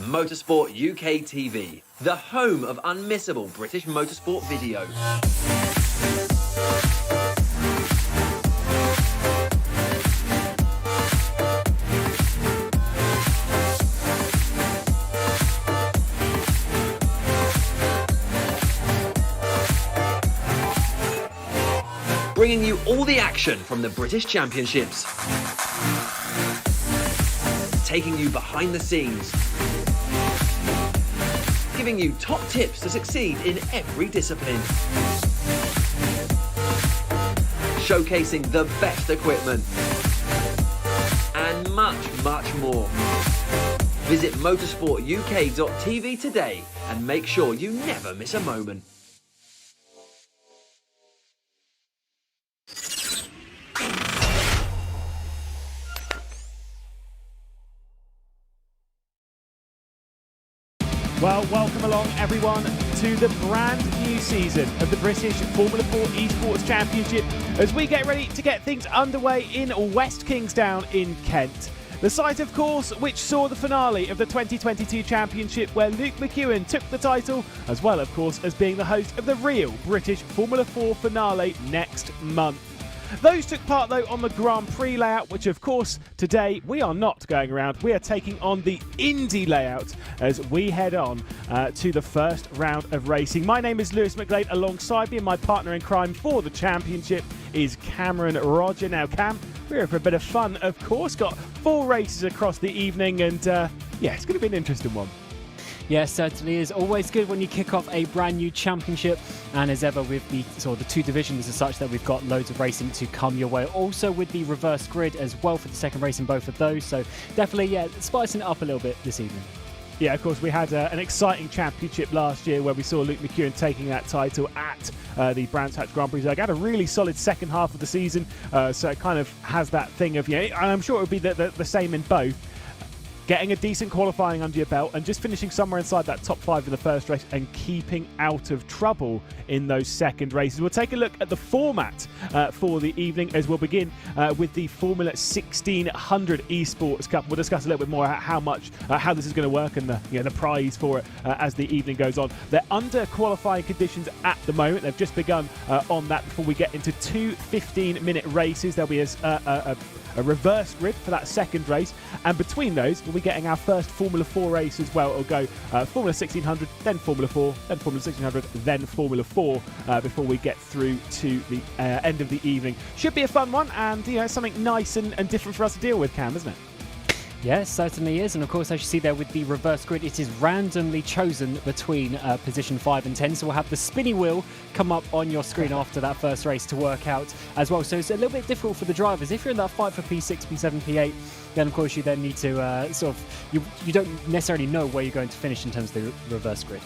Motorsport UK TV, the home of unmissable British motorsport video. Bringing you all the action from the British Championships. Taking you behind the scenes. Giving you top tips to succeed in every discipline. Showcasing the best equipment. And much, much more. Visit motorsportuk.tv today and make sure you never miss a moment. Well, welcome along everyone to the brand new season of the British Formula 4 Esports Championship as we get ready to get things underway in West Kingsdown in Kent. The site, of course, which saw the finale of the 2022 Championship where Luke McEwen took the title, as well, of course, as being the host of the real British Formula 4 finale next month. Those took part, though, on the Grand Prix layout, which, of course, today we are not going around. We are taking on the Indy layout as we head on to the first round of racing. My name is Lewis McGlade. Alongside me, and my partner in crime for the championship is Cameron Roger. Now, Cam, we're here for a bit of fun, of course. Got 4 races across the evening, and yeah, it's going to be an interesting one. Yes, certainly is. Always good when you kick off a brand new championship, and as ever with the the 2 divisions as such that we've got loads of racing to come your way. Also with the reverse grid as well for the second race in both of those. So definitely, yeah, spicing it up a little bit this evening. Yeah, of course, we had an exciting championship last year where we saw Luke McEwen taking that title at the Brands Hatch Grand Prix. So I had a really solid second half of the season, so it kind of has that thing of, and I'm sure it would be the same in both. Getting a decent qualifying under your belt and just finishing somewhere inside that top 5 in the first race and keeping out of trouble in those second races. We'll take a look at the format for the evening as we'll begin with the Formula 1600 Esports Cup. We'll discuss a little bit more about how this is going to work and the prize for it as the evening goes on. They're under qualifying conditions at the moment. They've just begun on that before we get into 2 15-minute races. There'll be a reverse grid for that second race, and between those we'll be getting our first Formula 4 race as well. It'll go Formula 1600, then Formula 4, then Formula 1600, then Formula 4 before we get through to the end of the evening. Should be a fun one, and something nice and different for us to deal with, Cam, isn't it? Yes, certainly is. And of course, as you see there with the reverse grid, it is randomly chosen between position 5 and 10. So we'll have the spinny wheel come up on your screen after that first race to work out as well. So it's a little bit difficult for the drivers. If you're in that fight for P6, P7, P8, then of course you then need to you don't necessarily know where you're going to finish in terms of the reverse grid.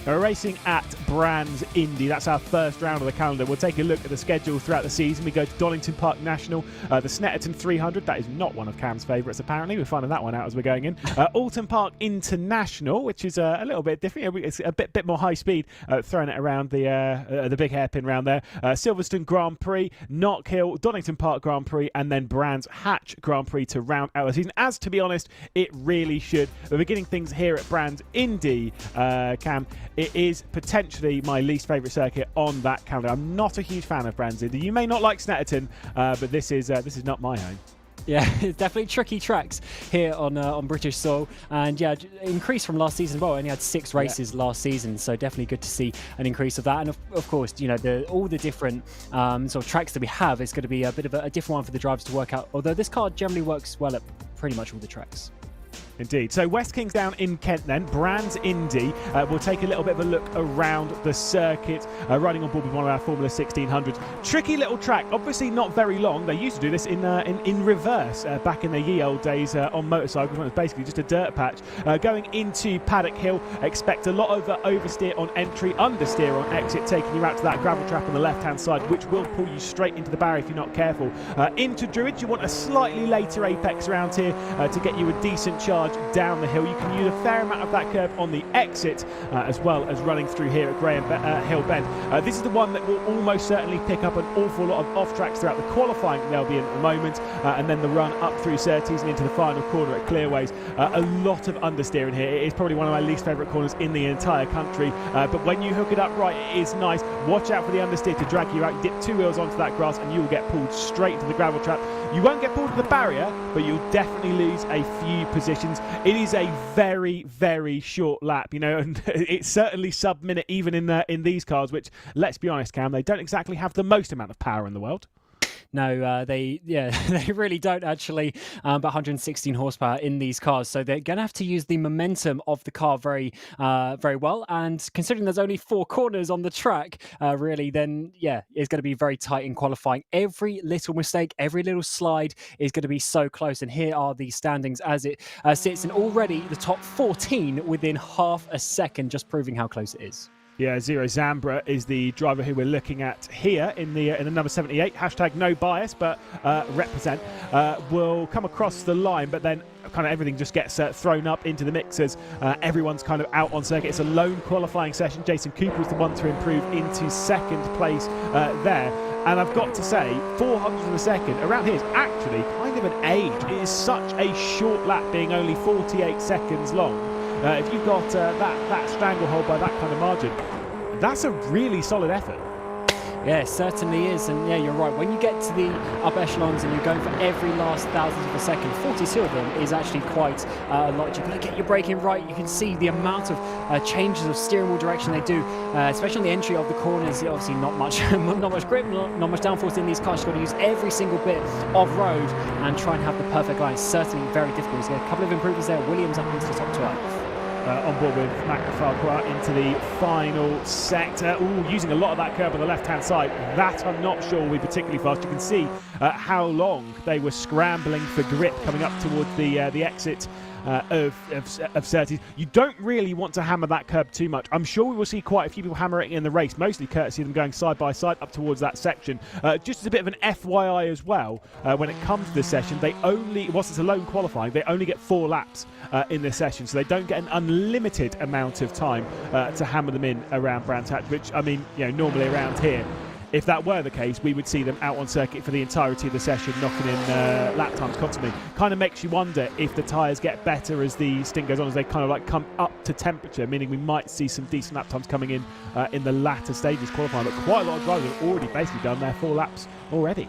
We're racing at Brands Indy. That's our first round of the calendar. We'll take a look at the schedule throughout the season. We go to Donington Park National, the Snetterton 300. That is not one of Cam's favourites, apparently. We're finding that one out as we're going in. Alton Park International, which is a little bit different. It's a bit more high speed, throwing it around the big hairpin round there. Silverstone Grand Prix, Knock Hill, Donington Park Grand Prix, and then Brands Hatch Grand Prix to round out the season. As to be honest, it really should. We're beginning things here at Brands Indy, Cam. It is potentially my least favourite circuit on that calendar. I'm not a huge fan of Brands Indy. You may not like Snetterton, but this is not my home. Yeah, it's definitely tricky tracks here on British soil, and yeah, increase from last season as well. Only had 6 races last season, so definitely good to see an increase of that. And of course, all the different sort of tracks that we have is going to be a bit of a different one for the drivers to work out. Although this car generally works well at pretty much all the tracks. Indeed. So West Kingsdown in Kent then, Brands Indy. We'll take a little bit of a look around the circuit, riding on board with one of our Formula 1600s. Tricky little track, obviously not very long. They used to do this in reverse back in the ye old days on motorcycles when it was basically just a dirt patch. Going into Paddock Hill, expect a lot of oversteer on entry, understeer on exit, taking you out to that gravel trap on the left-hand side, which will pull you straight into the barrier if you're not careful. Into Druids, you want a slightly later apex round here to get you a decent charge charge down the hill. You can use a fair amount of that curve on the exit, as well as running through here at Graham Hill Bend. This is the one that will almost certainly pick up an awful lot of off-tracks throughout the qualifying they'll be in at the moment, and then the run up through Surtees and into the final corner at Clearways. A lot of understeering here. It is probably one of my least favourite corners in the entire country, but when you hook it up right, it is nice. Watch out for the understeer to drag you out. Dip 2 wheels onto that grass and you will get pulled straight into the gravel trap. You won't get pulled to the barrier, but you'll definitely lose a few positions. It is a very, very short lap, you know, and it's certainly sub-minute even in these cars, which, let's be honest, Cam, they don't exactly have the most amount of power in the world. No, they really don't actually. But 116 horsepower in these cars, so they're going to have to use the momentum of the car very well. And considering there's only 4 corners on the track, really, then it's going to be very tight in qualifying. Every little mistake, every little slide is going to be so close. And here are the standings as it sits, and already the top 14 within half a second, just proving how close it is. Yeah, Zero Zambra is the driver who we're looking at here in the number 78. Hashtag no bias, but represent. Will come across the line, but then kind of everything just gets thrown up into the mixers. Everyone's kind of out on circuit. It's a lone qualifying session. Jason Cooper is the one to improve into second place there. And I've got to say, 400 of a second around here is actually kind of an age. It is such a short lap, being only 48 seconds long. If you've got that stranglehold by that kind of margin, that's a really solid effort. Yeah, it certainly is. And yeah, you're right. When you get to the upper echelons and you're going for every last thousandth of a second, 42 of them is actually quite a lot. You've got to get your braking right. You can see the amount of changes of steering wheel direction they do, especially on the entry of the corners. Obviously, not much grip, not much downforce in these cars. You've got to use every single bit of road and try and have the perfect line. It's certainly very difficult. There's a couple of improvements there. Williams up into the top 12. On board with McFarquhar into the final sector. Ooh, using a lot of that curve on the left-hand side. That I'm not sure will be particularly fast. You can see how long they were scrambling for grip coming up towards the exit of Surtees. You don't really want to hammer that curb too much. I'm sure we will see quite a few people hammer it in the race, mostly courtesy of them going side by side up towards that section. Just as a bit of an FYI as well, when it comes to this session, they only, whilst it's a lone qualifying, they only get 4 laps in this session, so they don't get an unlimited amount of time to hammer them in around Brands Hatch, which, I mean, you know, normally around here, if that were the case, we would see them out on circuit for the entirety of the session, knocking in lap times constantly. Kind of makes you wonder if the tyres get better as the stint goes on, as they kind of like come up to temperature, meaning we might see some decent lap times coming in the latter stages qualifying. But quite a lot of drivers have already basically done their 4 laps already.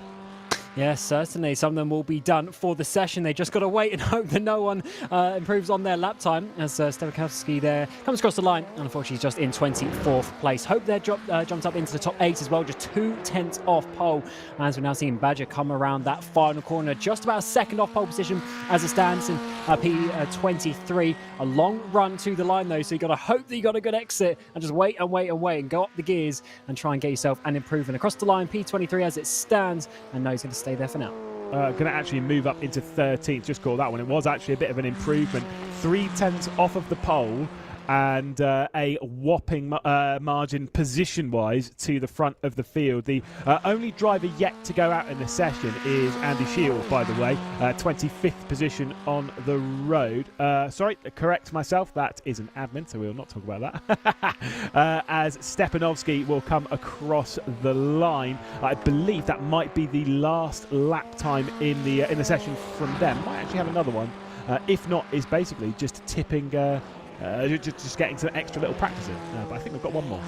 Yes, certainly. Some of them will be done for the session. They just got to wait and hope that no one improves on their lap time, as Stevakowski there comes across the line. And unfortunately, he's just in 24th place. Hope they're jumped up into the top 8 as well, just 2/10 off pole. As we're now seeing Badger come around that final corner, just about a second off pole position as it stands in P23. A long run to the line, though, so you've got to hope that you got a good exit and just wait and wait and wait and go up the gears and try and get yourself an improvement. Across the line, P23 as it stands, and no, he's going to stay there for now. Going to actually move up into 13th. Just call that one. It was actually a bit of an improvement. 3/10 off of the pole, and a whopping margin position-wise to the front of the field. The only driver yet to go out in the session is Andy Shield, by the way. 25th position on the road. Sorry, correct myself. That is an admin, so we will not talk about that. As Stepanovsky will come across the line. I believe that might be the last lap time in the session from them. Might actually have another one. If not, is basically just tipping... just getting some extra little practice in, but I think we've got one more.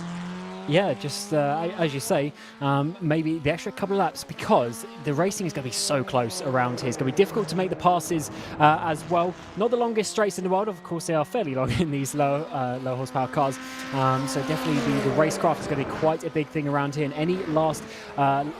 Yeah, just as you say, maybe the extra couple of laps, because the racing is going to be so close around here. It's going to be difficult to make the passes as well. Not the longest straights in the world, of course. They are fairly long in these low horsepower cars. So definitely the racecraft is going to be quite a big thing around here. And any last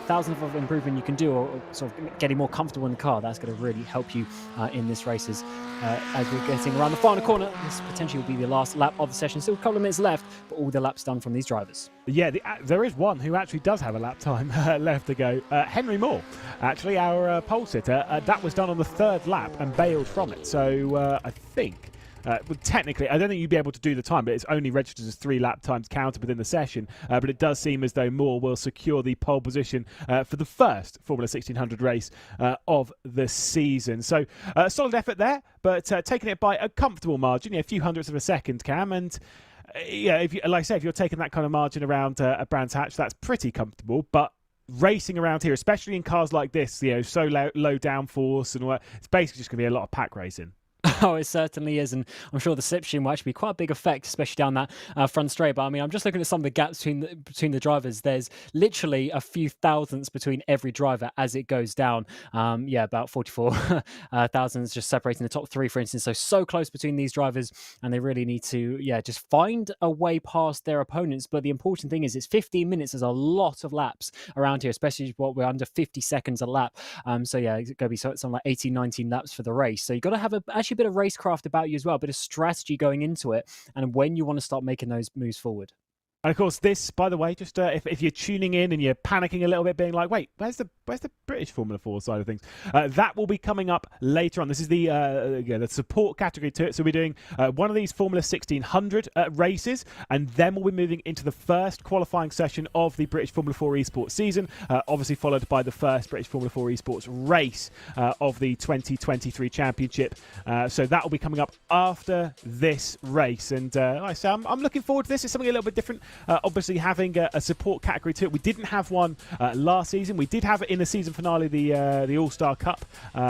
thousandth of improvement you can do, or sort of getting more comfortable in the car, that's going to really help you in this race. As we're getting around the final corner, this potentially will be the last lap of the session. Still a couple of minutes left, but all the laps done from these drivers. Yeah, there is one who actually does have a lap time left to go. Henry Moore, actually, our pole sitter. That was done on the 3rd lap and bailed from it. So I think well, technically, I don't think you'd be able to do the time, but it's only registered as 3 lap times counted within the session. But it does seem as though Moore will secure the pole position for the first Formula 1600 race of the season. So solid effort there, but taking it by a comfortable margin, a few hundredths of a second, Cam. And yeah, if you, like I say, if you're taking that kind of margin around a Brands Hatch, that's pretty comfortable. But racing around here, especially in cars like this, so low downforce and all that, it's basically just going to be a lot of pack racing. Oh, it certainly is, and I'm sure the slipstream will actually be quite a big effect, especially down that front straight. But I mean, I'm just looking at some of the gaps between the drivers. There's literally a few thousandths between every driver as it goes down. About 44 thousandths just separating the top 3, for instance. So close between these drivers, and they really need to, just find a way past their opponents. But the important thing is, it's 15 minutes. There's a lot of laps around here, especially what we're under 50 seconds a lap. It's going to be something like 18, 19 laps for the race. So you've got to have actually a bit of racecraft about you as well, a bit of strategy going into it, and when you want to start making those moves forward. And of course, this, by the way, just if you're tuning in and you're panicking a little bit, being like, wait, where's the British Formula 4 side of things? That will be coming up later on. This is the support category to it. So we're doing one of these Formula 1600 races, and then we'll be moving into the first qualifying session of the British Formula 4 Esports season, obviously followed by the first British Formula 4 Esports race of the 2023 championship. So that will be coming up after this race. And like I say, I'm looking forward to this. It's something a little bit different. Obviously having a support category to it. We didn't have one last season. We did have it in the season finale, the All-Star Cup,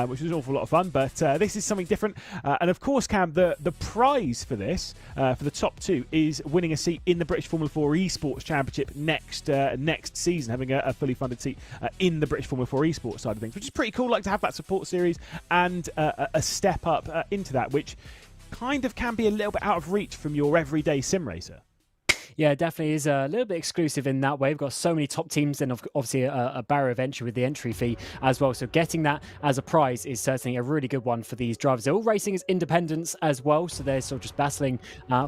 which was an awful lot of fun, but this is something different. And of course, Cam, the prize for this, for the top 2, is winning a seat in the British Formula 4 Esports Championship next season, having a fully funded seat in the British Formula 4 Esports side of things, which is pretty cool. Like to have that support series and a step up into that, which kind of can be a little bit out of reach from your everyday sim racer. Yeah, it definitely is a little bit exclusive in that way. We've got so many top teams, and obviously a barrier of entry with the entry fee as well. So getting that as a prize is certainly a really good one for these drivers. They're all racing as independents as well, so they're sort of just battling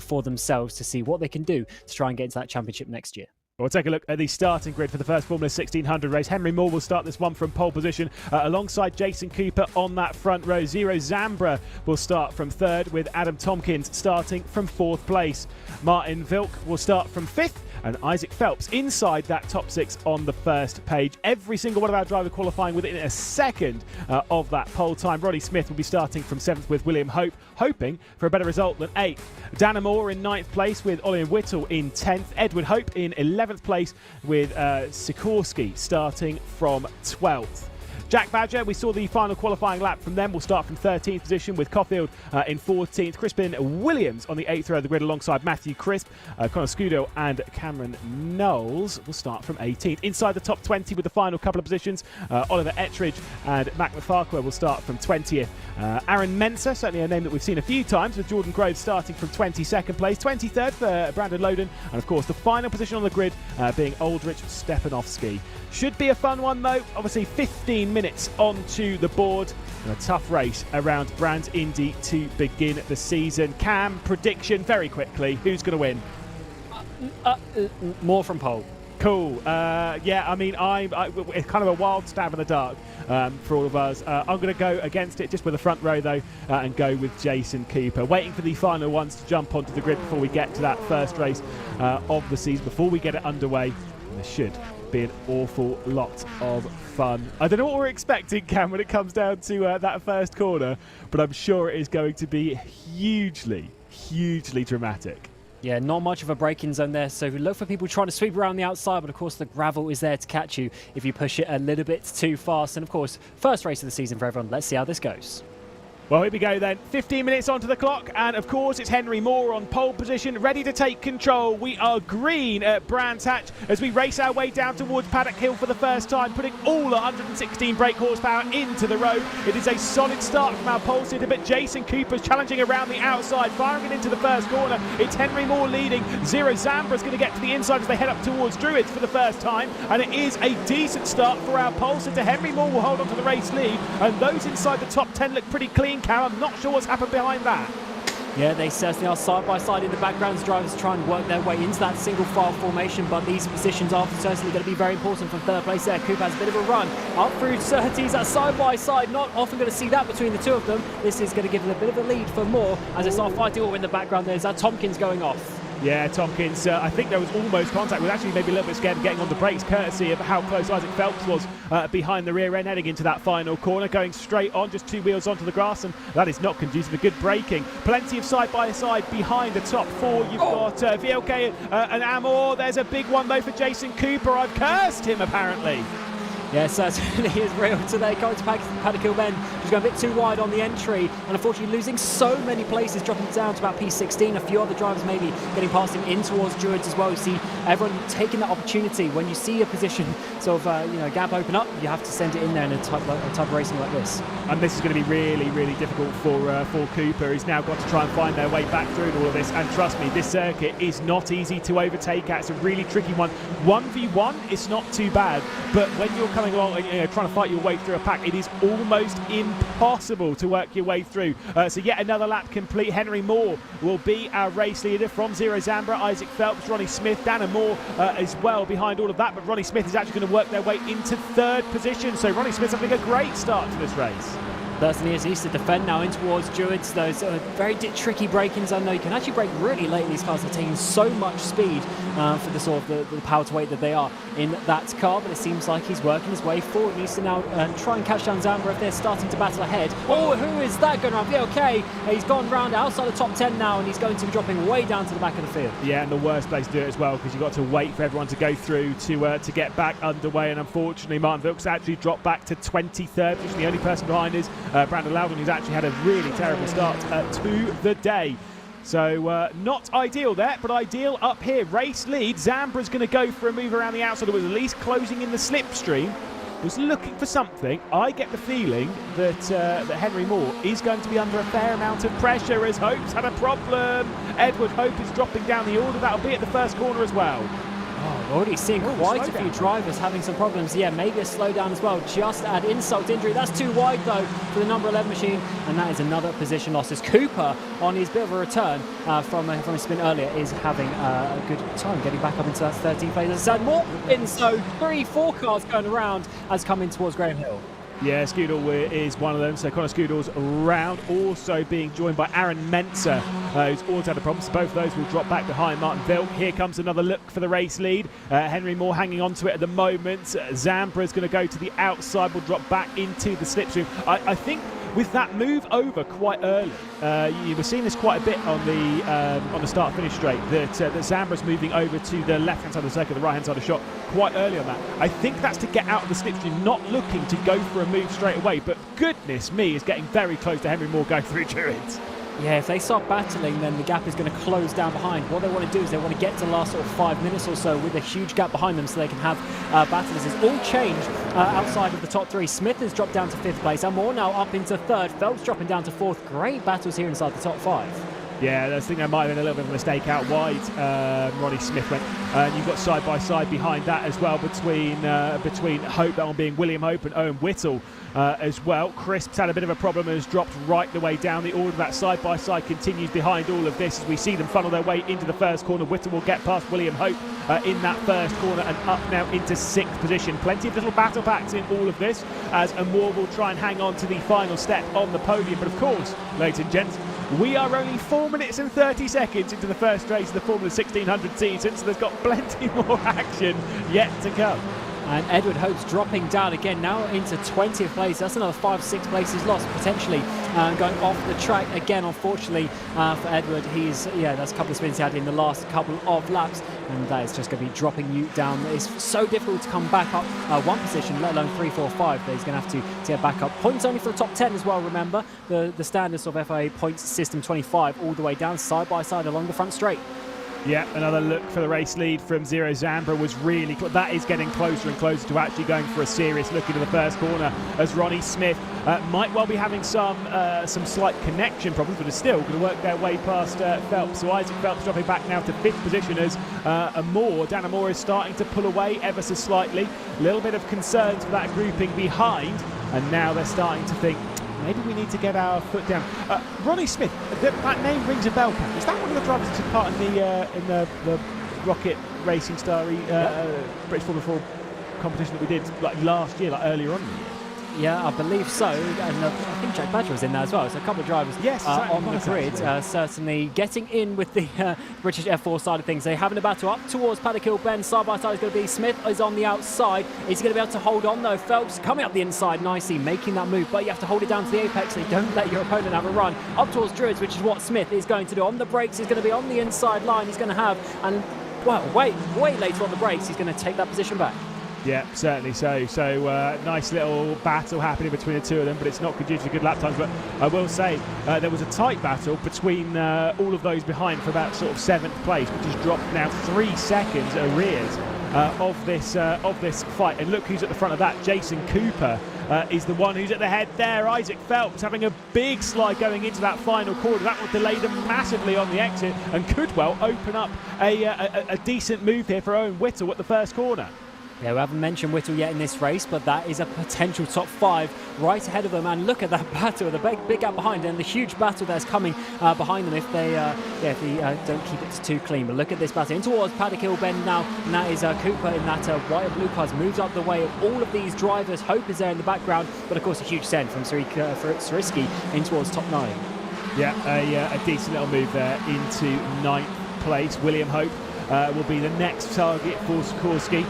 for themselves to see what they can do to try and get into that championship next year. We'll take a look at the starting grid for the first Formula 1600 race. Henry Moore will start this one from pole position alongside Jason Cooper on that front row. Zero Zambra will start from 3rd, with Adam Tompkins starting from 4th place. Martin Vilk will start from 5th, and Isaac Phelps inside that top 6 on the first page. Every single one of our drivers qualifying within a second of that pole time. Roddy Smith will be starting from 7th with William Hope, hoping for a better result than 8th. Dana Moore in 9th place with Ollie Whittle in 10th. Edward Hope in 11th place with Sikorsky starting from 12th. Jack Badger, we saw the final qualifying lap from them. We'll start from 13th position with Caulfield in 14th. Crispin Williams on the 8th row of the grid alongside Matthew Crisp. Connor Scudo and Cameron Knowles will start from 18th. Inside the top 20 with the final couple of positions, Oliver Ettridge and Mac McFarquhar will start from 20th. Aaron Mensah, certainly a name that we've seen a few times, with Jordan Groves starting from 22nd place. 23rd for Brandon Loden. And of course, the final position on the grid being Aldrich Stepanovsky. Should be a fun one though. Obviously 15 minutes onto the board and a tough race around Brands Indy to begin the season. Cam, prediction very quickly. Who's going to win? More from pole. Cool. I mean, it's kind of a wild stab in the dark for all of us. I'm going to go against it just with the front row, though, and go with Jason Cooper. Waiting for the final ones to jump onto the grid before we get to that first race of the season, before we get it underway. There should be an awful lot of fun. I don't know what we're expecting, Cam, when it comes down to that first corner, but I'm sure it is going to be hugely, hugely dramatic. Yeah, not much of a braking zone there, so look for people trying to sweep around the outside, but of course the gravel is there to catch you if you push it a little bit too fast. And of course, first race of the season for everyone. Let's see how this goes. Well, here we go then. 15 minutes onto the clock, and of course it's Henry Moore on pole position, ready to take control. We are green at Brands Hatch as we race our way down towards Paddock Hill for the first time, putting all 116 brake horsepower into the road. It is a solid start from our pole sitter, but Jason Cooper's challenging around the outside, firing it into the first corner. It's Henry Moore leading. Zero Zambra's going to get to the inside as they head up towards Druids for the first time, and it is a decent start for our pole sitter. Henry Moore will hold on to the race lead, and those inside the top 10 look pretty clean. Cam, I'm not sure what's happened behind that. Yeah, they certainly are side by side in the background as drivers try and work their way into that single file formation, but these positions are certainly going to be very important from third place there. Cooper has a bit of a run up through 30s, that side by side, not often going to see that between the two of them. This is going to give them a bit of a lead for more as they start fighting. In the background there's that Tompkins going off. Yeah, Tompkins, I think there was almost contact, was actually maybe a little bit scared of getting on the brakes, courtesy of how close Isaac Phelps was behind the rear end, heading into that final corner, going straight on, just 2 wheels onto the grass, and that is not conducive to good braking. Plenty of side-by-side behind the top 4. You've got VLK and Amor. There's a big one, though, for Jason Cooper. I've cursed him, apparently. Yeah, certainly is real today. Going to Paddock Hill Bend, just going a bit too wide on the entry, and unfortunately losing so many places, dropping down to about P16. A few other drivers maybe getting past him in towards Druids as well. You see everyone taking that opportunity. When you see a position sort of gap open up, you have to send it in there in a type of racing like this. And this is going to be really, really difficult for Cooper. He's now got to try and find their way back through all of this. And trust me, this circuit is not easy to overtake at. It's a really tricky one. 1v1, it's not too bad, but when you're coming along and trying to fight your way through a pack, it is almost impossible to work your way through. So yet another lap complete. Henry Moore will be our race leader from Zero Zambra. Isaac Phelps, Ronnie Smith, Dana Moore as well behind all of that, but Ronnie Smith is actually going to work their way into third position. So Ronnie Smith's having a great start to this race. Certainly is. He needs to defend now in towards Druids. Those very tricky break-ins. I know you can actually break really late in these cars. They're taking so much speed for the sort of the power to weight that they are in that car, but it seems like he's working his way forward. He needs to now try and catch down Zambra if they're starting to battle ahead. Oh, who is that going around? VLK. He's gone round outside the top 10 now, and he's going to be dropping way down to the back of the field. Yeah, and the worst place to do it as well, because you've got to wait for everyone to go through to get back underway, and unfortunately Martin Wilkes actually dropped back to 23rd position. The only person behind is Brandon Loudon, who's actually had a really terrible start to the day. So not ideal there, but ideal up here. Race lead. Zambra's going to go for a move around the outside. It was at least closing in the slipstream. Was looking for something. I get the feeling that that Henry Moore is going to be under a fair amount of pressure as Hope's had a problem. Edward Hope is dropping down the order. That'll be at the first corner as well. Oh, already seeing quite a few drivers having some problems. Yeah, maybe a slowdown as well. Just add insult to injury. That's too wide, though, for the number 11 machine. And that is another position loss. As Cooper, on his bit of a return from his spin earlier, is having a good time getting back up into that 13th place. As I said, more spins, so 3-4 cars going around as coming towards Graham Hill. Yeah, Scoodle is one of them. So Connor Scoodle's around, also being joined by Aaron Menzer, who's also had a problem. So both of those will drop back behind Martin Vilk. Here comes another look for the race lead. Henry Moore hanging on to it at the moment. Zambra's going to go to the outside, will drop back into the slipstream. I think with that move over quite early, you were seeing this quite a bit on the start-finish straight, that Zambra's moving over to the left-hand side of the circuit, the right-hand side of the shot, quite early on that. I think that's to get out of the slipstream, not looking to go for a move straight away, but goodness me, is getting very close to Henry Moore going through Druids. Yeah, if they start battling, then the gap is going to close down behind. What they want to do is they want to get to the last sort of 5 minutes or so with a huge gap behind them so they can have battles. It's all changed outside of the top 3. Smith has dropped down to 5th place. Amor now up into 3rd. Phelps dropping down to 4th. Great battles here inside the top 5. Yeah, I think there might have been a little bit of a mistake out wide. Ronnie Smith went. You've got side-by-side behind that as well between Hope, that one being William Hope, and Owen Whittle as well. Crisp's had a bit of a problem and has dropped right the way down the order. That side-by-side continues behind all of this as we see them funnel their way into the first corner. Whittle will get past William Hope in that first corner and up now into 6th position. Plenty of little battle packs in all of this as Amor will try and hang on to the final step on the podium. But of course, ladies and gents, we are only 4 minutes and 30 seconds into the first race of the Formula 1600 season, so there's got plenty more action yet to come. And Edward Hope's dropping down again, now into 20th place. That's another 5-6 places lost, potentially going off the track again, unfortunately, for Edward. That's a couple of spins he had in the last couple of laps, and that is just going to be dropping you down. It's so difficult to come back up one position, let alone 3, 4, 5. But he's going to have to get back up. Points only for the top 10 as well, remember. The standards of FIA points system 25 all the way down, side by side along the front straight. Yeah, another look for the race lead from Zero Zambra was really that is getting closer and closer to actually going for a serious look into the first corner, as Ronnie Smith might well be having some slight connection problems, but is still going to work their way past Phelps. So Isaac Phelps dropping back now to 5th position as Dan Amor is starting to pull away ever so slightly. A little bit of concerns for that grouping behind, and now they're starting to think, maybe we need to get our foot down. Ronnie Smith, that name rings a bell, Cam. Is that one of the drivers that took part in the Rocket Racing Star British Formula 4 competition that we did like last year, like earlier on in the year? Yeah, I believe so. And I think Jack Badger was in there as well. So a couple of drivers on the grid, certainly getting in with the British F4 side of things. They're having a battle up towards Paddock Hill Bend. Side by side is going to be Smith is on the outside. Is he going to be able to hold on though? Phelps coming up the inside nicely, making that move. But you have to hold it down to the apex so you don't let your opponent have a run. Up towards Druids, which is what Smith is going to do. On the brakes, he's going to be on the inside line. He's going to have, and well, way later on the brakes, he's going to take that position back. Yeah, certainly so. So nice little battle happening between the two of them, but it's not conducive to good lap times. But I will say there was a tight battle between all of those behind for about sort of 7th place, which has dropped now 3 seconds arrears of this fight. And look who's at the front of that. Jason Cooper is the one who's at the head there. Isaac Phelps having a big slide going into that final corner. That will delay them massively on the exit and could well open up a decent move here for Owen Whittle at the first corner. Yeah, we haven't mentioned Whittle yet in this race, but that is a potential top 5 right ahead of them. And look at that battle, the big gap behind, and the huge battle that's coming behind them if they don't keep it too clean. But look at this battle in towards Paddock Hill Bend now, and that is Cooper in that white and blue cars, moves up the way of all of these drivers. Hope is there in the background, but of course a huge send from Sariski in towards top 9. Yeah, a decent little move there into 9th place. William Hope will be the next target for Sikorsky.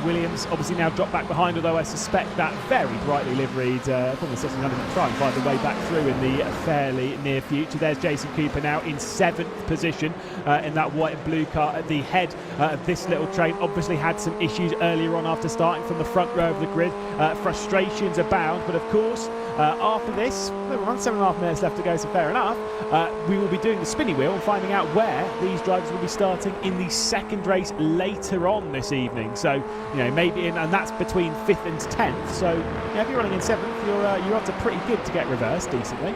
Williams obviously now dropped back behind, although I suspect that very brightly liveried from the 1600 will try and find the way back through in the fairly near future. There's Jason Cooper now in 7th position in that white and blue car at the head of this little train. Obviously had some issues earlier on after starting from the front row of the grid. Frustrations abound, but of course after this, there are 7.5 minutes left to go, so fair enough. We will be doing the spinny wheel and finding out where these drivers will be starting in the second race later on this evening. So, maybe and that's between 5th and 10th. So, if you're running in 7th, your odds are pretty good to get reversed decently.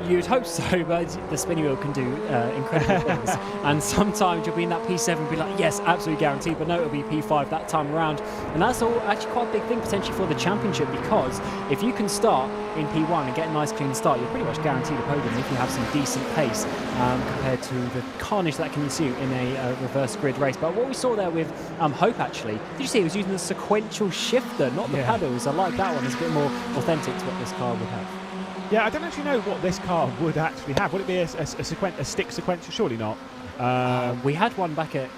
You'd hope so, but the spinning wheel can do incredible things. And sometimes you'll be in that P7 and be like, yes, absolutely guaranteed, but no, it'll be P5 that time around. And that's all actually quite a big thing potentially for the championship, because if you can start in P1 and get a nice clean start, you're pretty much guaranteed a podium if you have some decent pace compared to the carnage that can ensue in a reverse grid race. But what we saw there with Hope, actually, did you see he was using the sequential shifter, not the pedals? I like that one. It's a bit more authentic to what this car would have. Yeah, I don't actually know what this car would actually have. Would it be a stick sequential? Surely not. We had one back at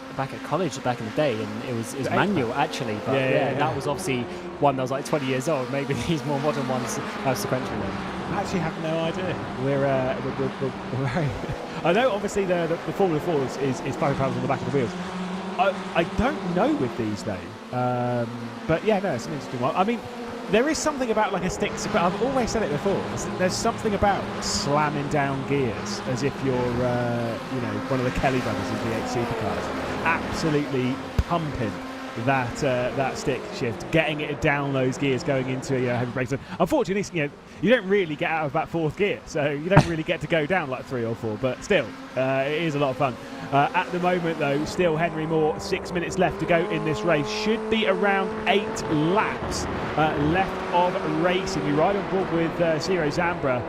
college back in the day, and it was manual actually. But that was obviously one that was like 20 years old. Maybe these more modern ones have sequential. I actually have no idea. We're very. I know obviously the Formula 4 is 5 pounds on the back of the wheels. I don't know with these though. But yeah, no, it's an interesting one. I mean, there is something about like a stick. I've always said it before. There's something about slamming down gears as if you're, one of the Kelly brothers in V8 supercars, absolutely pumping that stick shift, getting it down those gears, going into a heavy brake. So unfortunately, you don't really get out of that 4th gear, so you don't really get to go down like 3 or 4. But still, it is a lot of fun. At the moment, though, still Henry Moore, 6 minutes left to go in this race. Should be around 8 laps left of racing. We ride on board with Ciro Zambra.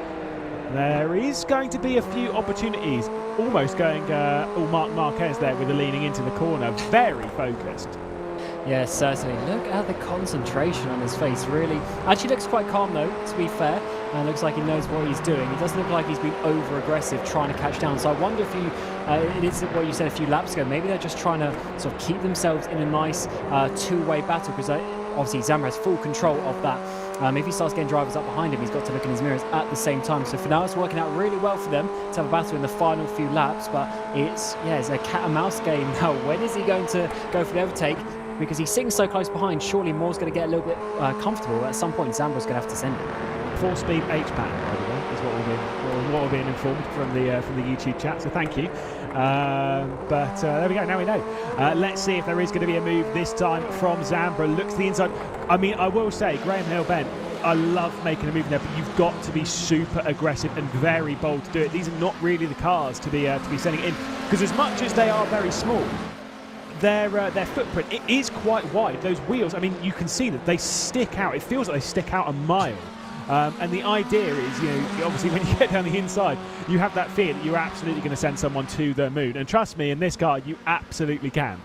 There is going to be a few opportunities. Almost going Marc Marquez there with the leaning into the corner. Very focused. Yes, certainly. Look at the concentration on his face, really. Actually looks quite calm, though, to be fair. And looks like he knows what he's doing. He doesn't look like he's been over-aggressive trying to catch down. So I wonder if it is what you said a few laps ago, maybe they're just trying to sort of keep themselves in a nice two-way battle, because obviously Zambra has full control of that. If he starts getting drivers up behind him, he's got to look in his mirrors at the same time. So for now, it's working out really well for them to have a battle in the final few laps. But it's a cat and mouse game now. When is he going to go for the overtake? Because he's sitting so close behind, surely Moore's going to get a little bit comfortable. At some point, Zambra's going to have to send it. 4-speed H-pattern, by the way, is what we're being informed from the YouTube chat. So thank you. But there we go. Now we know. Let's see if there is going to be a move this time from Zambra. Look to the inside. I mean, I will say, Graham Hill-Bent, I love making a move there, but you've got to be super aggressive and very bold to do it. These are not really the cars to be sending it in, because as much as they are very small, their footprint, it is quite wide. Those wheels, I mean, you can see that they stick out. It feels like they stick out a mile And the idea is, obviously when you get down the inside, you have that fear that you're absolutely going to send someone to the moon. And trust me, in this car, you absolutely can.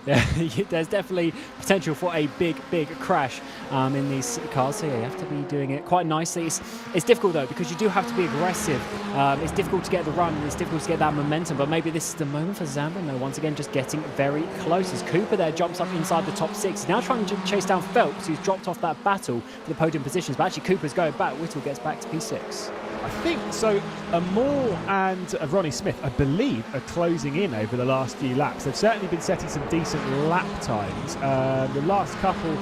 Yeah, there's definitely potential for a big crash in these cars. So yeah, you have to be doing it quite nicely. It's difficult though, because you do have to be aggressive. It's difficult to get the run, it's difficult to get that momentum, but maybe this is the moment for Zambra. No, once again, just getting very close as Cooper there jumps up inside the top 6. He's now trying to chase down Phelps, who's dropped off that battle for the podium positions, but actually Cooper's going back. Whittle gets back to P6. I think so. Moore and Ronnie Smith, I believe, are closing in over the last few laps. They've certainly been setting some decent lap times. The last couple,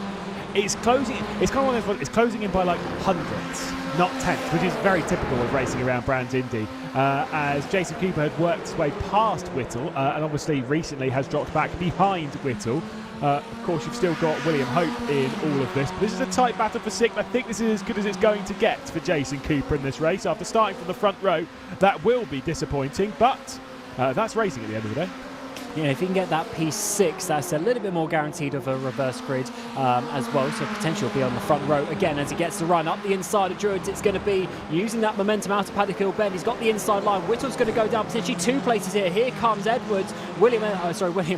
it's closing. It's kind of one of those. It's closing in by like hundredths, not tenths, which is very typical of racing around Brands Indy. As Jason Cooper had worked his way past Whittle, and obviously recently has dropped back behind Whittle. Of course, you've still got William Hope in all of this. But this is a tight battle for 6th. I think this is as good as it's going to get for Jason Cooper in this race. After starting from the front row, that will be disappointing, but that's racing at the end of the day. If you can get that P6, that's a little bit more guaranteed of a reverse grid as well, so potential will be on the front row again as he gets to run up the inside of Druids. It's going to be using that momentum out of Paddock Hill Bend. He's got the inside line. Whittle's going to go down potentially 2 places here. Here comes Edwards. William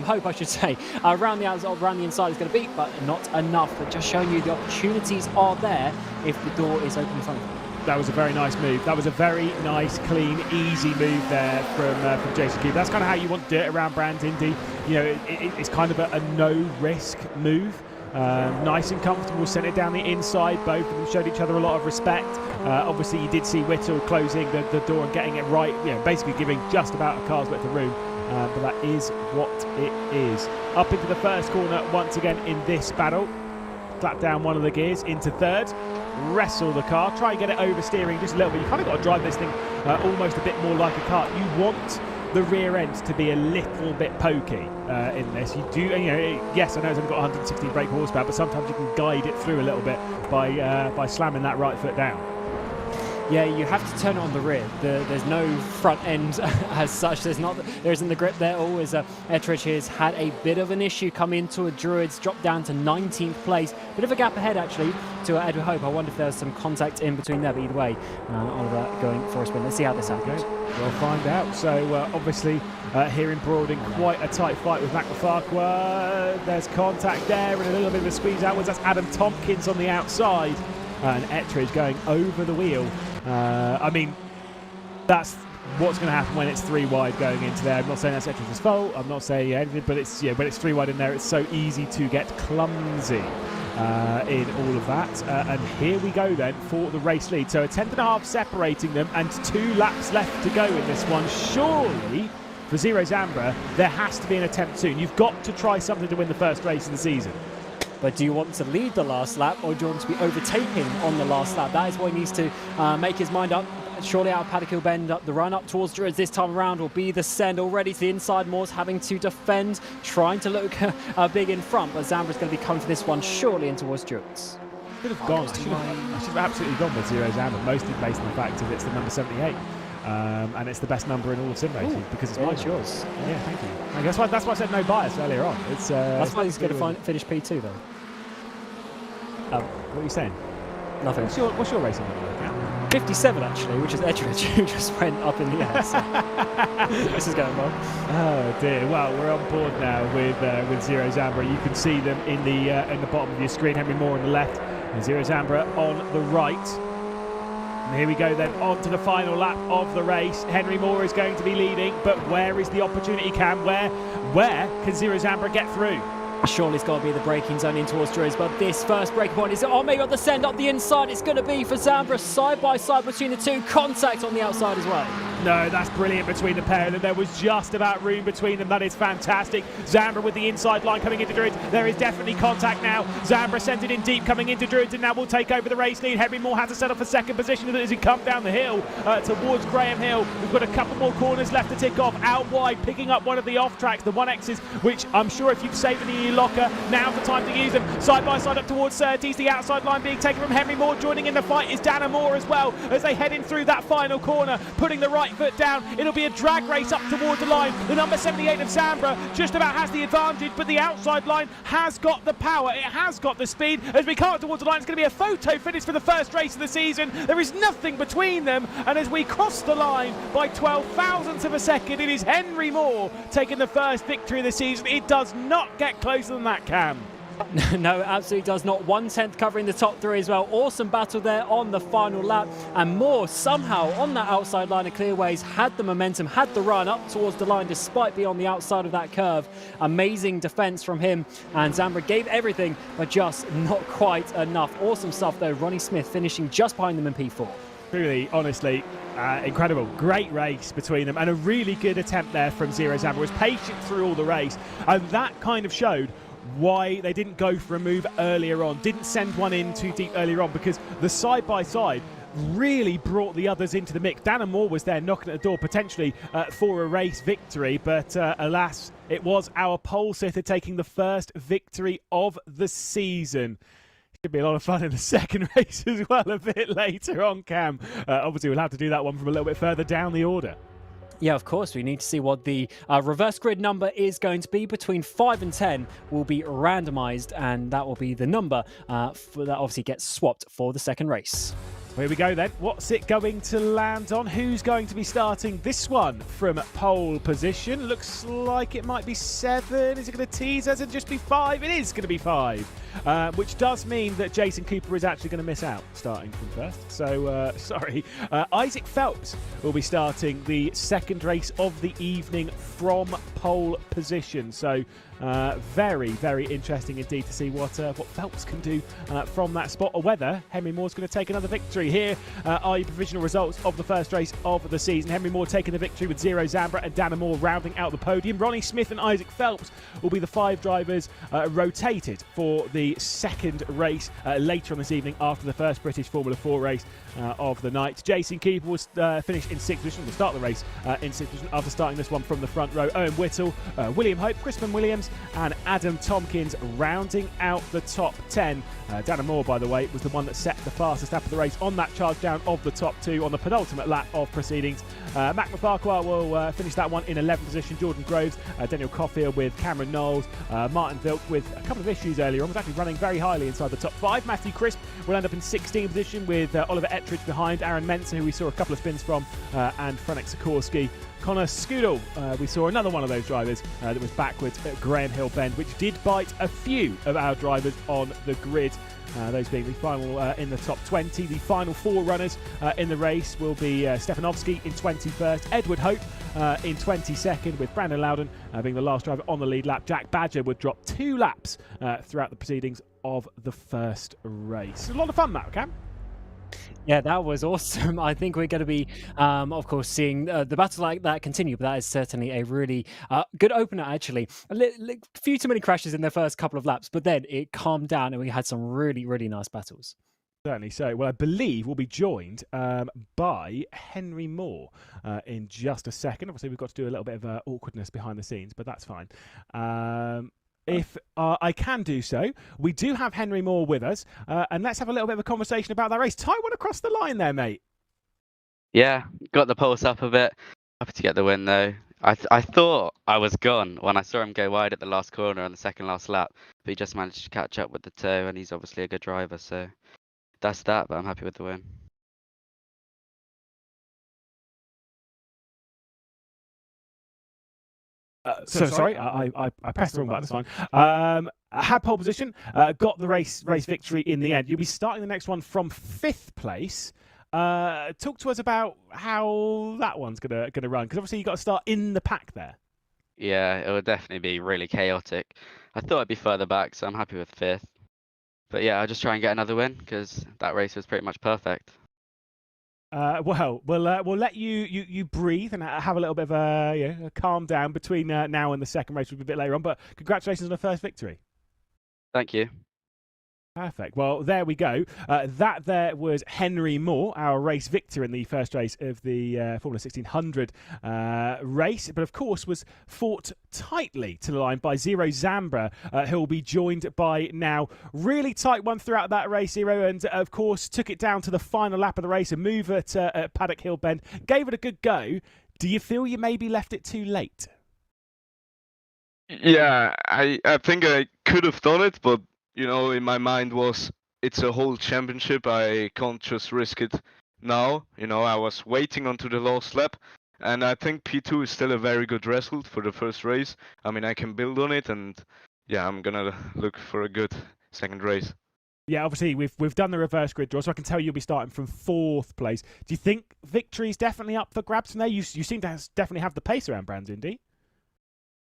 Hope, I should say. Around the inside is going to be, but not enough. But just showing you the opportunities are there if the door is open in front of him. That was a very nice move. That was a very nice, clean, easy move there from Jason Cooper. That's kind of how you want to do it around Brands Indy. It's kind of a no-risk move. Nice and comfortable, sent it down the inside. Both of them showed each other a lot of respect. Obviously, you did see Whittle closing the door and getting it right, basically giving just about a car's worth of room. But that is what it is. Up into the first corner once again in this battle. Clap down one of the gears into 3rd. Wrestle the car, try and get it oversteering just a little bit. You kind of got to drive this thing almost a bit more like a kart. You want the rear end to be a little bit pokey in this. You do, yes, I know it's only got 116 brake horsepower, but sometimes you can guide it through a little bit by slamming that right foot down. Yeah, you have to turn it on the rear. There's no front end as such. There isn't the grip there. Always Ettridge has had a bit of an issue come into a Druids, dropped down to 19th place. Bit of a gap ahead actually to Edward Hope. I wonder if there's some contact in between there, but either way, Oliver going for a spin. Let's see how this happens. We'll find out. So obviously here in Broading, quite a tight fight with McLafarqua. There's contact there and a little bit of a squeeze outwards. That's Adam Tompkins on the outside. And Ettridge going over the wheel. That's what's going to happen when it's 3 wide going into there. I'm not saying that's Ettridge's fault. I'm not saying anything, but it's when it's 3 wide in there, it's so easy to get clumsy in all of that. And here we go then for the race lead. So a 10.5 separating them, and 2 laps left to go in this one. Surely, for Zero Zambra, there has to be an attempt soon. You've got to try something to win the first race of the season. But do you want to lead the last lap, or do you want to be overtaken on the last lap? That is what he needs to make his mind up. Surely out of Paddock Hill Bend, the run up towards Druids this time around will be the send already to the inside. Moore's having to defend, trying to look big in front, but Zambra's going to be coming for this one surely in towards Druids. Should have gone. I should have absolutely gone with Zero Zambra, mostly based on the fact that it's the number 78. And it's the best number in all of sim racing because it's mine. It's yours. Yeah, thank you. That's why I said no bias earlier on. That's why he's going to finish P2 though. What are you saying? Nothing. What's your racing number? 57 actually, which is Ettridge, who just went up in the air. So this is going well. Oh dear. Well, we're on board now with Zero Zambra. You can see them in the bottom of your screen. Henry Moore on the left, and Zero Zambra on the right. And here we go then on to the final lap of the race. Henry Moore is going to be leading, but where is the opportunity, Cam? Where can Zero Zambra get through? Surely it's got to be the braking zone in towards Druids, but this first break point is maybe on the send up the inside. It's going to be for Zambra, side by side between the 2. Contact on the outside as well. No, that's brilliant between the pair of them. There was just about room between them. That is fantastic. Zambra with the inside line coming into Druids. There is definitely contact now. Zambra sent it in deep coming into Druids and now will take over the race lead. Henry Moore has to settle for second position as he comes down the hill towards Graham Hill. We've got a couple more corners left to tick off. Out wide, picking up one of the off tracks, the 1Xs, which I'm sure if you've saved them in your locker, now's the time to use them. Side by side up towards Surtees. The outside line being taken from Henry Moore. Joining in the fight is Dana Moore as well as they head in through that final corner, putting the right right foot down. It'll be a drag race up towards the line. The number 78 of Zambra just about has the advantage, but the outside line has got the power. It has got the speed. As we come towards the line, it's going to be a photo finish for the first race of the season. There is nothing between them, and as we cross the line by 12 thousandths of a second, it is Henry Moore taking the first victory of the season. It does not get closer than that, Cam. No, absolutely does not. 1/10 covering the top three as well. Awesome battle there on the final lap. And Moore somehow on that outside line of clearways had the momentum, had the run up towards the line despite being on the outside of that curve. Amazing defense from him. And Zambra gave everything, but just not quite enough. Awesome stuff though. Ronnie Smith finishing just behind them in P4. Truly, honestly, incredible. Great race between them and a really good attempt there from Zero Zambra. Was patient through all the race, and that kind of showed why they didn't go for a move earlier on, didn't send one in too deep earlier on, because the side-by-side really brought the others into the mix. Dan and Moore was there knocking at the door potentially for a race victory, but alas, it was our pole sitter taking the first victory of the season. Should be a lot of fun in the second race as well a bit later on, Cam. Obviously, we'll have to do that one from a little bit further down the order. Yeah, of course. We need to see what the reverse grid number is going to be. Between 5 and 10 will be randomized, and that will be the number that obviously gets swapped for the second race. Here we go then. What's it going to land on? Who's going to be starting this one from pole position? Looks like it might be 7. Is it going to tease us and just be 5? It is going to be 5, which does mean that Jason Cooper is actually going to miss out starting from first. So, sorry. Isaac Phelps will be starting the second race of the evening from pole position. So, very, very interesting indeed to see what Phelps can do from that spot, or whether Henry Moore's going to take another victory. Here are your provisional results of the first race of the season. Henry Moore taking the victory with Zero Zambra and Dana Moore rounding out the podium. Ronnie Smith and Isaac Phelps will be the 5 drivers rotated for the second race later on this evening after the first British Formula 4 race of the night. Jason Cooper will finish in 6th position, will start the race in 6th position after starting this one from the front row. Owen Whittle, William Hope, Crispin Williams and Adam Tompkins rounding out the top 10. Dana Moore, by the way, was the one that set the fastest lap of the race on that charge down of the top 2 on the penultimate lap of proceedings. Mac McFarquhar will finish that one in 11th position. Jordan Groves, Daniel Coffield with Cameron Knowles, Martin Vilk with a couple of issues earlier on, was actually running very highly inside the top 5. Matthew Crisp will end up in 16th position with Oliver Ettridge behind, Aaron Menser, who we saw a couple of spins from, and Franek Sikorsky. Connor Skudel, we saw another one of those drivers that was backwards at Graham Hill Bend, which did bite a few of our drivers on the grid. Those being the final in the top 20. The final 4 runners in the race will be Stefanovski in 21st, Edward Hope in 22nd, with Brandon Loudon being the last driver on the lead lap. Jack Badger would drop 2 laps throughout the proceedings of the first race. A lot of fun, that, Cam. Yeah, that was awesome. I think we're going to be, of course, seeing the battle like that continue, but that is certainly a really good opener, actually. A few too many crashes in the first couple of laps, but then it calmed down and we had some really, really nice battles. Certainly so. Well, I believe we'll be joined by Henry Moore in just a second. Obviously, we've got to do a little bit of awkwardness behind the scenes, but that's fine. If I can do so, we do have Henry Moore with us, and let's have a little bit of a conversation about that race. Ty went across the line there, mate. Yeah, got the pulse up a bit. Happy to get the win, though. I thought I was gone when I saw him go wide at the last corner on the second last lap, but he just managed to catch up with the toe, and he's obviously a good driver, so that's that, but I'm happy with the win. Sorry, I pressed the wrong button. That's fine. Had pole position, got the race victory in the end. You'll be starting the next one from 5th place. Talk to us about how that one's gonna run, because obviously you got to start in the pack there. Yeah, it would definitely be really chaotic. I thought I'd be further back, so I'm happy with 5th. But yeah, I'll just try and get another win because that race was pretty much perfect. Well, we'll let you breathe and have a little bit of a calm down between now and the second race, which will be a bit later on. But congratulations on the first victory. Thank you. Perfect. Well, there we go. That there was Henry Moore, our race victor in the first race of the Formula 1600 race, but of course was fought tightly to the line by Zero Zambra, who will be joined by now. Really tight one throughout that race, Zero, and of course took it down to the final lap of the race, a move at Paddock Hill Bend. Gave it a good go. Do you feel you maybe left it too late? Yeah, I think I could have done it, but you know, in my mind was it's a whole championship. I can't just risk it now. You know, I was waiting onto the last lap, and I think P2 is still a very good result for the first race. I mean, I can build on it, and yeah, I'm gonna look for a good second race. Yeah, obviously we've done the reverse grid draw, so I can tell you'll be starting from 4th place. Do you think victory's definitely up for grabs from there? You seem to definitely have the pace around Brands Indy.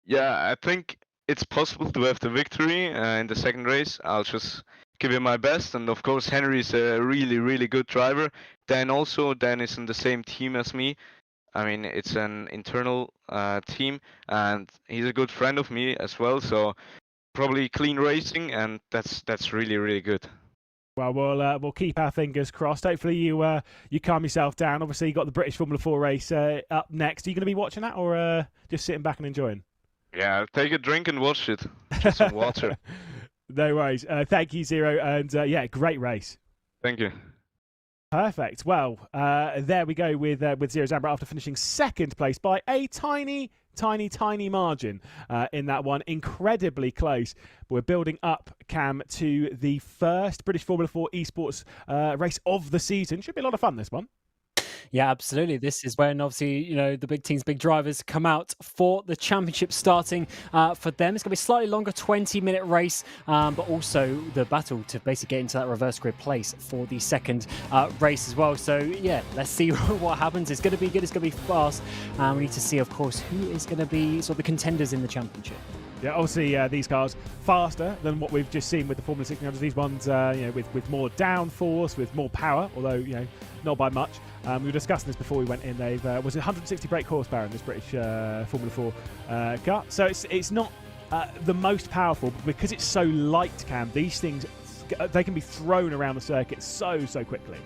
Yeah, I think it's possible to have the victory in the second race. I'll just give it my best, and of course Henry's a really, really good driver. Dan is in the same team as me. I mean, it's an internal team, and he's a good friend of me as well. So probably clean racing, and that's really, really good. Well, we'll keep our fingers crossed. Hopefully you calm yourself down. Obviously you got the British Formula 4 race up next. Are you going to be watching that, or just sitting back and enjoying? Yeah, take a drink and watch it. Just some water. No worries. Thank you, Zero, and yeah, great race. Thank you. Perfect. Well, there we go with Zero Zambra after finishing 2nd place by a tiny margin in that one. Incredibly close. But we're building up, Cam, to the first British Formula 4 Esports race of the season. Should be a lot of fun, this one. Yeah, absolutely. This is when obviously, you know, the big teams, big drivers come out for the championship starting for them. It's going to be a slightly longer 20-minute race, but also the battle to basically get into that reverse grid place for the second race as well. So yeah, let's see what happens. It's going to be good. It's going to be fast. We need to see, of course, who is going to be sort of the contenders in the championship. Yeah, obviously these cars faster than what we've just seen with the Formula 1600s. These ones, you know, with more downforce, with more power, although you know, not by much. We were discussing this before we went in. They've was 160 brake horsepower in this British Formula 4 car, so it's not the most powerful, but because it's so light, Cam, these things they can be thrown around the circuit so quickly.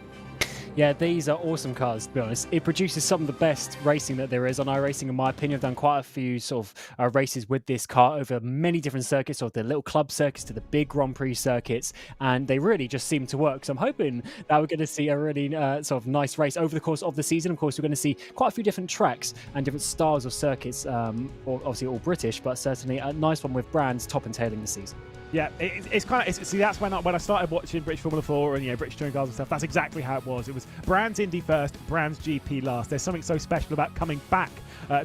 Yeah, these are awesome cars, to be honest. It produces some of the best racing that there is on iRacing, in my opinion. I've done quite a few sort of races with this car over many different circuits, sort of the little club circuits to the big Grand Prix circuits, and they really just seem to work. So I'm hoping that we're going to see a really sort of nice race over the course of the season. Of course, we're going to see quite a few different tracks and different styles of circuits, obviously all British, but certainly a nice one with Brands top and tailing the season. Yeah, it's kind of see, that's when I started watching British Formula 4 and British touring cars and stuff. That's exactly how it was. It was Brands Indy first, Brands GP last. There's something so special about coming back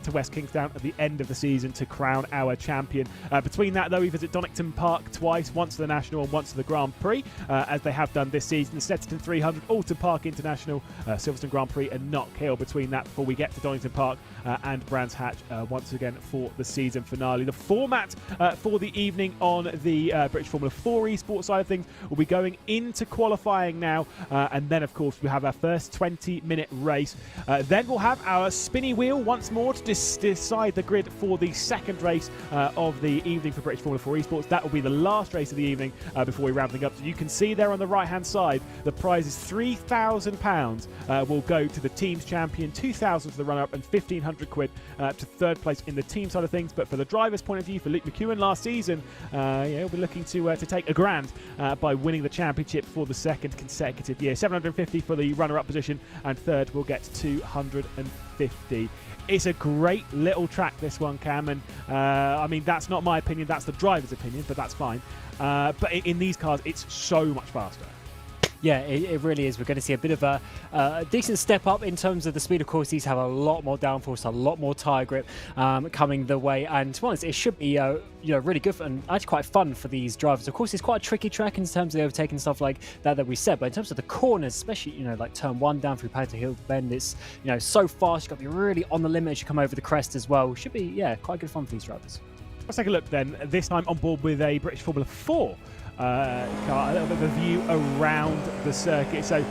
to West Kingstown at the end of the season to crown our champion. Between that, though, we visit Donington Park twice, once to the National and once to the Grand Prix, as they have done this season. The Snetterton 300, Alton Park International, Silverstone Grand Prix, and Knock Hill between that before we get to Donington Park and Brands Hatch once again for the season finale. The format for the evening on the British Formula 4 esports side of things will be going into qualifying now, and then of course we have our first 20-minute race. Then we'll have our spinny wheel once more to decide the grid for the second race of the evening for British Formula 4 esports. That will be the last race of the evening before we round things up. So you can see there on the right hand side the prize is £3,000 will go to the team's champion, 2,000 to the runner-up, and 1,500 quid to third place in the team side of things. But for the driver's point of view, for Luke McEwen last season, we'll be looking to take a grand by winning the championship for the second consecutive year. 750 for the runner-up position, and third will get 250. It's a great little track, this one, Cam, and I mean, that's not my opinion, that's the driver's opinion, but that's fine. But in these cars, it's so much faster. Yeah, it really is. We're going to see a bit of a decent step up in terms of the speed. Of course, these have a lot more downforce, a lot more tyre grip coming the way. And to be honest, it should be really good and actually quite fun for these drivers. Of course, it's quite a tricky track in terms of the overtaking stuff like that we said. But in terms of the corners, especially like turn 1 down through Paddock Hill Bend, it's so fast. You've got to be really on the limit as you come over the crest as well. Should be quite good fun for these drivers. Let's take a look then. This time on board with a British Formula 4 car, a little bit of a view around the circuit. So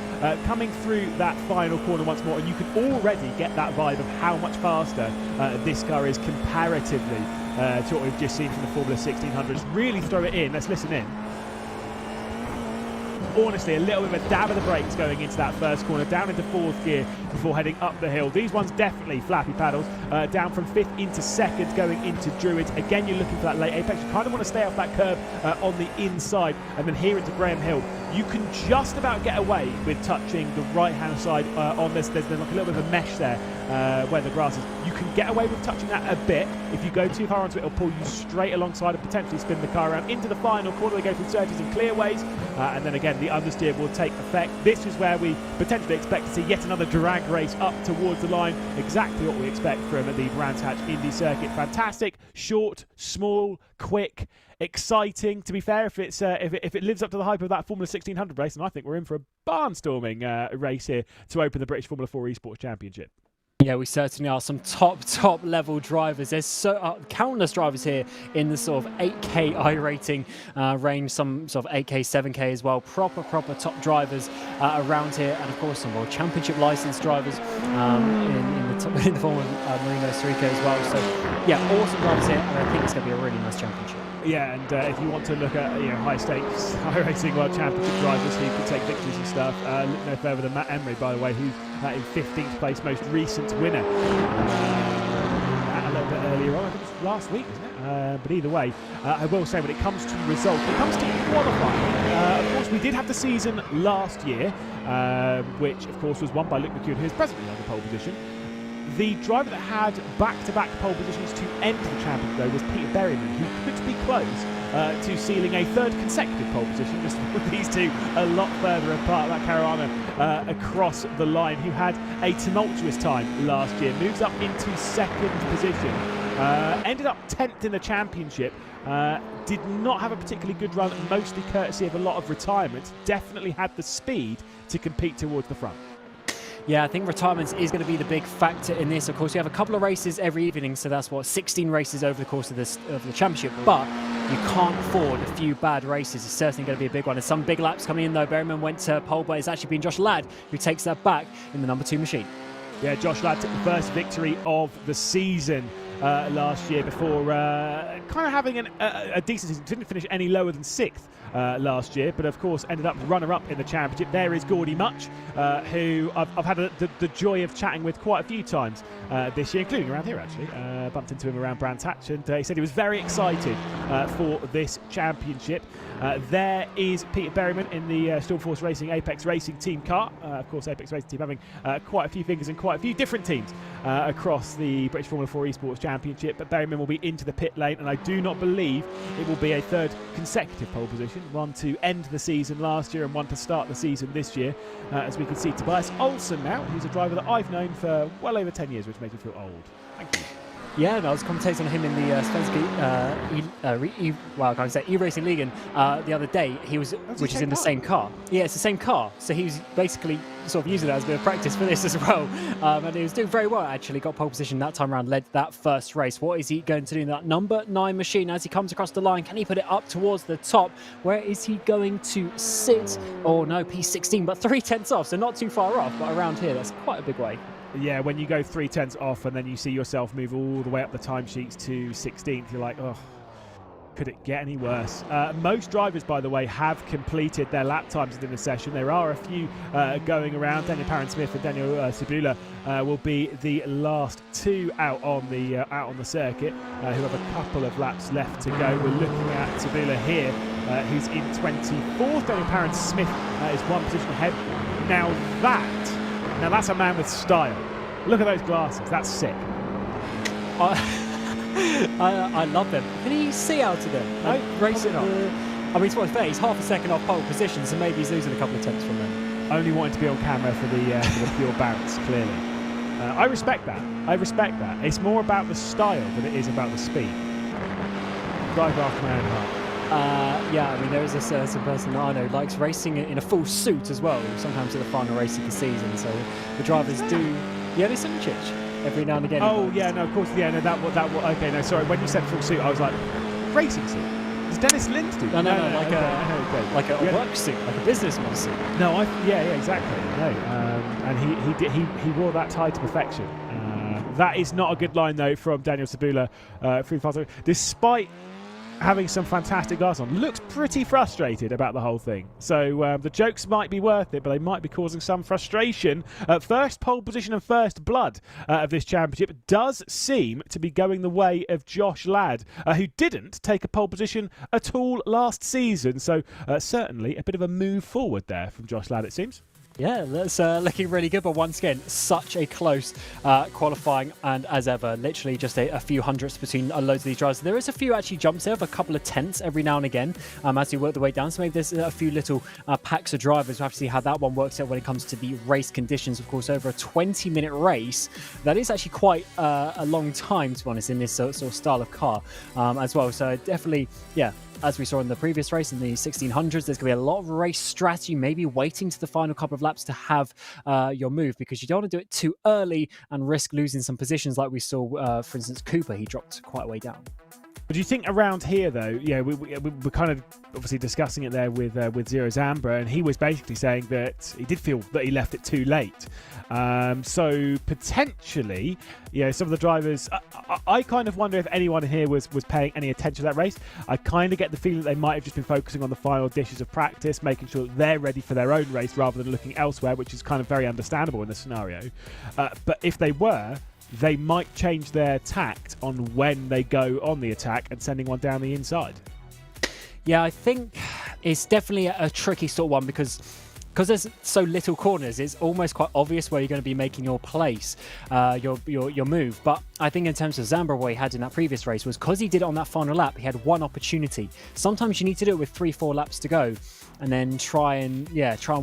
coming through that final corner once more, and you can already get that vibe of how much faster this car is comparatively to what we've just seen from the Formula 1600s. Really throw it in. Let's listen in. honestly a little bit of a dab of the brakes going into that first corner, down into 4th gear before heading up the hill. These ones definitely flappy paddles, down from 5th into 2nd, going into Druids. Again, you're looking for that late apex. You kind of want to stay off that curb on the inside, and then here into Graham Hill. You can just about get away with touching the right-hand side on this. There's like a little bit of a mesh there where the grass is. You can get away with touching that a bit. If you go too far onto it, it'll pull you straight alongside and potentially spin the car around into the final corner. They go through surges and clearways, and then again the understeer will take effect. This is where we potentially expect to see yet another drag race up towards the line. Exactly what we expect from the Brands Hatch Indy circuit. Fantastic, short, small, quick, exciting. To be fair, if it lives up to the hype of that Formula 1600 race, then I think we're in for a barnstorming race here to open the British Formula 4 Esports Championship. Yeah, we certainly are. Some top level drivers. There's countless drivers here in the sort of 8K iRacing range, some sort of 8K, 7K as well. Proper top drivers around here, and of course some World Championship licensed drivers in the form of Marino Sirico as well. So yeah, awesome drivers here, and I think it's going to be a really nice championship. Yeah, and if you want to look at high stakes iRacing World Championship drivers who can take victories and stuff, look no further than Matt Emery, by the way, who's in 15th place, most recent winner. A little bit earlier on, I think it was last week, isn't it? But either way, I will say when it comes to results, when it comes to qualifying, of course we did have the season last year, which of course was won by Luke McEwen, who is presently on the pole position. The driver that had back-to-back pole positions to end the championship, though, was Peter Berryman, who could be close to sealing a 3rd consecutive pole position, just with these two a lot further apart. That Caruana across the line, who had a tumultuous time last year, moves up into 2nd position, ended up 10th in the championship, did not have a particularly good run, mostly courtesy of a lot of retirements, definitely had the speed to compete towards the front. Yeah, I think retirements is going to be the big factor in this. Of course, you have a couple of races every evening, so that's 16 races over the course of the championship. But you can't afford a few bad races. It's certainly going to be a big one. There's some big laps coming in, though. Berryman went to pole, but it's actually been Josh Ladd who takes that back in the number 2 machine. Yeah, Josh Ladd took the first victory of the season last year before kind of having a decent season. Didn't finish any lower than 6th last year, but of course ended up runner-up in the championship. There is Gordy Much, who I've had the joy of chatting with quite a few times this year, including around here actually. Bumped into him around Brands Hatch, and he said he was very excited for this championship. There is Peter Berryman in the Stormforce Racing Apex Racing team car. Of course, Apex Racing team having quite a few fingers in quite a few different teams across the British Formula 4 Esports Championship, but Berryman will be into the pit lane, and I do not believe it will be a 3rd consecutive pole position, one to end the season last year and one to start the season this year, as we can see Tobias Olsen now, who's a driver that I've known for well over 10 years, which makes me feel old. Thank you. Yeah, and I was commentating on him in the E-Racing Liga the other day. He was, which is in the same car. Yeah, it's the same car. So he was basically sort of using that as a bit of practice for this as well. And he was doing very well, actually. Got pole position that time around, led that first race. What is he going to do in that number 9 machine as he comes across the line? Can he put it up towards the top? Where is he going to sit? Oh no, P16, but 3/10 off, so not too far off, but around here, that's quite a big way. Yeah, when you go 3/10 off and then you see yourself move all the way up the timesheets to 16th, you're like, oh, could it get any worse? Most drivers, by the way, have completed their lap times within the session. There are a few going around. Daniel Parent-Smith and Daniel Cibula will be the last 2 out on the circuit, who have a couple of laps left to go. We're looking at Cibula here, who's in 24th. Daniel Parent-Smith is 1 position ahead. Now that's a man with style. Look at those glasses. That's sick. I love them. Can he see out of them? No, racing not. I mean, to be fair, he's half a second off pole position, so maybe he's losing a couple of tenths from them. Only wanting to be on camera for the pure bounce, clearly. I respect that. It's more about the style than it is about the speed. Drive after my own heart. Yeah, I mean, there is a certain person that I know likes racing in a full suit as well, sometimes at the final race of the season. So the drivers do. Yeah, there's some chitch every now and again. Oh, yeah, no, of course, yeah, no, okay, no, sorry, when you said full suit, I was like, racing suit? Does Dennis Lind do? No, like a work suit, like a businessman suit. No, yeah, exactly. No, and he wore that tie to perfection. That is not a good line though from Daniel Cibula. Despite having some fantastic glass on, looks pretty frustrated about the whole thing. So the jokes might be worth it, but they might be causing some frustration. First pole position and first blood of this championship does seem to be going the way of Josh Ladd, who didn't take a pole position at all last season. So certainly a bit of a move forward there from Josh Ladd, it seems. Yeah, that's looking really good, but once again, such a close qualifying, and as ever, literally just a few hundredths between loads of these drivers. There is a few actually jumps there of a couple of tenths every now and again as we work the way down, so maybe there's a few little packs of drivers. We'll have to see how that one works out when it comes to the race conditions. Of course, over a 20-minute race, that is actually quite a long time, to be honest, in this sort of style of car as well. So definitely, yeah, as we saw in the previous race in the 1600s, there's going to be a lot of race strategy, maybe waiting to the final couple of laps to have your move, because you don't want to do it too early and risk losing some positions like we saw, for instance, Cooper. He dropped quite a way down. But do you think around here, though, we're kind of obviously discussing it there with Zero Zambra, and he was basically saying that he did feel that he left it too late. So potentially, some of the drivers, I kind of wonder if anyone here was paying any attention to that race. I kind of get the feeling that they might have just been focusing on the final dishes of practice, making sure that they're ready for their own race rather than looking elsewhere, which is kind of very understandable in this scenario. But if they were, they might change their tact on when they go on the attack and sending one down the inside. Yeah, I think it's definitely a tricky sort of one, because there's so little corners, it's almost quite obvious where you're going to be making your place, your move. But I think in terms of Zambra, what he had in that previous race was because he did it on that final lap, he had one opportunity. Sometimes you need to do it with 3-4 laps to go, and then try and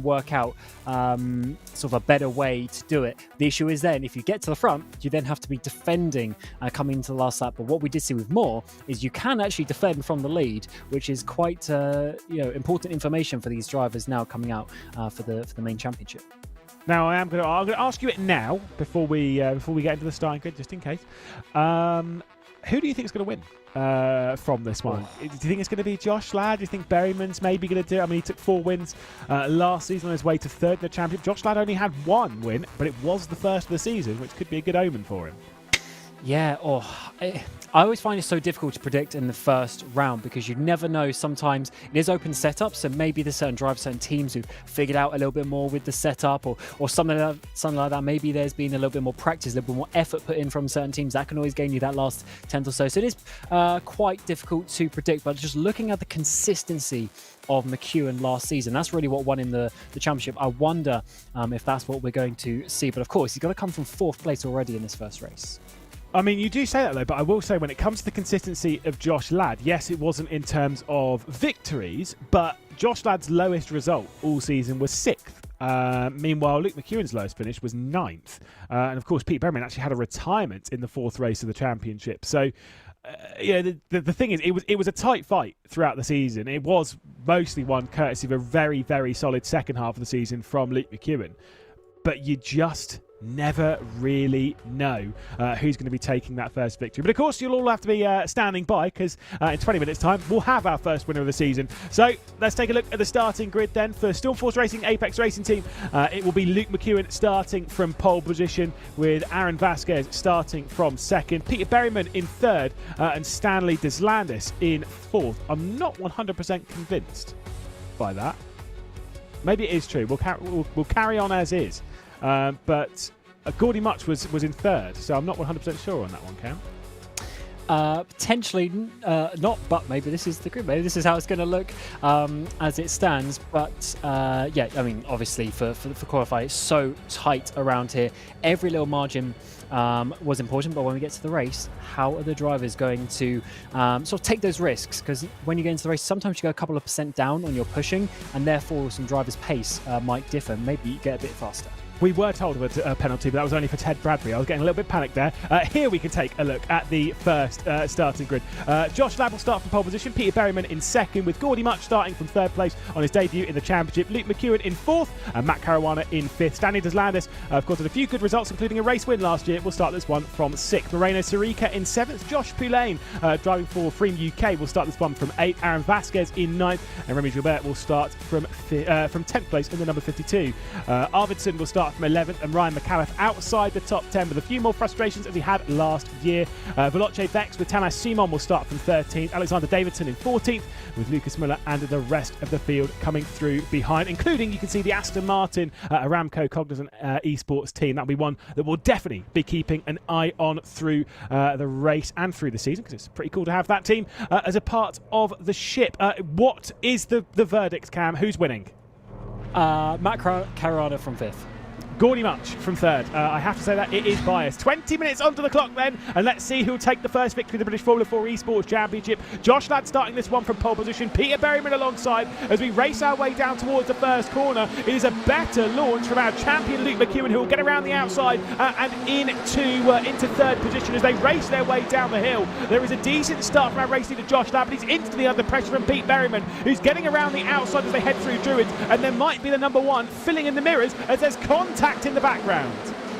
work out sort of a better way to do it. The issue is then if you get to the front, you then have to be defending coming into the last lap. But what we did see with Moore is you can actually defend from the lead, which is quite important information for these drivers now coming out for the main championship. Now I'm going to ask you it now before we get into the starting grid, just in case. Who do you think is going to win from this one? Do you think it's going to be Josh Ladd? Do you think Berryman's maybe going to do it? I mean, he took 4 wins last season on his way to 3rd in the championship. Josh Ladd only had 1 win, but it was the first of the season, which could be a good omen for him. Yeah, I always find it so difficult to predict in the first round, because you never know. Sometimes it is open setup, so maybe there's certain drivers, certain teams who figured out a little bit more with the setup or something like that. Maybe there's been a little bit more practice, a little bit more effort put in from certain teams. That can always gain you that last tenth or so. So it is quite difficult to predict, but just looking at the consistency of McEwen last season, that's really what won in the championship. I wonder if that's what we're going to see. But of course, he's got to come from 4th place already in this first race. I mean, you do say that, though, but I will say when it comes to the consistency of Josh Ladd, yes, it wasn't in terms of victories, but Josh Ladd's lowest result all season was 6th. Meanwhile, Luke McEwen's lowest finish was 9th. And of course, Pete Berryman actually had a retirement in the 4th race of the championship. So, the thing is, it was a tight fight throughout the season. It was mostly won courtesy of a very, very solid second half of the season from Luke McEwen. But you just never really know who's going to be taking that first victory. But of course, you'll all have to be standing by, because in 20 minutes' time, we'll have our first winner of the season. So let's take a look at the starting grid then. For Stormforce Racing Apex Racing Team, it will be Luke McEwen starting from pole position, with Aaron Vasquez starting from 2nd, Peter Berryman in 3rd, and Stanley Deslandis in 4th. I'm not 100% convinced by that. Maybe it is true. We'll carry on as is. But Gordy Much was in 3rd, so I'm not 100% sure on that one, Cam. Potentially not, but maybe this is the grid. Maybe this is how it's going to look as it stands. But yeah, I mean, obviously for qualifying, it's so tight around here. Every little margin was important, but when we get to the race, how are the drivers going to sort of take those risks? Because when you get into the race, sometimes you go a couple of % down on your pushing, and therefore some drivers' pace might differ. Maybe you get a bit faster. We were told of a penalty, but that was only for Ted Bradbury. I was getting a little bit panicked there. Here we can take a look at the first starting grid. Josh Ladd will start from pole position. Peter Berryman in 2nd, with Gordy Much starting from 3rd place on his debut in the championship. Luke McEwen in 4th, and Matt Caruana in 5th. Stanley Deslandis, of course, had a few good results, including a race win last year. We'll start this one from 6th. Moreno Sirica in 7th. Josh Poulain, driving for Freem UK, will start this one from 8th. Aaron Vasquez in 9th, and Remy Gilbert will start from 10th place in the number 52. Arvidsson will start start from 11th, and Ryan McAuliffe outside the top 10 with a few more frustrations as he had last year. Veloce VEXT with Tamas Simon will start from 13th, Alexander Davidson in 14th, with Lucas Muller and the rest of the field coming through behind, including, you can see, the Aston Martin Aramco Cognizant Esports team. That'll be one that we'll definitely be keeping an eye on through the race and through the season, because it's pretty cool to have that team as a part of the ship. What is the verdict, Cam? Who's winning? Matt Caruana from 5th. Gordy Much from 3rd. I have to say that it is biased. 20 minutes onto the clock then, and let's see who'll take the first victory of the British Formula 4 Esports Championship. Josh Ladd starting this one from pole position, Peter Berryman alongside as we race our way down towards the first corner. It is a better launch from our champion Luke McEwen, who will get around the outside and into 3rd position as they race their way down the hill. There is a decent start from our race leader Josh Ladd, but he's instantly under pressure from Pete Berryman, who's getting around the outside as they head through Druids, and there might be the number 1 filling in the mirrors as there's contact in the background.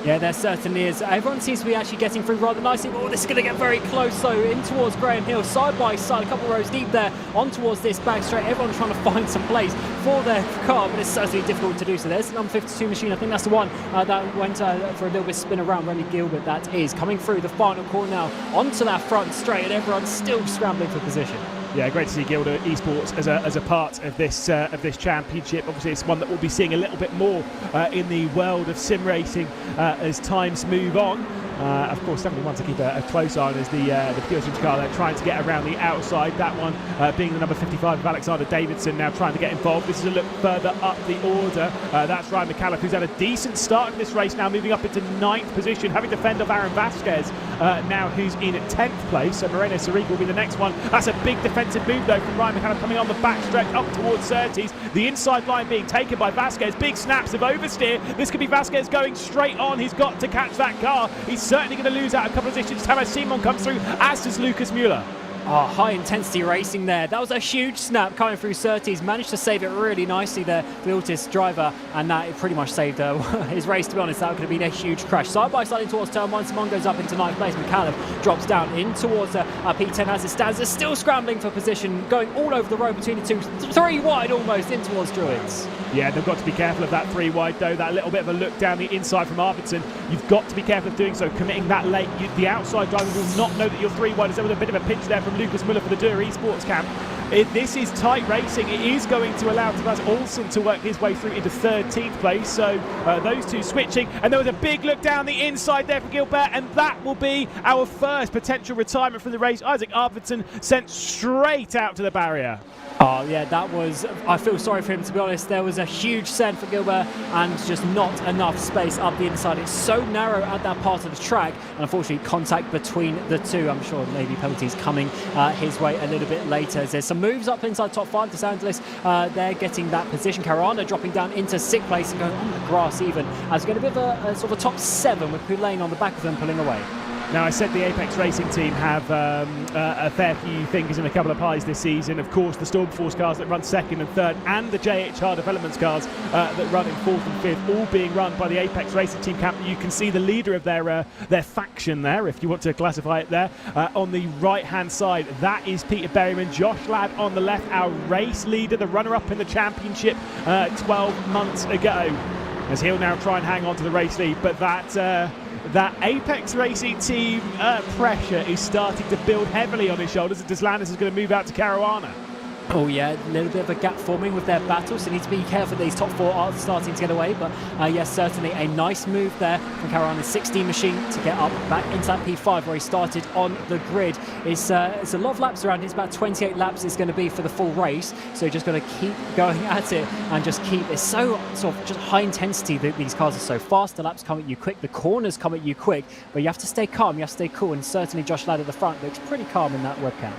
Yeah, there certainly is. Everyone seems to be actually getting through rather nicely. Oh, this is going to get very close, though, in towards Graham Hill, side by side, a couple of rows deep there, on towards this back straight. Everyone trying to find some place for their car, but it's certainly difficult to do so. There's the number 52 machine. I think that's the one that went for a little bit spin around. Remy Gilbert, that is, coming through the final corner now, onto that front straight, and everyone's still scrambling for position. Yeah, great to see GUILD Esports as a part of this championship. Obviously, it's one that we'll be seeing a little bit more in the world of sim racing as times move on. Of course, definitely one to keep a close eye on is the Pure Sims car. They're trying to get around the outside. That one being the number 55 of Alexander Davidson, now trying to get involved. This is a look further up the order. That's Ryan McAuliffe, who's had a decent start in this race, now moving up into 9th position, having to fend off Aaron Vasquez now, who's in 10th place. So Moreno Saric will be the next one. That's a big defensive move, though, from Ryan McAuliffe coming on the back stretch up towards Surtees. The inside line being taken by Vasquez. Big snaps of oversteer. This could be Vasquez going straight on. He's got to catch that car. He's certainly going to lose out a couple of positions. Tamas Simon comes through, as does Lucas Muller. Oh, high intensity racing there. That was a huge snap coming through Surtees. Managed to save it really nicely there, the Altus driver, and that pretty much saved his race, to be honest. That could have been a huge crash. Side by side in towards turn 1. Simon goes up into 9th place. McAuliffe drops down in towards P10 as it stands. They're still scrambling for position, going all over the road between the two. 3 wide almost in towards Druids. Yeah, they've got to be careful of that 3 wide, though. That little bit of a look down the inside from Arvidsson. You've got to be careful of doing so, committing that late. The outside driver will not know that you're 3 wide. As there was a bit of a pinch there from Lucas Muller for the Dörr Esports camp. This is tight racing. It is going to allow Tobias Olsen to work his way through into 13th place. So those two switching. And there was a big look down the inside there for Gilbert, and that will be our first potential retirement from the race. Isaac Arvidsson sent straight out to the barrier. Oh, yeah, that was... I feel sorry for him, to be honest. There was a huge send for Gilbert and just not enough space up the inside. It's so narrow at that part of the track, and unfortunately, contact between the two. I'm sure maybe penalties coming his way a little bit later. There's some moves up inside top 5. Los Angeles, they're getting that position. Caruana dropping down into 6th place and going on the grass even. As going to be a sort of a top 7 with Poulain on the back of them pulling away. Now, I said the Apex Racing team have a fair few fingers in a couple of pies this season. Of course, the Stormforce cars that run 2nd and 3rd, and the JHR Developments cars that run in 4th and 5th, all being run by the Apex Racing team camp. You can see the leader of their faction there, if you want to classify it there, on the right-hand side. That is Peter Berryman. Josh Ladd on the left, our race leader, the runner-up in the championship 12 months ago, as he'll now try and hang on to the race lead. But that Apex Racing team pressure is starting to build heavily on his shoulders, and Deslandis is going to move out to Caruana. Oh yeah, a little bit of a gap forming with their battle, so they need to be careful that these top 4 are starting to get away. But yes, certainly a nice move there from Caruana's 16 machine to get up back into that P5 where he started on the grid. It's a lot of laps around. It's about 28 laps it's going to be for the full race, so just got to keep going at it and just keep. It's so sort of just high intensity that these cars are so fast. The laps come at you quick, the corners come at you quick, but you have to stay calm, you have to stay cool, and certainly Josh Ladd at the front looks pretty calm in that webcam.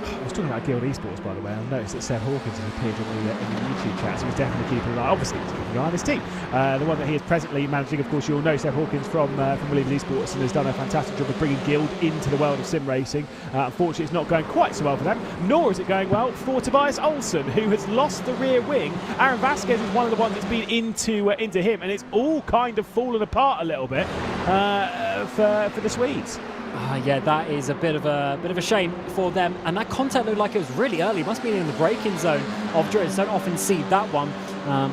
I was talking about GUILD Esports, by the way. I noticed that Seb Hawkins has appeared in the YouTube chat, so he's definitely keeping an eye. Obviously, he's keeping an eye on his team. The one that he is presently managing, of course, you'll know Seb Hawkins from Williams Esports, and has done a fantastic job of bringing GUILD into the world of sim racing. Unfortunately, it's not going quite so well for them, nor is it going well for Tobias Olsen, who has lost the rear wing. Aaron Vasquez is one of the ones that's been into him, and it's all kind of fallen apart a little bit for the Swedes. Yeah, that is a bit of a shame for them. And that contact looked like it was really early. It must be in the braking zone of Druids. Don't often see that one.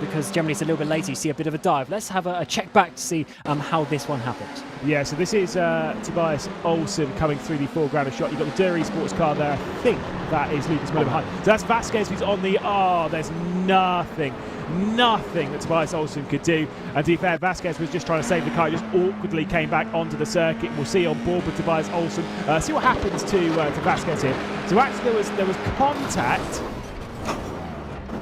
because generally it's a little bit later. You see a bit of a dive. Let's have a check back to see how this one happened. Yeah, so this is Tobias Olsen coming through the foreground shot. You've got the Dörr Esports car there. I think that is Lucas Miller behind. So that's Vasquez who's on the... there's nothing that Tobias Olsen could do. And to be fair, Vasquez was just trying to save the car. He just awkwardly came back onto the circuit. We'll see on board with Tobias Olsen. See what happens to Vasquez here. So actually there was contact.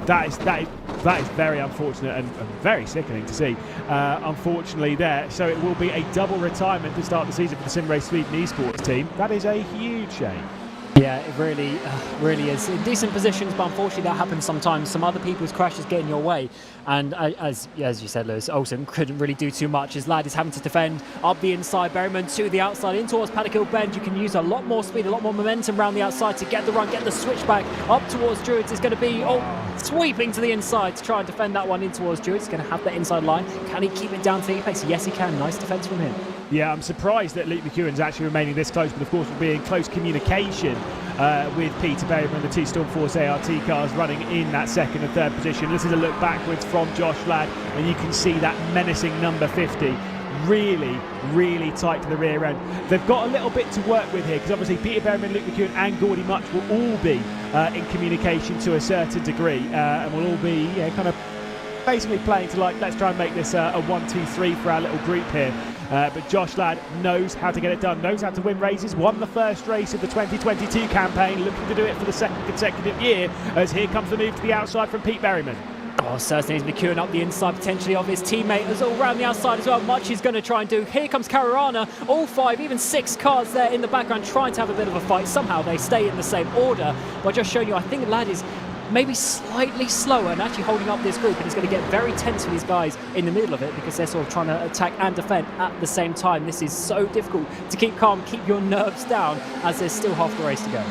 That is very unfortunate and very sickening to see, unfortunately there. So it will be a double retirement to start the season for the Sim Race Sweden Esports team. That is a huge shame. Yeah, it really is. In decent positions, but unfortunately that happens sometimes. Some other people's crashes get in your way. And as you said, Lewis, Olsen couldn't really do too much. His lad is having to defend up the inside, Berryman to the outside, in towards Paddock Hill Bend. You can use a lot more speed, a lot more momentum around the outside to get the run, get the switchback up towards Druids. It's going to be sweeping to the inside to try and defend that one in towards Druids. He's going to have that inside line. Can he keep it down to the apex? Yes, he can. Nice defence from him. Yeah, I'm surprised that Luke McEwen's actually remaining this close, but of course we'll be in close communication with Peter Berryman, the two Stormforce ART cars running in that second and third position. This is a look backwards from Josh Ladd, and you can see that menacing number 50 really tight to the rear end. They've got a little bit to work with here, because obviously Peter Berryman, Luke McEwen and Gordy Much will all be in communication to a certain degree, and will all be kind of basically playing to let's try and make this a 1-2-3 for our little group here. But Josh Ladd knows how to get it done, knows how to win races, won the first race of the 2022 campaign, looking to do it for the second consecutive year, as here comes the move to the outside from Pete Berryman. Oh, certainly is McEwen up the inside, potentially of his teammate as all around the outside as well. Much he's going to try and do. Here comes Caruana, all 5, even 6 cars there in the background trying to have a bit of a fight. Somehow they stay in the same order. But just showing you, I think Ladd is maybe slightly slower and actually holding up this group, and he's going to get very tense with these guys in the middle of it, because they're sort of trying to attack and defend at the same time. This is so difficult to keep calm, keep your nerves down, as there's still half the race to go.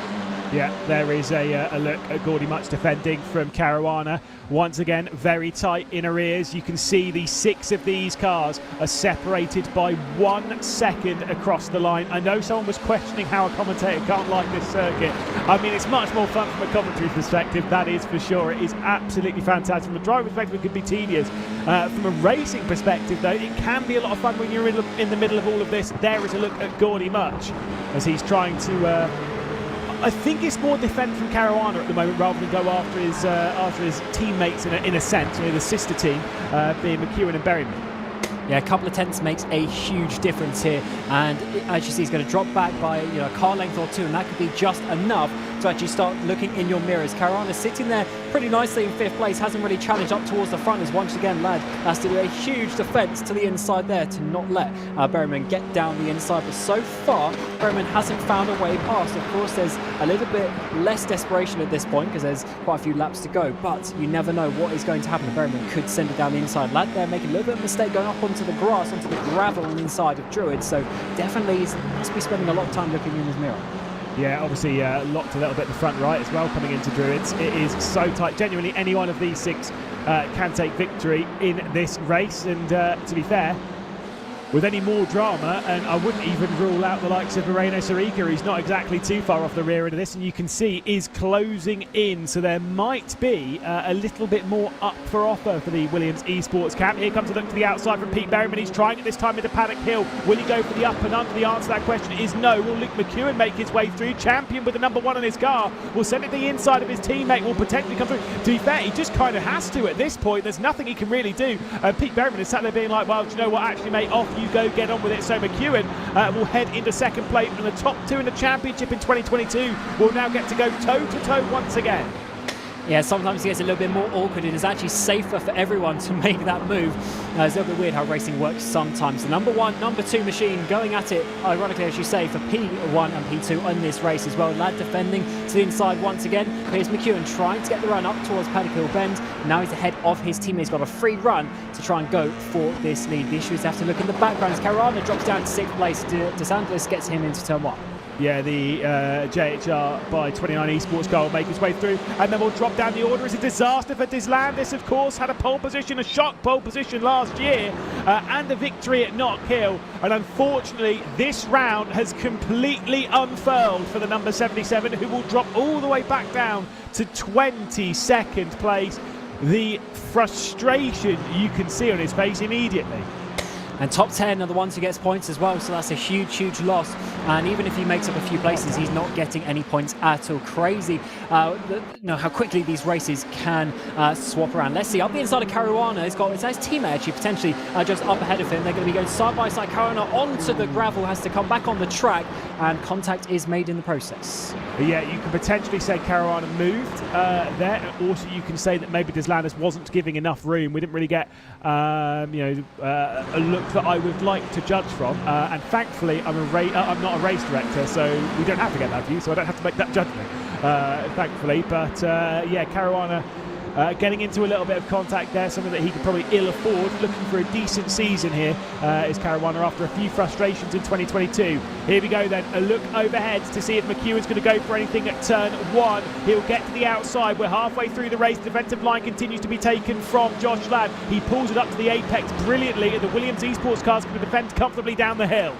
Yeah, there is a look at Gordy Much defending from Caruana. Once again, very tight in arrears. You can see the 6 of these cars are separated by 1 second across the line. I know someone was questioning how a commentator can't like this circuit. I mean, it's much more fun from a commentary perspective, that is for sure. It is absolutely fantastic. From a driver perspective, it could be tedious. From a racing perspective, though, it can be a lot of fun when you're in the middle of all of this. There is a look at Gordy Much as he's trying to... I think it's more defend from Caruana at the moment rather than go after his teammates in a sense, the sister team being McEwen and Berryman. Yeah, a couple of tenths makes a huge difference here, and as you see, he's going to drop back by a car length or 2, and that could be just enough to actually start looking in your mirrors. Caruana sitting there pretty nicely in 5th place, hasn't really challenged up towards the front, as once again Ladd has to do a huge defence to the inside there to not let Berryman get down the inside. But so far, Berryman hasn't found a way past. Of course, there's a little bit less desperation at this point because there's quite a few laps to go, but you never know what is going to happen. Berryman could send it down the inside. Ladd there making a little bit of a mistake going up onto the grass, onto the gravel on the inside of Druid, so definitely he must be spending a lot of time looking in his mirror. Yeah, obviously locked a little bit the front right as well coming into Druids. It is so tight. Genuinely, any one of these 6 can take victory in this race, and to be fair, with any more drama, and I wouldn't even rule out the likes of Moreno Sarica, who's not exactly too far off the rear end of this, and you can see is closing in, so there might be a little bit more up for offer for the Williams Esports camp. Here comes a look to the outside from Pete Berryman. He's trying it this time into Paddock Hill. Will he go for the up and under? The answer to that question is no. Will Luke McEwen make his way through? Champion with the number 1 on his car will send it to the inside of his teammate, will potentially come through. To be fair, he just kind of has to at this point. There's nothing he can really do. Pete Berryman is sat there being like, well, do you know what, actually, mate, off you go, get on with it. So McEwen will head into second place, and the top 2 in the championship in 2022 will now get to go toe-to-toe once again. Yeah, sometimes it gets a little bit more awkward. It is actually safer for everyone to make that move. It's a little bit weird how racing works sometimes. The number 1, number 2 machine going at it, ironically, as you say, for P1 and P2 in this race as well. Ladd defending to the inside once again. Here's McEwen trying to get the run up towards Paddock Hill Bend. Now he's ahead of his teammate. He's got a free run to try and go for this lead. The issue is to have to look in the background as Caruana drops down to 6th place. DeSantis gets him into turn 1. Yeah, the JHR by 29 Esports car will make his way through, and then we'll drop down the order. It's a disaster for Dislandis, of course. Had a pole position, a shock pole position last year, and a victory at Knock Hill. And unfortunately, this round has completely unfurled for the number 77, who will drop all the way back down to 22nd place. the frustration you can see on his face immediately. And top 10 are the ones who gets points as well, so that's a huge, huge loss. And even if he makes up a few places, he's not getting any points at all. Crazy, how quickly these races can swap around. Let's see, up the inside of Caruana, he's got his teammate actually potentially just up ahead of him. They're going to be going side by side. Caruana onto the gravel, has to come back on the track, and contact is made in the process. Yeah, you can potentially say Caruana moved there. Also, you can say that maybe Deslandis wasn't giving enough room. We didn't really get, a look that I would like to judge from. And thankfully, I'm not a race director, so we don't have to get that view, so I don't have to make that judgment, thankfully. But Caruana getting into a little bit of contact there, something that he could probably ill afford. Looking for a decent season here is Caruana after a few frustrations in 2022. Here we go then, a look overhead to see if McEwen's going to go for anything at turn 1. He'll get to the outside. We're halfway through the race. Defensive line continues to be taken from Josh Ladd. He pulls it up to the apex brilliantly, and the Williams Esports car's going to defend comfortably down the hill.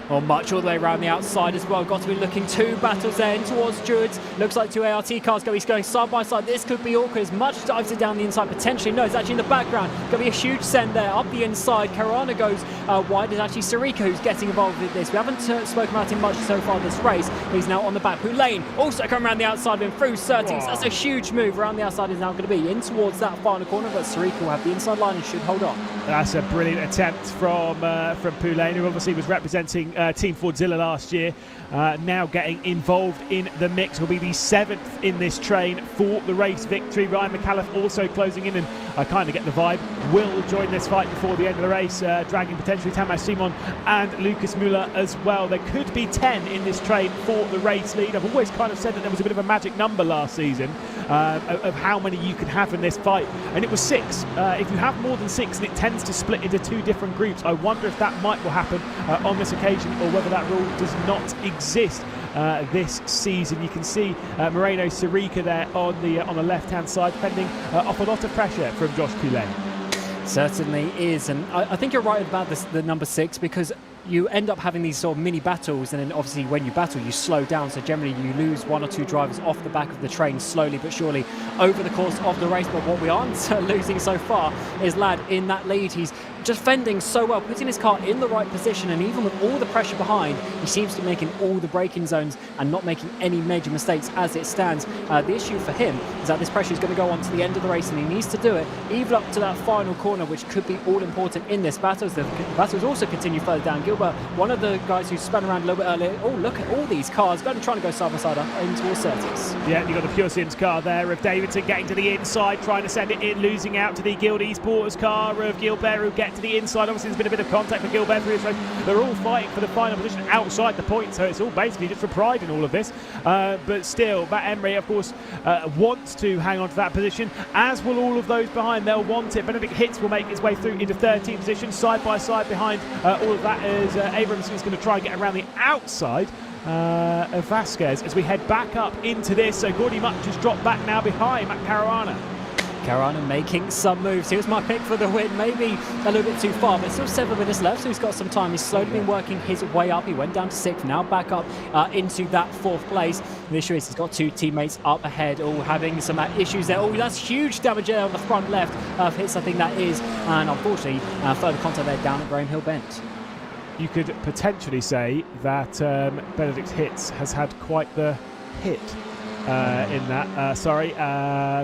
Well, much all the way around the outside as well. Got to be looking 2 battles there in towards Druids. Looks like 2 ART cars he's going side by side. This could be awkward as much dives it down the inside potentially. No, it's actually in the background. Going to be a huge send there up the inside. Caruana goes wide. It's actually Sarika who's getting involved with this. We haven't spoken about him much so far this race. He's now on the back. Poulain also coming around the outside of him through Surtings. That's a huge move. Around the outside is now going to be in towards that final corner, but Sarika will have the inside line and should hold on. That's a brilliant attempt from Poulain, who obviously was representing Team Fordzilla last year. Now getting involved in the mix, will be the 7th in this train for the race victory. Ryan McAuliffe also closing in, and I kind of get the vibe will join this fight before the end of the race, dragging potentially Tamas Simon and Lucas Müller as well. There could be 10 in this train for the race lead. I've always kind of said that there was a bit of a magic number last season of how many you could have in this fight, and it was 6. If you have more than 6, and it tends to split into 2 different groups, I wonder if that will happen on this occasion, or whether that rule does not exist this season. You can see Moreno Sarika there on the left-hand side, fending off a lot of pressure from Josh Poulain. Certainly is, and I think you're right about the number 6, because you end up having these sort of mini battles, and then obviously when you battle you slow down, so generally you lose 1 or 2 drivers off the back of the train slowly but surely over the course of the race. But what we aren't losing so far is Ladd in that lead. He's just fending so well, putting his car in the right position, and even with all the pressure behind, he seems to be making all the braking zones and not making any major mistakes as it stands. The issue for him is that this pressure is going to go on to the end of the race, and he needs to do it even up to that final corner, which could be all important in this battle. The battles also continue further down. Gilbert, one of the guys who spun around a little bit earlier. Oh, look at all these cars trying to go side by side into towards Surtees. Yeah, you've got the Pure Sims car there of Davidson getting to the inside, trying to send it in, losing out to the Guild Esports car of Gilbert, who get to the inside. Obviously, there's been a bit of contact for Gilbert through his race. They're all fighting for the final position outside the point, so it's all basically just for pride in all of this. But still, Matt Emery, of course, wants to hang on to that position, as will all of those behind. They'll want it. Benedict Hitz will make his way through into 13th position, side by side behind all of that is Abrams, who's going to try and get around the outside of Vasquez as we head back up into this. So Gordy Much has dropped back now behind Matt Caruana. Caruana making some moves. Here's my pick for the win. Maybe a little bit too far, but still 7 minutes left, so he's got some time. He's slowly been working his way up. He went down to 6th, now back up into that 4th place. The issue is he's got 2 teammates up ahead, all having some issues there. Oh, that's huge damage there on the front left of Hitz, I think that is. And unfortunately, further contact there down at Graham Hill Bend. You could potentially say that Benedict Hitz has had quite the hit in that.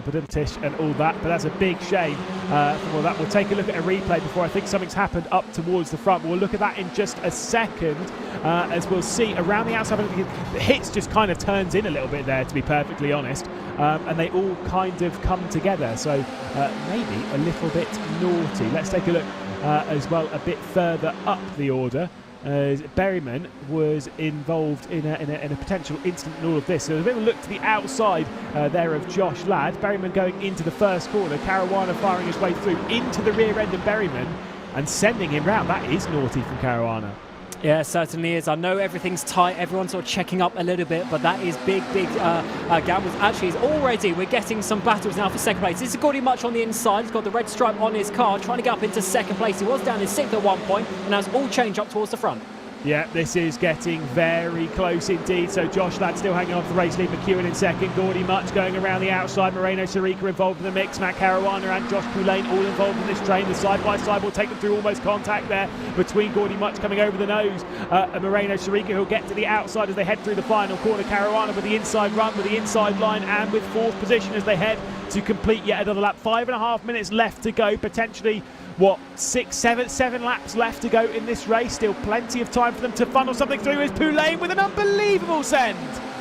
Badumtish and all that, but that's a big shame for all that. We'll take a look at a replay before I think something's happened up towards the front. We'll look at that in just a second as we'll see around the outside. The Hitz just kind of turns in a little bit there, to be perfectly honest, and they all kind of come together, so maybe a little bit naughty. Let's take a look as well a bit further up the order, as Berryman was involved in a potential incident in all of this. So a bit of a look to the outside there of Josh Ladd. Berryman going into the first corner. Caruana firing his way through into the rear end of Berryman and sending him round. That is naughty from Caruana. Yeah, certainly is. I know everything's tight. Everyone's sort of checking up a little bit, but that is big gambles. Actually, we're getting some battles now for 2nd place. This is Gordy Much on the inside. He's got the red stripe on his car, trying to get up into 2nd place. He was down in 6th at one point, and now it's all changed up towards the front. Yeah, this is getting very close indeed. So Josh Ladd still hanging on to the race lead. McEwen in second. Gordy Much going around the outside. Moreno Sarika involved in the mix. Matt Caruana and Josh Poulain all involved in this train. The side-by-side will take them through almost contact there between Gordy Much coming over the nose. And Moreno Sarika who'll get to the outside as they head through the final corner. Caruana with the inside run, with the inside line, and with fourth position as they head to complete yet another lap. 5.5 minutes left to go. Potentially, what, 7 laps left to go in this race. Still plenty of time for them to funnel something through. Is Poulain with an unbelievable send.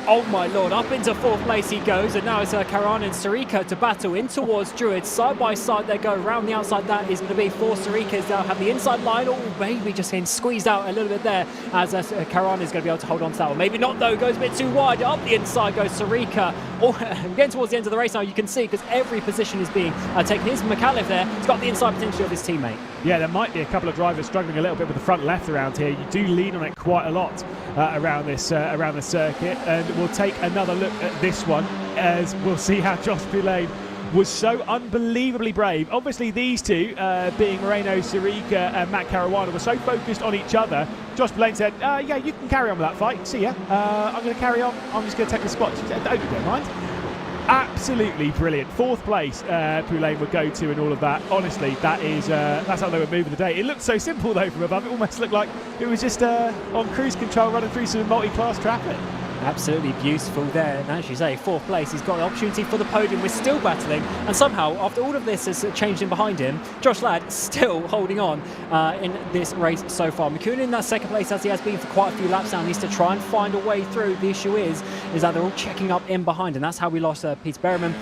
Oh my lord, up into fourth place he goes, and now it's Caruana and Sarika to battle in towards Druid. Side by side they go around the outside. That is going to be for Sarika. They'll have the inside line. Oh, maybe just getting squeezed out a little bit there as Caruana is going to be able to hold on to that one. Maybe not though, goes a bit too wide. Up the inside goes Sarika. Oh, getting towards the end of the race now, you can see, because every position is being taken. Here's McAuliffe there. He's got the inside potential of his teammate. Yeah, there might be a couple of drivers struggling a little bit with the front left around here. You do lean on it quite a lot around the circuit, and we'll take another look at this one as we'll see how Josh Poulain was so unbelievably brave. Obviously these two, being Moreno Sarika and Matt Caruana, were so focused on each other. Josh Poulain said, yeah, you can carry on with that fight. See ya. I'm going to carry on. I'm just going to take the spot. She said, don't mind. Absolutely brilliant. Fourth place Poulain would go to and all of that. Honestly, that's how they were moving the day. It looked so simple though from above. It almost looked like it was just on cruise control running through some multi-class traffic. Absolutely beautiful there. And as you say, fourth place, he's got the opportunity for the podium. We're still battling, and somehow after all of this has changed in behind him, Josh Ladd still holding on in this race so far. McEwen in that second place, as he has been for quite a few laps now, needs to try and find a way through. The issue is that they're all checking up in behind, and that's how we lost Peter Berriman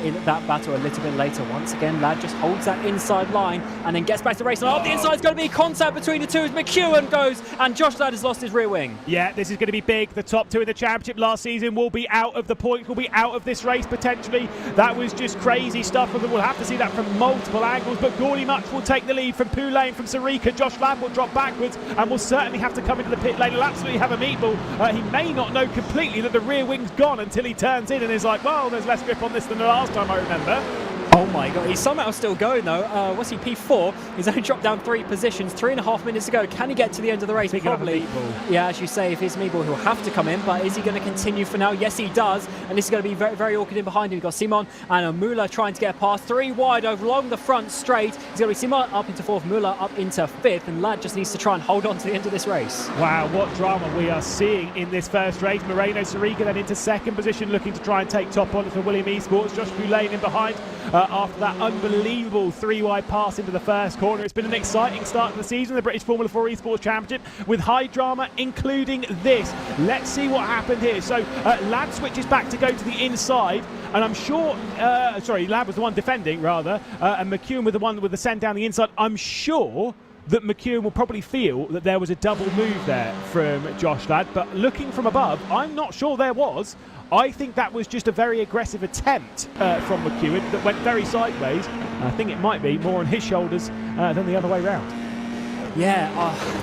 in that battle a little bit later. Once again, Ladd just holds that inside line and then gets back to the race, and off the inside is going to be contact between the two as McEwen goes, and Josh Ladd has lost his rear wing. Yeah, this is going to be big. The top two in the championship last season will be out of the points, will be out of this race potentially. That was just crazy stuff, and we'll have to see that from multiple angles. But Gordy Much will take the lead from Poulain, from Sarika. Josh Ladd will drop backwards and will certainly have to come into the pit lane. He'll absolutely have a meatball. He may not know completely that the rear wing's gone until he turns in and is like, well, there's less grip on this than the last time I remember. Oh my god, he's somehow still going though. What's he, P4? He's only dropped down 3 positions, 3.5 minutes to go. Can he get to the end of the race? Probably. Yeah, as you say, if it's meatball, he'll have to come in, but is he going to continue for now? Yes, he does, and this is going to be very, very awkward in behind him. We've got Simon and Müller trying to get past, 3 wide over along the front straight. He's going to be Simon up into 4th, Müller up into 5th, and Ladd just needs to try and hold on to the end of this race. Wow, what drama we are seeing in this first race. Moreno Sarika then into 2nd position, looking to try and take top on for William Esports. Josh Poulain in behind after that unbelievable 3-wide pass into the first corner. It's been an exciting start to the season, the British Formula 4 Esports Championship, with high drama, including this. Let's see what happened here. So Ladd switches back to go to the inside, and I'm sure, Ladd was the one defending rather, and McEwen with the one with the send down the inside. I'm sure that McEwen will probably feel that there was a double move there from Josh Ladd, but looking from above, I'm not sure there was. I think that was just a very aggressive attempt from McEwen that went very sideways. I think it might be more on his shoulders than the other way round. Yeah,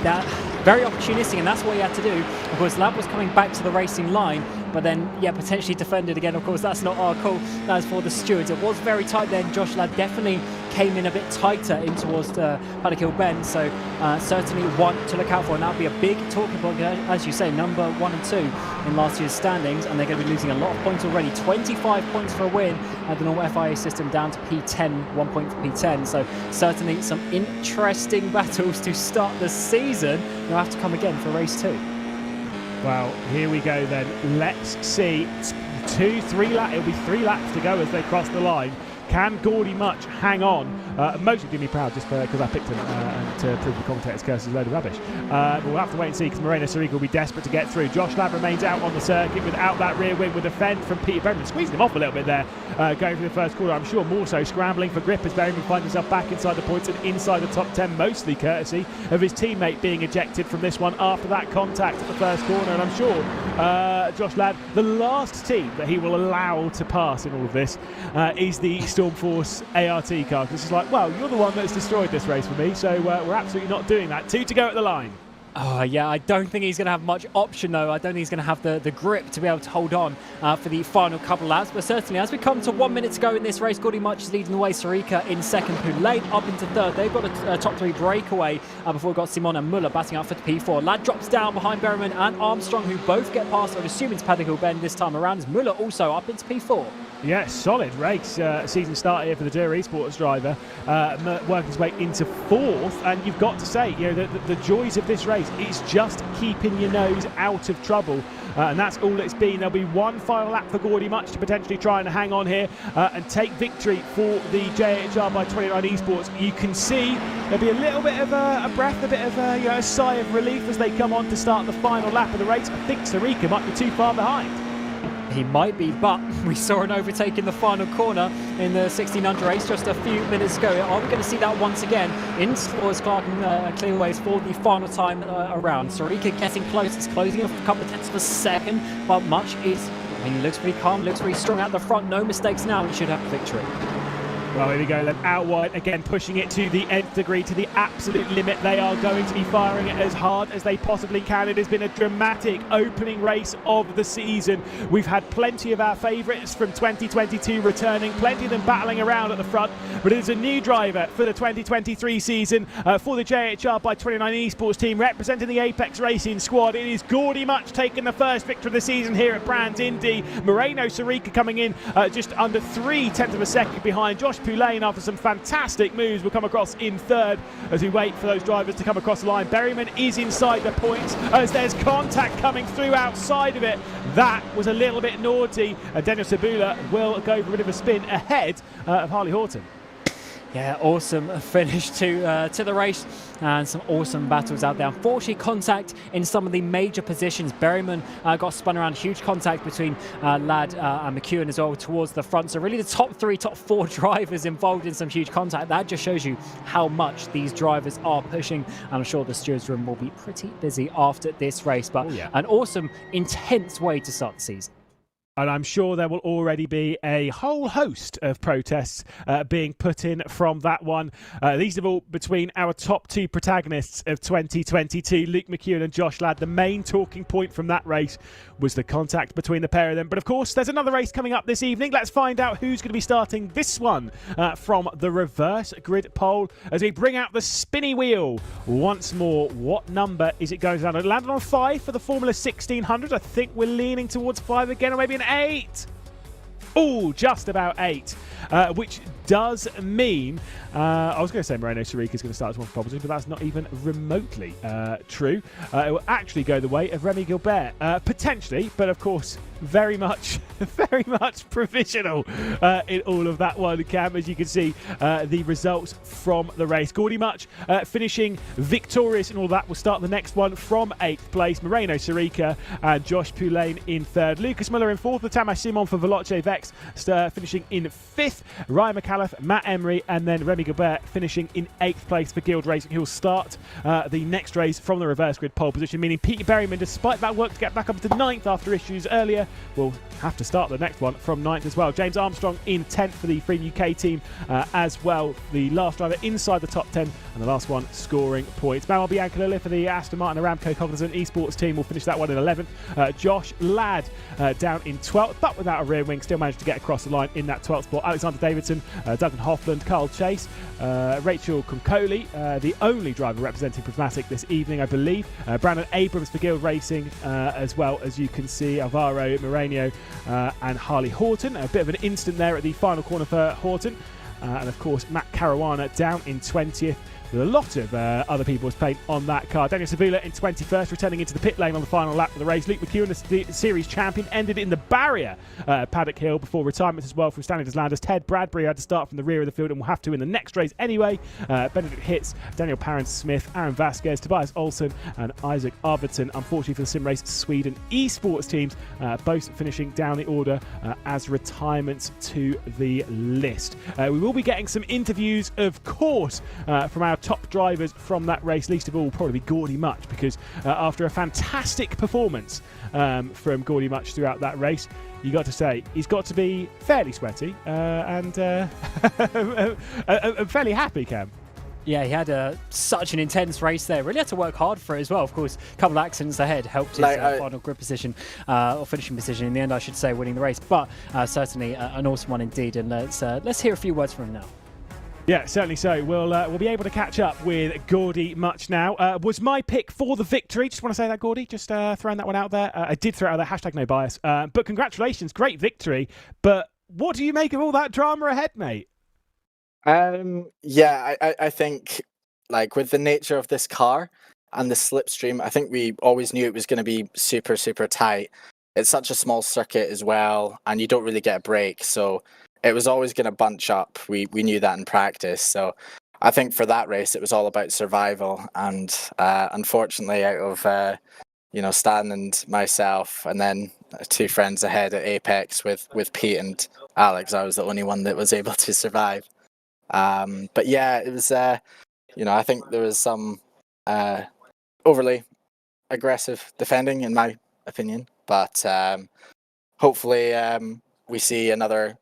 that very opportunistic, and that's what he had to do. Of course, Ladd was coming back to the racing line, but then, yeah, potentially defended again. Of course, that's not our call. That's for the stewards. It was very tight then. Josh Ladd definitely came in a bit tighter in towards the Paddock Hill bend, so certainly one to look out for, and that'll be a big talking point, as you say, number 1 and 2 in last year's standings, and they're going to be losing a lot of points already. 25 points for a win at the normal FIA system, down to P10, 1 point for P10, so certainly some interesting battles to start the season. They'll have to come again for race 2. Well, here we go then. Let's see. 3 laps. It'll be 3 laps to go as they cross the line. Can Gordy Much hang on? Mostly do me proud just because I picked him and to prove the commentator's curse is a load of rubbish. But we'll have to wait and see because Moreno Sarika will be desperate to get through. Josh Ladd remains out on the circuit without that rear wing with a fend from Peter Berriman. Squeezing him off a little bit there going through the first quarter. I'm sure more so scrambling for grip as Berriman finds himself back inside the points and inside the top 10, mostly courtesy of his teammate being ejected from this one after that contact at the first corner. And I'm sure Josh Ladd, the last team that he will allow to pass in all of this is the Stormforce ART car. This is like, well, you're the one that's destroyed this race for me, so we're absolutely not doing that. 2 to go at the line. Oh, yeah, I don't think he's going to have much option, though. I don't think he's going to have the grip to be able to hold on for the final couple of laps. But certainly, as we come to 1 minute to go in this race, Gordy Much is leading the way. Sarika in second, Poulain up into third. They've got a top three breakaway before we've got Simon and Muller batting out for the P4. Lad drops down behind Berryman and Armstrong, who both get past, I'm assuming, it's Paddock Hill Bend this time around, as Muller also up into P4. Yeah, solid race. Season start here for the Dörr Esports driver, working his way into fourth. And you've got to say, the joys of this race is just keeping your nose out of trouble. And that's all it's been. There'll be one final lap for Gordy Much to potentially try and hang on here and take victory for the JHR by 29 Esports. You can see there'll be a little bit of a breath, a bit of a sigh of relief as they come on to start the final lap of the race. I think Sarika might be too far behind. He might be, but we saw an overtake in the final corner in the 1600 race just a few minutes ago. Are we going to see that once again in Spores Clark and Clearways for the final time around? Sarika getting close. It's closing off a couple of tenths of a second, but Much is, he looks pretty calm, looks pretty strong at the front. No mistakes now. He should have the victory. Well, here we go then, out wide, again pushing it to the nth degree, to the absolute limit. They are going to be firing it as hard as they possibly can. It has been a dramatic opening race of the season. We've had plenty of our favourites from 2022 returning, plenty of them battling around at the front, but it is a new driver for the 2023 season for the JHR by 29 Esports team, representing the Apex Racing squad. It is Gordy Much taking the first victory of the season here at Brands Indy. Moreno Sarika coming in just under 0.3 of a second behind. Josh Poulain, after some fantastic moves, will come across in third as we wait for those drivers to come across the line. Berryman is inside the points as there's contact coming through outside of it. That was a little bit naughty. Daniel Sabula will go for a bit of a spin ahead of Harley Horton. Yeah, awesome finish to the race and some awesome battles out there. Unfortunately, contact in some of the major positions. Berryman got spun around, huge contact between Ladd and McEwen as well towards the front. So really the top three, top four drivers involved in some huge contact. That just shows you how much these drivers are pushing. And I'm sure the stewards room will be pretty busy after this race. But an awesome, intense way to start the season. And I'm sure there will already be a whole host of protests being put in from that one. These are all between our top two protagonists of 2022, Luke McEwen and Josh Ladd. The main talking point from that race was the contact between the pair of them. But of course, there's another race coming up this evening. Let's find out who's going to be starting this one from the reverse grid pole as we bring out the spinny wheel once more. What number is it going down? It landed on 5 for the Formula 1600. I think we're leaning towards 5 again, or maybe an 8. Oh, just about 8, which does mean I was going to say Moreno Sarika is going to start as one for pole position, but that's not even remotely true. It will actually go the way of Remy Gilbert, potentially, but of course very much provisional in all of that one, Cam, as you can see the results from the race. Gordy Much finishing victorious in all that. Will start the next one from 8th place. Moreno Sarika and Josh Poulain in 3rd. Lucas Muller in 4th. Tamash Simon for Veloce VEXT finishing in 5th. Ryan McAuliffe, Matt Emery, and then Remy Gilbert finishing in 8th place for GUILD Racing. He'll start the next race from the reverse grid pole position, meaning Peter Berryman, despite that work to get back up to 9th after issues earlier, will have to start the next one from 9th as well. James Armstrong in 10th for the Free UK team as well. The last driver inside the top 10 and the last one scoring points. Manuel Biancolillo for the Aston Martin Aramco Cognizant Esports team will finish that one in 11th. Josh Ladd down in 12th, but without a rear wing, still managed to get across the line in that 12th spot. Alexander Davidson, Duncan Hoffland, Carl Chase, Rachel Concoli, the only driver representing Prismatic this evening, I believe. Brandon Abrams for GUILD Racing, as well as you can see Alvaro Moreno and Harley Horton. A bit of an instant there at the final corner for Horton. And of course, Matt Caruana down in 20th. With a lot of other people's paint on that car. Daniel Sabula in 21st, returning into the pit lane on the final lap of the race. Luke McEwen, the series champion, ended in the barrier Paddock Hill before retirement as well from Stanley Deslanders. Ted Bradbury had to start from the rear of the field and will have to in the next race anyway. Benedict Hitz, Daniel Parent-Smith, Aaron Vasquez, Tobias Olsen and Isaac Arvidsson. Unfortunately for the Sim Race Sweden Esports teams, both finishing down the order as retirements to the list. We will be getting some interviews, of course, from our top drivers from that race. Least of all will probably be Gordy Much, because after a fantastic performance from Gordy Much throughout that race, you got to say he's got to be fairly sweaty and fairly happy, Cam. Yeah, he had such an intense race there. Really had to work hard for it as well. Of course, a couple of accidents ahead helped his final grid position, or finishing position in the end, I should say, winning the race. But certainly an awesome one indeed. And let's hear a few words from him now. Yeah, certainly so. We'll be able to catch up with Gordy much now. Was my pick for the victory. Just want to say that, Gordy. Just throwing that one out there. I did throw out there, hashtag no bias. But congratulations, great victory. But what do you make of all that drama ahead, mate? Yeah, I think, like, with the nature of this car and the slipstream, I think we always knew it was going to be super, super tight. It's such a small circuit as well, and you don't really get a break, so it was always going to bunch up. We knew that in practice, so I think for that race it was all about survival, and unfortunately, out of Stan and myself, and then 2 friends ahead at Apex with Pete and Alex, I was the only one that was able to survive. But yeah, it was, I think there was some overly aggressive defending, in my opinion. But hopefully we see another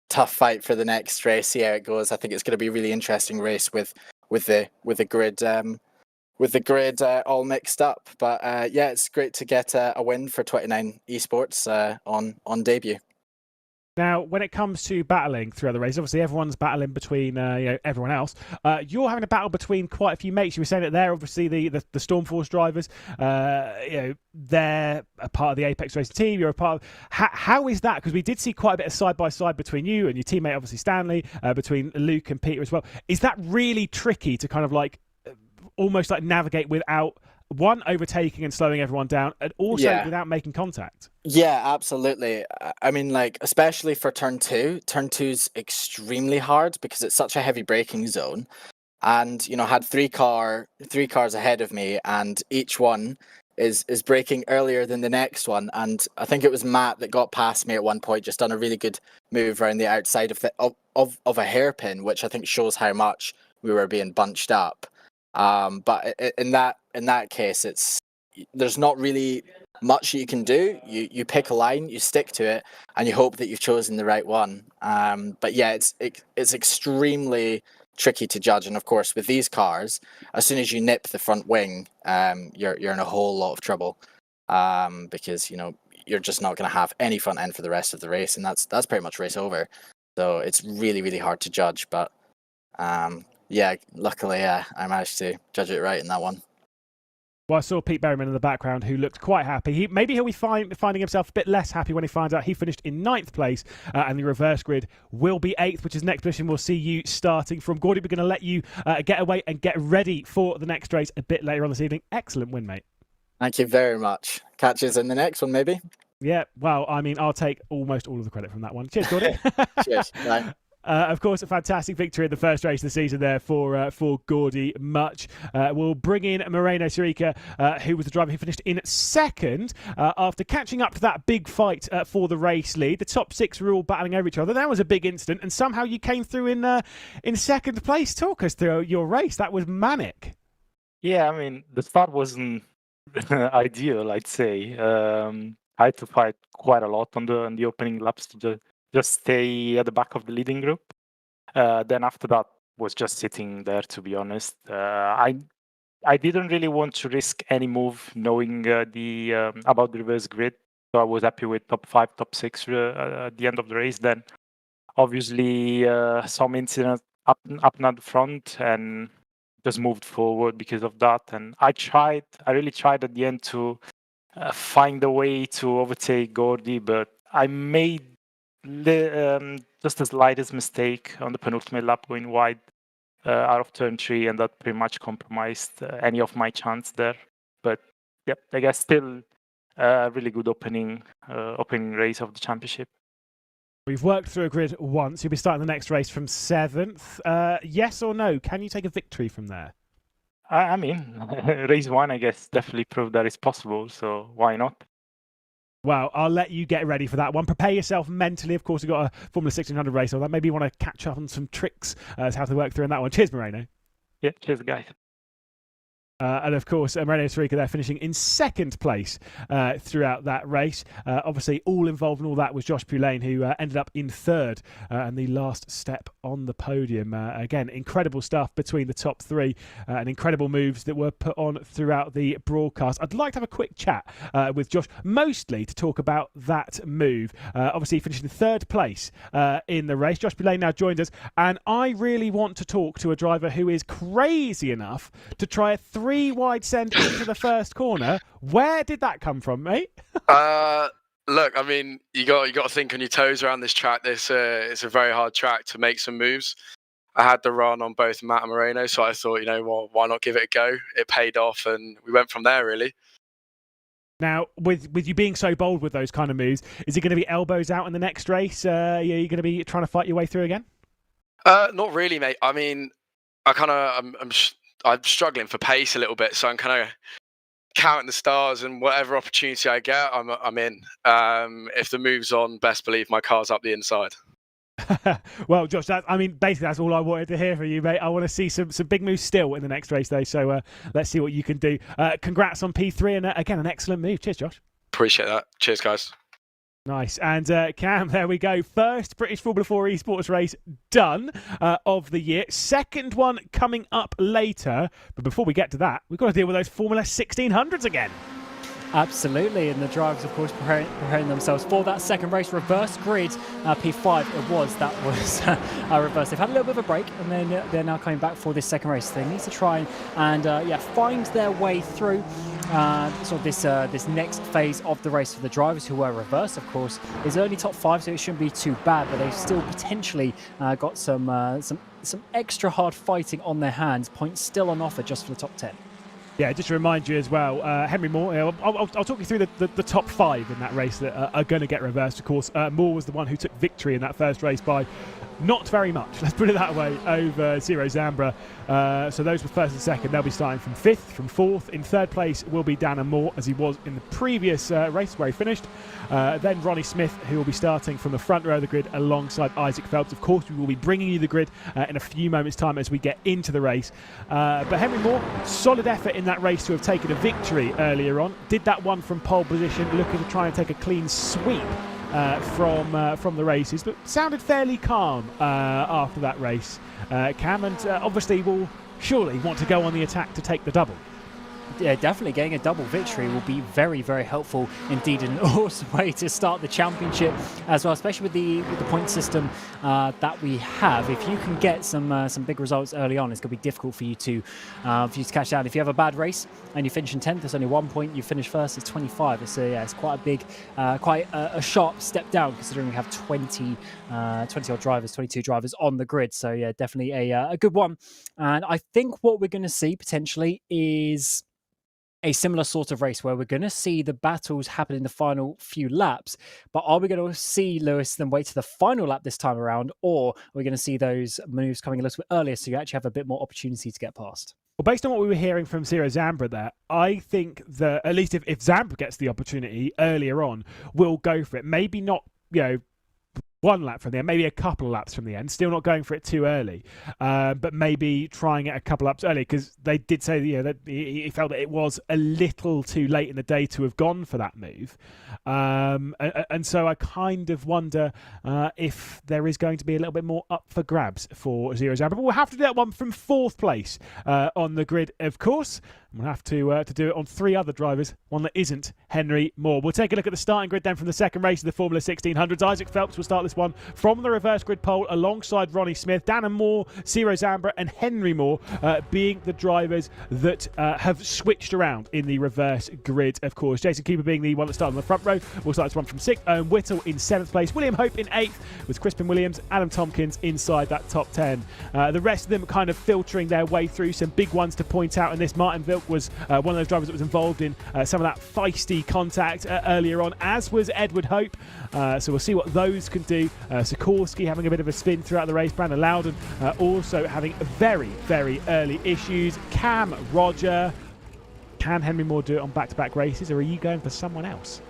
tough fight for the next race, see how it goes. I think it's going to be a really interesting race with the grid all mixed up. But yeah, it's great to get a win for 29 Esports on debut. Now, when it comes to battling throughout the race, obviously everyone's battling between everyone else. You're having a battle between quite a few mates. You were saying it there. Obviously, the Stormforce drivers, they're a part of the Apex Racing team. You're a part of. How is that? Because we did see quite a bit of side by side between you and your teammate, obviously Stanley, between Luke and Peter as well. Is that really tricky to kind of like almost like navigate without one, overtaking and slowing everyone down, and also without making contact? Yeah, absolutely. I mean, like, especially for turn 2. Turn 2's extremely hard because it's such a heavy braking zone. And, had three cars ahead of me, and each one is braking earlier than the next one. And I think it was Matt that got past me at one point, just done a really good move around the outside of a hairpin, which I think shows how much we were being bunched up. But in that case, there's not really much you can do. You pick a line, you stick to it, and you hope that you've chosen the right one. But yeah, it's extremely tricky to judge. And of course, with these cars, as soon as you nip the front wing, you're in a whole lot of trouble, because you're just not going to have any front end for the rest of the race, and that's pretty much race over. So it's really, really hard to judge. But yeah, luckily, I managed to judge it right in that one. Well, I saw Pete Berryman in the background, who looked quite happy. Maybe he'll be finding himself a bit less happy when he finds out he finished in 9th place, and the reverse grid will be 8th, which is next position we'll see you starting from. Gordy, we're going to let you get away and get ready for the next race a bit later on this evening. Excellent win, mate. Thank you very much. Catch us in the next one, maybe. Yeah, well, I mean, I'll take almost all of the credit from that one. Cheers, Gordy. Cheers. Bye. Of course, a fantastic victory in the first race of the season there for Gordy Much. We'll bring in Moreno Sirica, who was the driver who finished in 2nd after catching up to that big fight for the race lead. The top 6 were all battling over each other. That was a big incident, and somehow you came through in 2nd place. Talk us through your race. That was manic. Yeah, I mean, the start wasn't ideal, I'd say. I had to fight quite a lot on the opening laps to just stay at the back of the leading group. Then after that was just sitting there, to be honest. I didn't really want to risk any move knowing about the reverse grid. So I was happy with top 5, top 6 at the end of the race. Then obviously some incident up at the front and just moved forward because of that. And I really tried at the end to find a way to overtake Gordy, but I made just the slightest mistake on the penultimate lap going wide out of turn 3, and that pretty much compromised any of my chance there. But yeah, I guess still a really good opening race of the championship. We've worked through a grid once. You'll be starting the next race from 7th. Yes or no? Can you take a victory from there? I mean, race 1, I guess, definitely proved that it's possible. So why not? Well, I'll let you get ready for that one. Prepare yourself mentally. Of course, we've got a Formula 1600 race on that. Maybe you want to catch up on some tricks as how to work through in that one. Cheers, Moreno. Yeah, cheers, guys. And of course, Moreno Sarica there finishing in second place throughout that race. Obviously, all involved in all that was Josh Poulain, who ended up in third and the last step on the podium. Again, incredible stuff between the top three and incredible moves that were put on throughout the broadcast. I'd like to have a quick chat with Josh, mostly to talk about that move. Obviously, finishing in third place in the race. Josh Poulain now joins us, and I really want to talk to a driver who is crazy enough to try a 3-wide send into the first corner. Where did that come from, mate? Look, I mean, you got to think on your toes around this track. It's a very hard track to make some moves. I had the run on both Matt and Moreno, so I thought, well, why not give it a go? It paid off, and we went from there, really. Now, with you being so bold with those kind of moves, is it going to be elbows out in the next race? Are you going to be trying to fight your way through again? Not really, mate. I mean, I'm struggling for pace a little bit, so I'm kind of counting the stars, and whatever opportunity I get, I'm in. If the move's on, best believe my car's up the inside. Well, Josh, basically that's all I wanted to hear from you, mate. I want to see some big moves still in the next race, though. So let's see what you can do. Congrats on P3, and again, an excellent move. Cheers, Josh. Appreciate that. Cheers, guys. Nice. And Cam, there we go. First British Formula 4 esports race done of the year. Second one coming up later. But before we get to that, we've got to deal with those Formula 1600s again. Absolutely, and the drivers, of course, preparing themselves for that second race. Reverse grid, P5 it was. That was reverse. They've had a little bit of a break, and then they're now coming back for this second race. They need to try and find their way through this next phase of the race for the drivers who were reverse. Of course, is only top 5, so it shouldn't be too bad. But they've still potentially got some extra hard fighting on their hands. Points still on offer just for the top 10. Yeah, just to remind you as well, Henry Moore, I'll talk you through the top 5 in that race that are going to get reversed, of course. Moore was the one who took victory in that first race by not very much, let's put it that way, over Ciro Zambra. So those were first and second. They'll be starting from 5th, from 4th. In third place will be Dan Moore, as he was in the previous race where he finished. Then Ronnie Smith, who will be starting from the front row of the grid alongside Isaac Phelps. Of course, we will be bringing you the grid in a few moments' time as we get into the race. But Henry Moore, solid effort in that race to have taken a victory earlier on. Did that one from pole position, looking to try and take a clean sweep from the races, but sounded fairly calm after that race. Cam, and obviously will surely want to go on the attack to take the double. Yeah, definitely getting a double victory will be very, very helpful indeed, and an awesome way to start the championship as well, especially with the point system that we have. If you can get some big results early on, it's going to be difficult for you to catch down. If you have a bad race and you finish in 10th, it's only 1 point. You finish first, it's 25. So yeah, it's quite a big, a sharp step down considering we have 20 odd drivers, 22 drivers on the grid. So yeah, definitely a good one. And I think what we're going to see potentially is a similar sort of race where we're going to see the battles happen in the final few laps. But are we going to see Lewis then wait to the final lap this time around, or are we going to see those moves coming a little bit earlier so you actually have a bit more opportunity to get past? Well, based on what we were hearing from Ciro Zambra there, I think that at least if Zambra gets the opportunity earlier on, we'll go for it. Maybe not, 1 lap from the end, maybe a couple of laps from the end, still not going for it too early, but maybe trying it a couple of laps early, because they did say that he felt that it was a little too late in the day to have gone for that move. And so I kind of wonder if there is going to be a little bit more up for grabs for Ciro Zambra. But we'll have to do that one from 4th place on the grid, of course. We'll have to do it on 3 other drivers, one that isn't Henry Moore. We'll take a look at the starting grid then from the second race of the Formula 1600s. Isaac Phelps will start this one from the reverse grid pole alongside Ronnie Smith, Dan Moore, Ciro Zambra and Henry Moore being the drivers that have switched around in the reverse grid, of course. Jason Cooper being the one that started on the front row. We'll start this one from 6th. Owen Whittle in 7th place. William Hope in 8th, with Crispin Williams, Adam Tompkins inside that top 10. The rest of them kind of filtering their way through. Some big ones to point out in this. Martin Vilk was one of those drivers that was involved in some of that feisty contact earlier on, as was Edward Hope. So we'll see what those can do. Sikorsky having a bit of a spin throughout the race. Brandon Loudon also having very, very early issues. Cam, Roger. Can Henry Moore do it on back-to-back races, or are you going for someone else?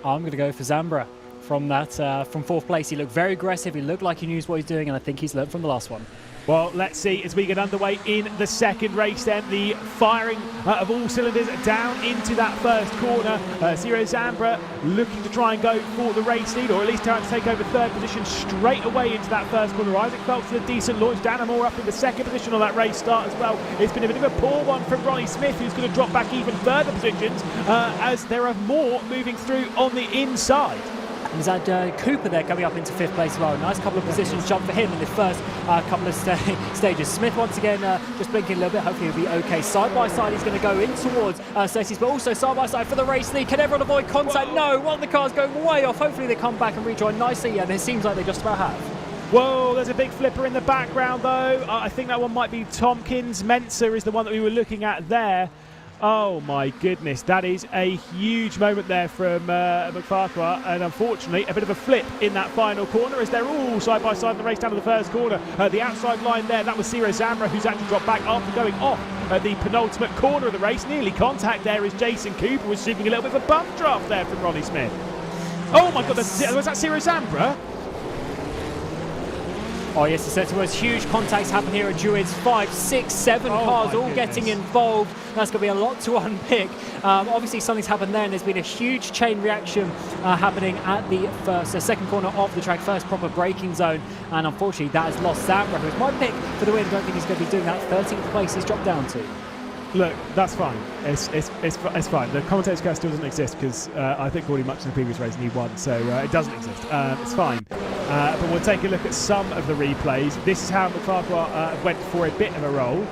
I'm going to go for Zambra. From 4th place, he looked very aggressive. He looked like he knew what he's doing, and I think he's learned from the last one. Well, let's see as we get underway in the second race then. The firing of all cylinders down into that first corner. Zero Zambra looking to try and go for the race lead, or at least trying to take over third position straight away into that first corner. Isaac Phelps with a decent launch. Dana Moore up in the second position on that race start as well. It's been a bit of a poor one from Ronnie Smith, who's going to drop back even further positions as there are more moving through on the inside. He's had Cooper there coming up into 5th place as well. Nice couple of positions jump for him in the first couple of stages. Smith once again just blinking a little bit. Hopefully he'll be okay. Side by side he's going to go in towards Stacey's, but also side by side for the race lead. Can everyone avoid contact? Whoa. No, one of the cars going way off. Hopefully they come back and rejoin nicely, and it seems like they just about have. Whoa, there's a big flipper in the background though. I think that one might be Tompkins. Mensa is the one that we were looking at there. Oh my goodness, that is a huge moment there from McFarquhar, and unfortunately a bit of a flip in that final corner as they're all side by side in the race down to the first corner. The outside line there, that was Zero Zambra, who's actually dropped back after going off at the penultimate corner of the race. Nearly contact there as Jason Cooper was receiving a little bit of a bump draft there from Ronnie Smith. Oh my god, was that Zero Zambra? Oh yes, it certainly was. Huge contacts happen here at Druids. 5, 6, 7 cars all getting involved. That's going to be a lot to unpick. Obviously something's happened there, and there's been a huge chain reaction happening at the second corner of the track, first proper braking zone, and unfortunately that has lost Zambra, who's my pick for the win. Don't think he's going to be doing that. 13th place he's dropped down to. Look, that's fine. It's fine. The commentator's curse still doesn't exist because I think already much in the previous race and he won, so it doesn't exist. It's fine. But we'll take a look at some of the replays. This is how McFarquhar went for a bit of a roll.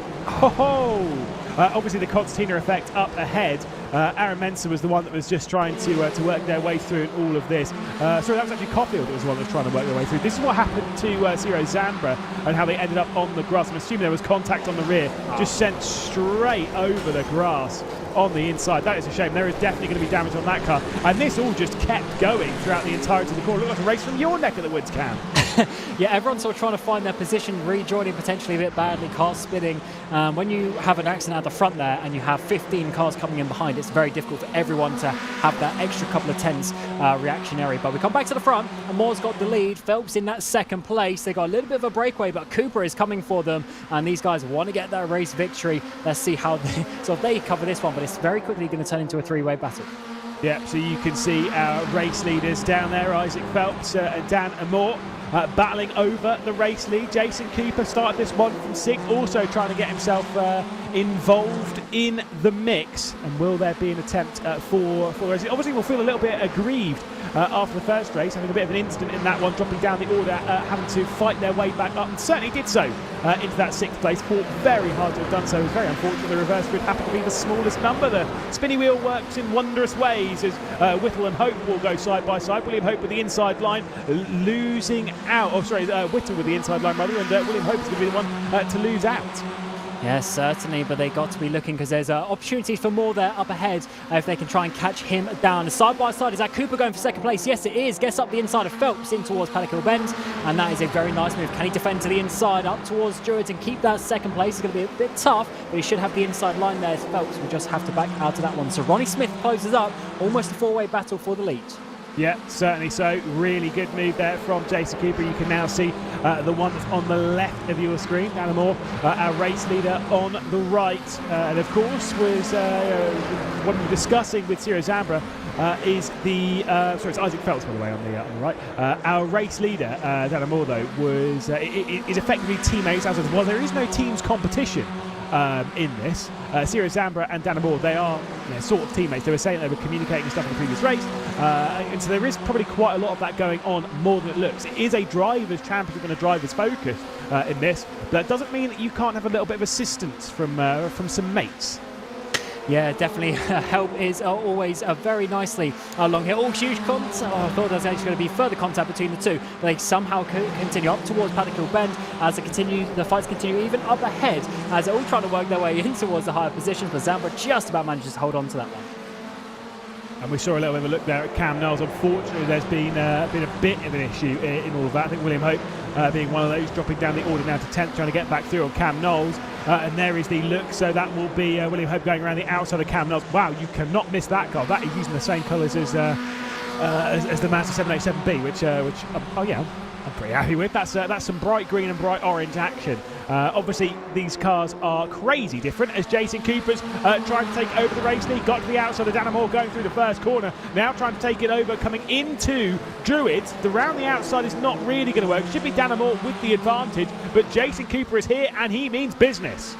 Obviously the Constantina effect up ahead. Aaron Mensa was the one that was just trying to work their way through all of this. Sorry, that was actually Caulfield that was the one that was trying to work their way through. This is what happened to Zero Zambra and how they ended up on the grass. I'm assuming there was contact on the rear, just sent straight over the grass on the inside. That is a shame. There is definitely going to be damage on that car. And this all just kept going throughout the entirety of the corner. It looked like a race from your neck of the woods, Cam. Yeah, everyone's sort of trying to find their position, rejoining potentially a bit badly, cars spinning. When you have an accident at the front there and you have 15 cars coming in behind, it's very difficult for everyone to have that extra couple of tenths reactionary. But we come back to the front, and Moore's got the lead. Phelps in that second place. They got a little bit of a breakaway, but Cooper is coming for them, and these guys want to get that race victory. Let's see how they cover this one, but it's very quickly going to turn into a three-way battle. Yeah, so you can see our race leaders down there, Isaac Phelps and Dan Amore, battling over the race lead. Jason Cooper started this one from 6th, also trying to get himself involved in the mix. And will there be an attempt for the race? Obviously, we'll feel a little bit aggrieved after the first race, having a bit of an incident in that one, dropping down the order, having to fight their way back up, and certainly did so into that 6th place. Fought very hard to have done so. It was very unfortunate the reverse grid happened to be the smallest number. The spinny wheel works in wondrous ways as Whittle and Hope will go side by side. William Hope with the inside line, losing out. Oh, sorry, Whittle with the inside line, rather, and William Hope is going to be the one to lose out. Yes, certainly, but they got to be looking because there's opportunities for more there up ahead if they can try and catch him down. Side by side, is that Cooper going for second place? Yes, it is. Gets up the inside of Phelps in towards Paddock Hill Bend, and that is a very nice move. Can he defend to the inside up towards Druids and keep that second place? It's going to be a bit tough, but he should have the inside line there. Phelps will just have to back out of that one. So Ronnie Smith closes up, almost a four-way battle for the lead. Yeah, certainly so. Really good move there from Jason Cooper. You can now see the one that's on the left of your screen, Dana Moore, our race leader on the right. And of course, was what we were discussing with Zero Zambra is the sorry, it's Isaac Phelps, by the way, on the right. Our race leader, Dana Moore, though, was is effectively teammates. As well, there is no teams competition in this. Zero Zambra and Dana Moore, they are sort of teammates. They were saying they were communicating stuff in the previous race, and so there is probably quite a lot of that going on, more than it looks. It is a driver's championship and a driver's focus in this, but that doesn't mean that you can't have a little bit of assistance from some mates. Yeah, definitely. Help is always very nicely along here. Oh, huge contact. I thought there was actually going to be further contact between the two. But they somehow continue up towards Paddock Hill Bend as the fights continue even up ahead as they're all trying to work their way in towards the higher positions. But Zambra just about manages to hold on to that one. And we saw a little bit of a look there at Cam Knowles. Unfortunately, there's been a bit of an issue in all of that. I think William Hope being one of those, dropping down the order now to 10th, trying to get back through on Cam Knowles. And there is the look. So that will be William Hope going around the outside of Cam Knowles. Wow, you cannot miss that car. That is using the same colours as the Mazda 787B, which I'm pretty happy with. That's some bright green and bright orange action Obviously, these cars are crazy different as Jason Cooper's trying to take over the race lead. Got to the outside of Danamore going through the first corner. Now trying to take it over, coming into Druids. The round the outside is not really going to work. Should be Danamore with the advantage, but Jason Cooper is here and he means business.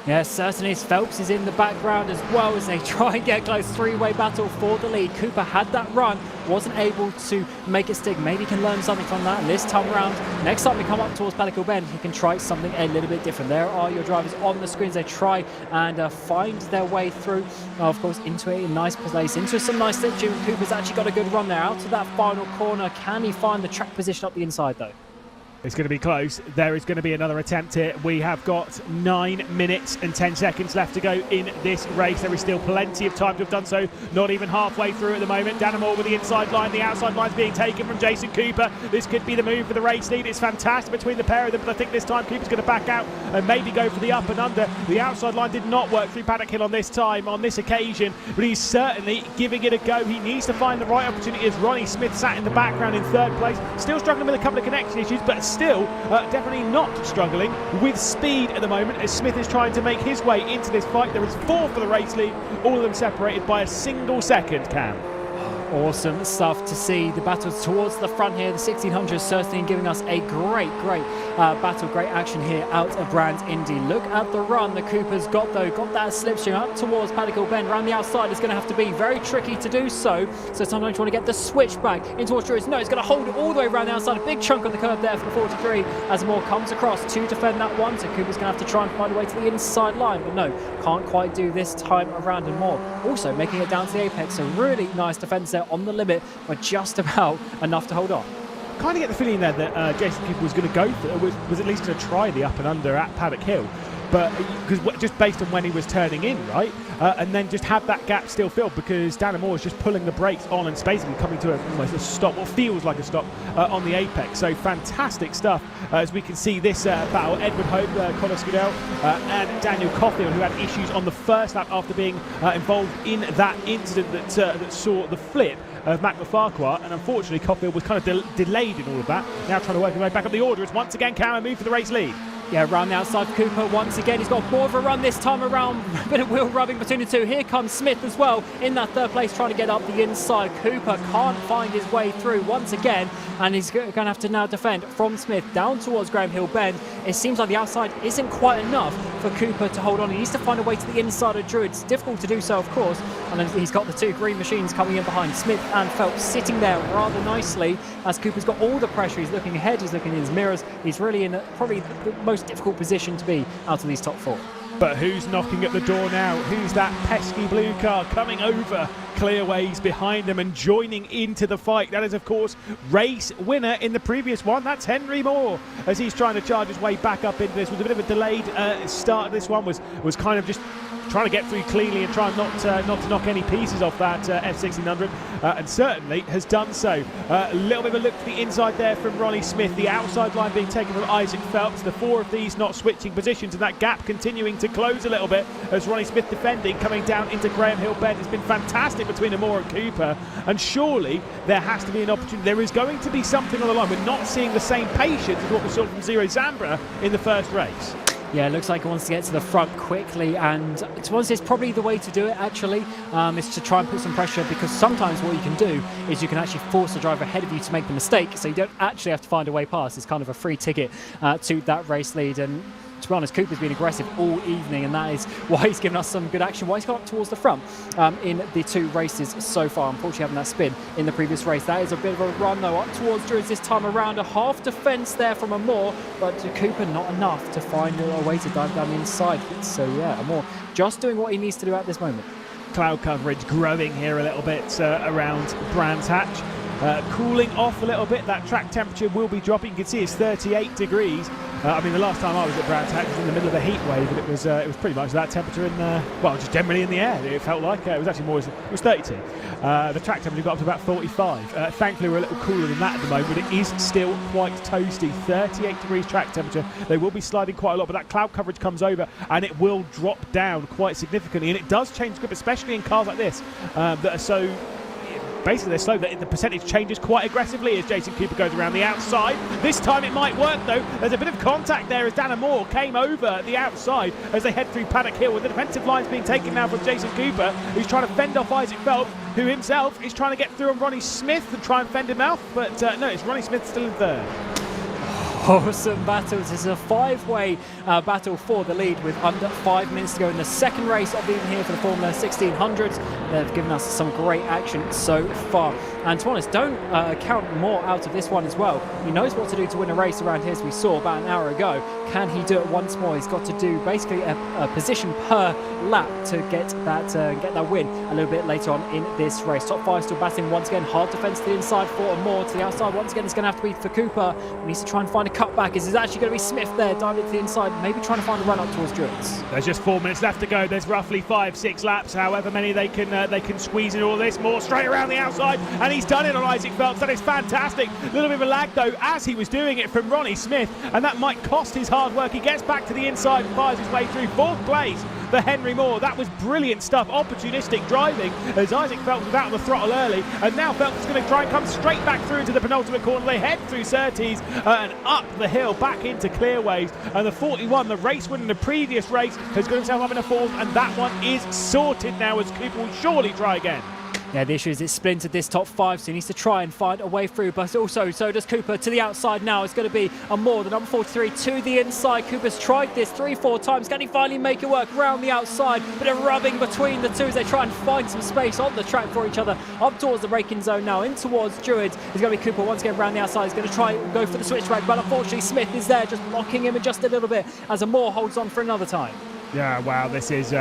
Yes, certainly. Phelps is in the background as well as they try and get close. Three-way battle for the lead. Cooper had that run, wasn't able to make it stick. Maybe he can learn something from that this time around. Next time we come up towards Pelican Bend, he can try something a little bit different. There are your drivers on the screens. They try and find their way through, of course, into a nice place, into some nice slipstream. Cooper's actually got a good run there out to that final corner. Can he find the track position up the inside, though? It's going to be close. There is going to be another attempt here. We have got 9 minutes and 10 seconds left to go in this race. There is still plenty of time to have done so. Not even halfway through at the moment. Danamore with the inside line. The outside line is being taken from Jason Cooper. This could be the move for the race lead. It's fantastic between the pair of them, but I think this time Cooper's going to back out and maybe go for the up and under. The outside line did not work through Paddock Hill on this time, on this occasion, but he's certainly giving it a go. He needs to find the right opportunity as Ronnie Smith sat in the background in third place. Still struggling with a couple of connection issues, but still definitely not struggling with speed at the moment as Smith is trying to make his way into this fight. There is 4 for the race lead, all of them separated by a single second, Cam. Awesome stuff to see. The battles towards the front here. The 1600 certainly giving us a great battle, great action here out of Brands Indy. Look at the run the Cooper's got though. Got that slipstream up towards Paddock Hill Bend. Around the outside is going to have to be very tricky to do so. So sometimes you want to get the switch back in towards Druids. No, it's going to hold it all the way around the outside. A big chunk on the curve there for the 43 as Moore comes across to defend that one. So Cooper's going to have to try and find a way to the inside line. But no, can't quite do this time around, and Moore also making it down to the apex. So really nice defense there on the limit, but just about enough to hold on. Kind of get the feeling there that Jason Cooper was going to go for, was at least going to try the up and under at Paddock Hill, but because just based on when he was turning in, right, and then just have that gap still filled because Danamore is just pulling the brakes on and basically coming to almost a stop, what feels like a stop on the apex. So fantastic stuff as we can see this battle. Edward Hope, Conor Scudell and Daniel Caulfield, who had issues on the first lap after being involved in that incident that saw the flip of Mac Farquhar, and unfortunately Caulfield was kind of delayed in all of that. Now trying to work his way back up the order. It's once again Cameron move for the race lead. Yeah, around the outside for Cooper once again. He's got more of a run this time around. A bit of wheel rubbing between the two. Here comes Smith as well in that third place trying to get up the inside. Cooper can't find his way through once again, and he's going to have to now defend from Smith down towards Graham Hill Bend. It seems like the outside isn't quite enough for Cooper to hold on. He needs to find a way to the inside of Druid. It's difficult to do so, of course, and then he's got the 2 green machines coming in behind. Smith and Phelps sitting there rather nicely as Cooper's got all the pressure. He's looking ahead, he's looking in his mirrors. He's really in probably the most difficult position to be out of these top 4. But who's knocking at the door now? Who's that pesky blue car coming over clearways behind them and joining into the fight? That is, of course, race winner in the previous one. That's Henry Moore as he's trying to charge his way back up into this. With a bit of a delayed start. This one was kind of just trying to get through cleanly and trying not to knock any pieces off that F1600, and certainly has done so. A little bit of a look to the inside there from Ronnie Smith, the outside line being taken from Isaac Phelps, the 4 of these not switching positions, and that gap continuing to close a little bit as Ronnie Smith defending, coming down into Graham Hill Bend. It's been fantastic between Moore and Cooper, and surely there has to be an opportunity. There is going to be something on the line. We're not seeing the same patience as what we saw from Zero Zambra in the first race. Yeah, it looks like he wants to get to the front quickly, and to be honest, it's probably the way to do it actually, is to try and put some pressure, because sometimes what you can do is you can actually force the driver ahead of you to make the mistake, so you don't actually have to find a way past. It's kind of a free ticket to that race lead, and to be honest, Cooper's been aggressive all evening, and that is why he's given us some good action, why he's got up towards the front in the 2 races so far. Unfortunately, having that spin in the previous race. That is a bit of a run, though, up towards Druids this time around. A half defence there from Moore, but to Cooper, not enough to find a way to dive down the inside. So, yeah, Moore just doing what he needs to do at this moment. Cloud coverage growing here a little bit around Brands Hatch. Cooling off a little bit. That track temperature will be dropping. You can see it's 38 degrees. I mean, the last time I was at Brands Hatch was in the middle of a heat wave, and it was pretty much that temperature in well, just generally in the air. It felt like it was actually more. It was 32. The track temperature got up to about 45. Thankfully, we're a little cooler than that at the moment, but it is still quite toasty. 38 degrees track temperature. They will be sliding quite a lot, but that cloud coverage comes over, and it will drop down quite significantly. And it does change grip, especially in cars like this that are so basically they're slow. The percentage changes quite aggressively as Jason Cooper goes around the outside. This time it might work though. There's a bit of contact there as Dana Moore came over the outside as they head through Paddock Hill, with the defensive lines being taken now from Jason Cooper, who's trying to fend off Isaac Phelps, who himself is trying to get through on Ronnie Smith and try and fend him off, but no, it's Ronnie Smith still in third. Awesome battles. This is a 5-way battle for the lead with under 5 minutes to go in the second race of the evening here for the Formula 1600s. They've given us some great action so far. And to be honest, don't count more out of this one as well. He knows what to do to win a race around here, as we saw about an hour ago. Can he do it once more? He's got to do basically a position per lap to get that win a little bit later on in this race. Top 5 still battling once again. Hard defence to the inside for Moore. To the outside once again, it's going to have to be for Cooper. He needs to try and find a cutback. Is it actually going to be Smith there, diving to the inside, maybe trying to find a run up towards Druids? There's just 4 minutes left to go. There's roughly 5-6 laps, however many they can squeeze in all this. Moore straight around the outside, and he's done it on Isaac Phelps. That is fantastic. A little bit of a lag though as he was doing it from Ronnie Smith, and that might cost his hard work. He gets back to the inside and fires his way through. 4th place for Henry Moore. That was brilliant stuff, opportunistic driving as Isaac Phelps was out on the throttle early, and now Phelps is going to try and come straight back through into the penultimate corner. They head through Surtees and up the hill back into Clearways, and the 41, the race winner in the previous race, has got himself up in a 4th, and that one is sorted now as Cooper will surely try again. Yeah, the issue is it's splintered this top 5, so he needs to try and find a way through, but also so does Cooper to the outside now. It's going to be a Moore, the number 43, to the inside. Cooper's tried this 3-4 times. Can he finally make it work around the outside? Bit of rubbing between the two as they try and find some space on the track for each other. Up towards the braking zone now, in towards Druids. It's going to be Cooper once again around the outside. He's going to try and go for the switch track, but unfortunately Smith is there, just blocking him just a little bit as a Moore holds on for another time. Yeah, wow, this is...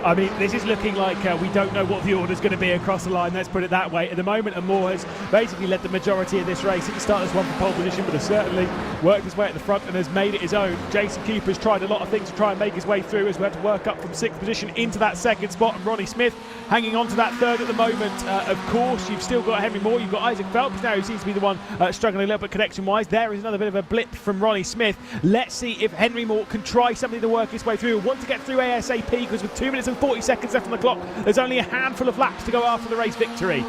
I mean, this is looking like we don't know what the order's going to be across the line, let's put it that way. At the moment, Moore has basically led the majority of this race. He didn't start this one for pole position, but has certainly worked his way at the front and has made it his own. Jason Cooper's tried a lot of things to try and make his way through, as we had to work up from 6th position into that 2nd spot, and Ronnie Smith hanging on to that 3rd at the moment. Of course, you've still got Henry Moore, you've got Isaac Phelps now, who seems to be the one struggling a little bit connection-wise. There is another bit of a blip from Ronnie Smith. Let's see if Henry Moore can try something to work his way through. Want to get through ASAP, because with 2 minutes and 40 seconds left on the clock, there's only a handful of laps to go after the race victory.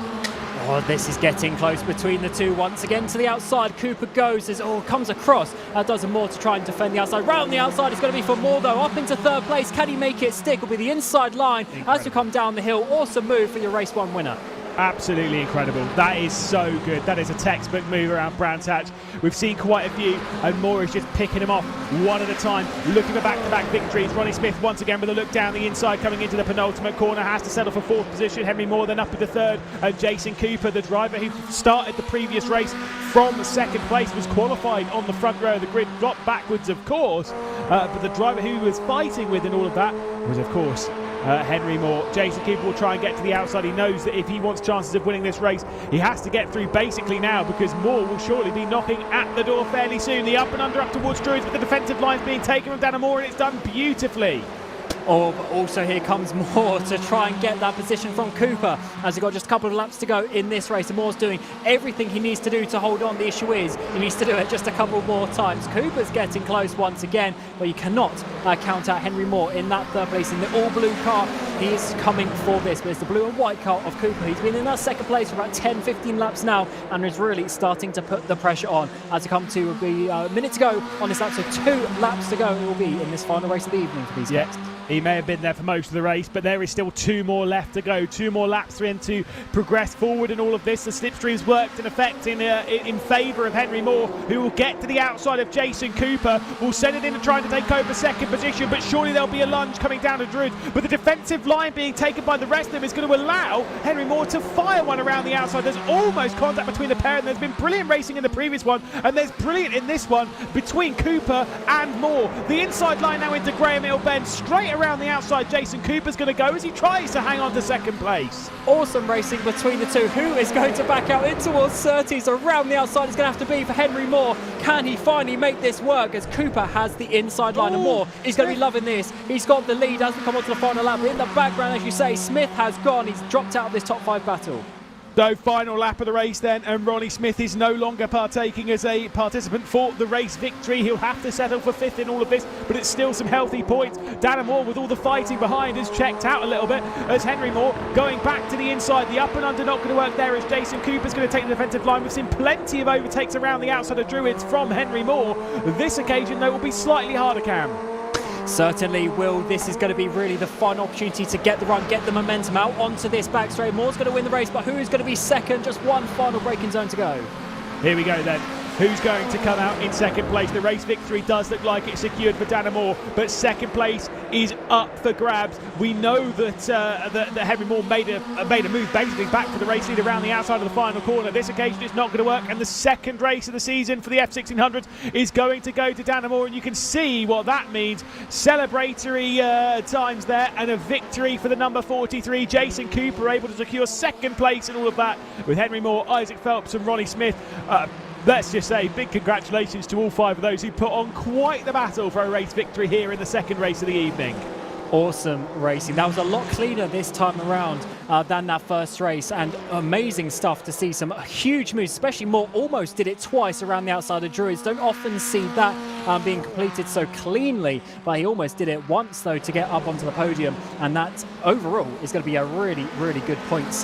Oh, this is getting close between the two. Once again to the outside, Cooper goes as comes across. Does Moore to try and defend the outside. Round the outside is going to be for Moore though. Up into 3rd place. Can he make it stick? Will be the inside line as we come down the hill. Awesome move for your race 1 winner. Absolutely incredible. That is so good. That is a textbook move around Brands Hatch. We've seen quite a few, and Moore is just picking them off one at a time, looking for back-to-back victories. Ronnie Smith once again with a look down the inside, coming into the penultimate corner, has to settle for 4th position. Henry Moore then up into 3rd, and Jason Cooper, the driver who started the previous race from 2nd place, was qualified on the front row of the grid, dropped backwards of course, but the driver who was fighting with in all of that was of course Henry Moore. Jason Cooper will try and get to the outside. He knows that if he wants chances of winning this race, he has to get through basically now, because Moore will surely be knocking at the door fairly soon. The up and under up towards Druids, with the defensive lines being taken from Dana Moore, and it's done beautifully. Oh, but also here comes Moore to try and get that position from Cooper, as we've got just a couple of laps to go in this race, and Moore's doing everything he needs to do to hold on. The issue is he needs to do it just a couple more times. Cooper's getting close once again, but you cannot count out Henry Moore in that 3rd place in the all-blue car. He is coming for this, but it's the blue and white car of Cooper. He's been in that 2nd place for about 10-15 laps now, and is really starting to put the pressure on. As we come to a minute to go on this lap, so 2 laps to go it will be in this final race of the evening for these guys. He may have been there for most of the race, but there is still 2 more left to go. 2 more laps for him to progress forward in all of this. The slipstream's worked in effect in favour of Henry Moore, who will get to the outside of Jason Cooper. Will send it in and trying to take over 2nd position, but surely there'll be a lunge coming down to Druids. But the defensive line being taken by the rest of them is going to allow Henry Moore to fire one around the outside. There's almost contact between the pair, and there's been brilliant racing in the previous one, and there's brilliant in this one between Cooper and Moore. The inside line now into Graham Hill Bend, straight around the outside. Jason Cooper's going to go as he tries to hang on to 2nd place. Awesome racing between the two. Who is going to back out in towards Surtees? Around the outside is going to have to be for Henry Moore. Can he finally make this work, as Cooper has the inside line? And Moore is going to be loving this. He's got the lead as we come on to the final lap. In the background, as you say, Smith has gone. He's dropped out of this top 5 battle. So final lap of the race then, and Ronnie Smith is no longer partaking as a participant for the race victory. He'll have to settle for 5th in all of this, but it's still some healthy points. Dana Moore, with all the fighting behind, has checked out a little bit as Henry Moore going back to the inside. The up and under not going to work there as Jason Cooper's going to take the defensive line. We've seen plenty of overtakes around the outside of Druids from Henry Moore. This occasion, though, will be slightly harder, Cam. Certainly will. This is going to be really the fun opportunity to get the run, get the momentum out onto this back straight. Moore's going to win the race, but who is going to be second? Just one final braking zone to go. Here we go then. Who's going to come out in second place? The race victory does look like it's secured for Dana Moore, but second place is up for grabs. We know that that Henry Moore made a move basically back for the race lead around the outside of the final corner. This occasion it's not going to work, and the second race of the season for the F1600 is going to go to Dana Moore, and you can see what that means. Celebratory times there, and a victory for the number 43. Jason Cooper able to secure second place in all of that with Henry Moore, Isaac Phelps and Ronnie Smith. Let's just say big congratulations to all 5 of those who put on quite the battle for a race victory here in the second race of the evening. Awesome racing. That was a lot cleaner this time around than that first race, and amazing stuff to see some huge moves, especially Moore almost did it twice around the outside of Druids. Don't often see that being completed so cleanly, but he almost did it once though to get up onto the podium, and that overall is going to be a really, really good points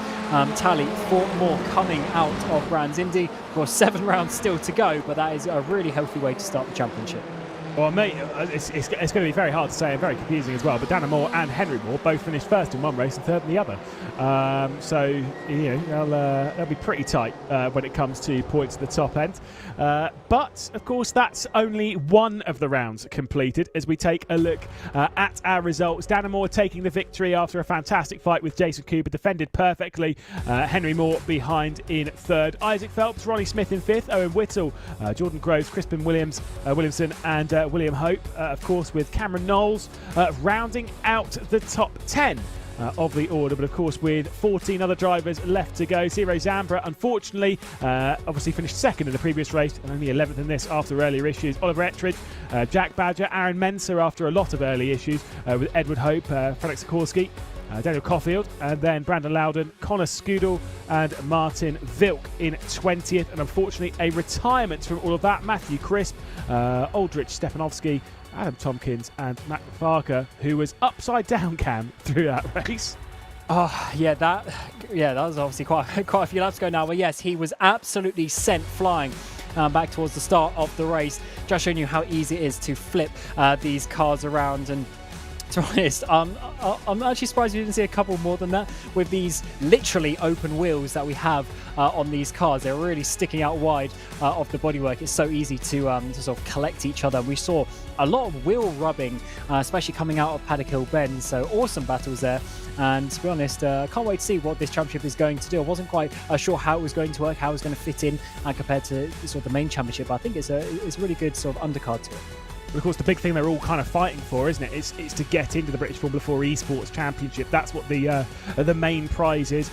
tally for Moore coming out of Brands Indy. Of course, 7 rounds still to go, but that is a really healthy way to start the championship. Well, mate, it's going to be very hard to say and very confusing as well. But Dana Moore and Henry Moore both finished first in one race and third in the other. So, you know, they'll be pretty tight when it comes to points at the top end. But, of course, that's only one of the rounds completed as we take a look at our results. Dana Moore taking the victory after a fantastic fight with Jason Cooper, defended perfectly. Henry Moore behind in third. Isaac Phelps, Ronnie Smith in fifth. Owen Whittle, Jordan Groves, Crispin Williamson and William Hope, of course, with Cameron Knowles rounding out the top 10 of the order, but of course with 14 other drivers left to go. Ciro Zambra, unfortunately, obviously finished second in the previous race and only 11th in this after earlier issues. Oliver Ettridge, Jack Badger, Aaron Mensah after a lot of early issues with Edward Hope, Felix Sikorsky, Daniel Caulfield, and then Brandon Loudon, Connor Scudel and Martin Vilk in 20th. And unfortunately a retirement from all of that. Matthew Crisp, Aldrich Stepanovsky, Adam Tompkins and Matt Farker, who was upside down, Cam, through that race. Oh, yeah, that was obviously quite a few laps ago now. But yes, he was absolutely sent flying back towards the start of the race. Just showing you how easy it is to flip these cars around. And to be honest, I'm actually surprised we didn't see a couple more than that with these literally open wheels that we have on these cars. They're really sticking out wide of the bodywork. It's so easy to sort of collect each other. We saw a lot of wheel rubbing, especially coming out of Paddock Hill Bend. So awesome battles there. And to be honest, I can't wait to see what this championship is going to do. I wasn't quite sure how it was going to work, how it was going to fit in compared to sort of the main championship. But I think it's a really good sort of undercard to it. But of course, the big thing they're all kind of fighting for, isn't it? It's to get into the British Formula 4 Esports Championship. That's what the main prize is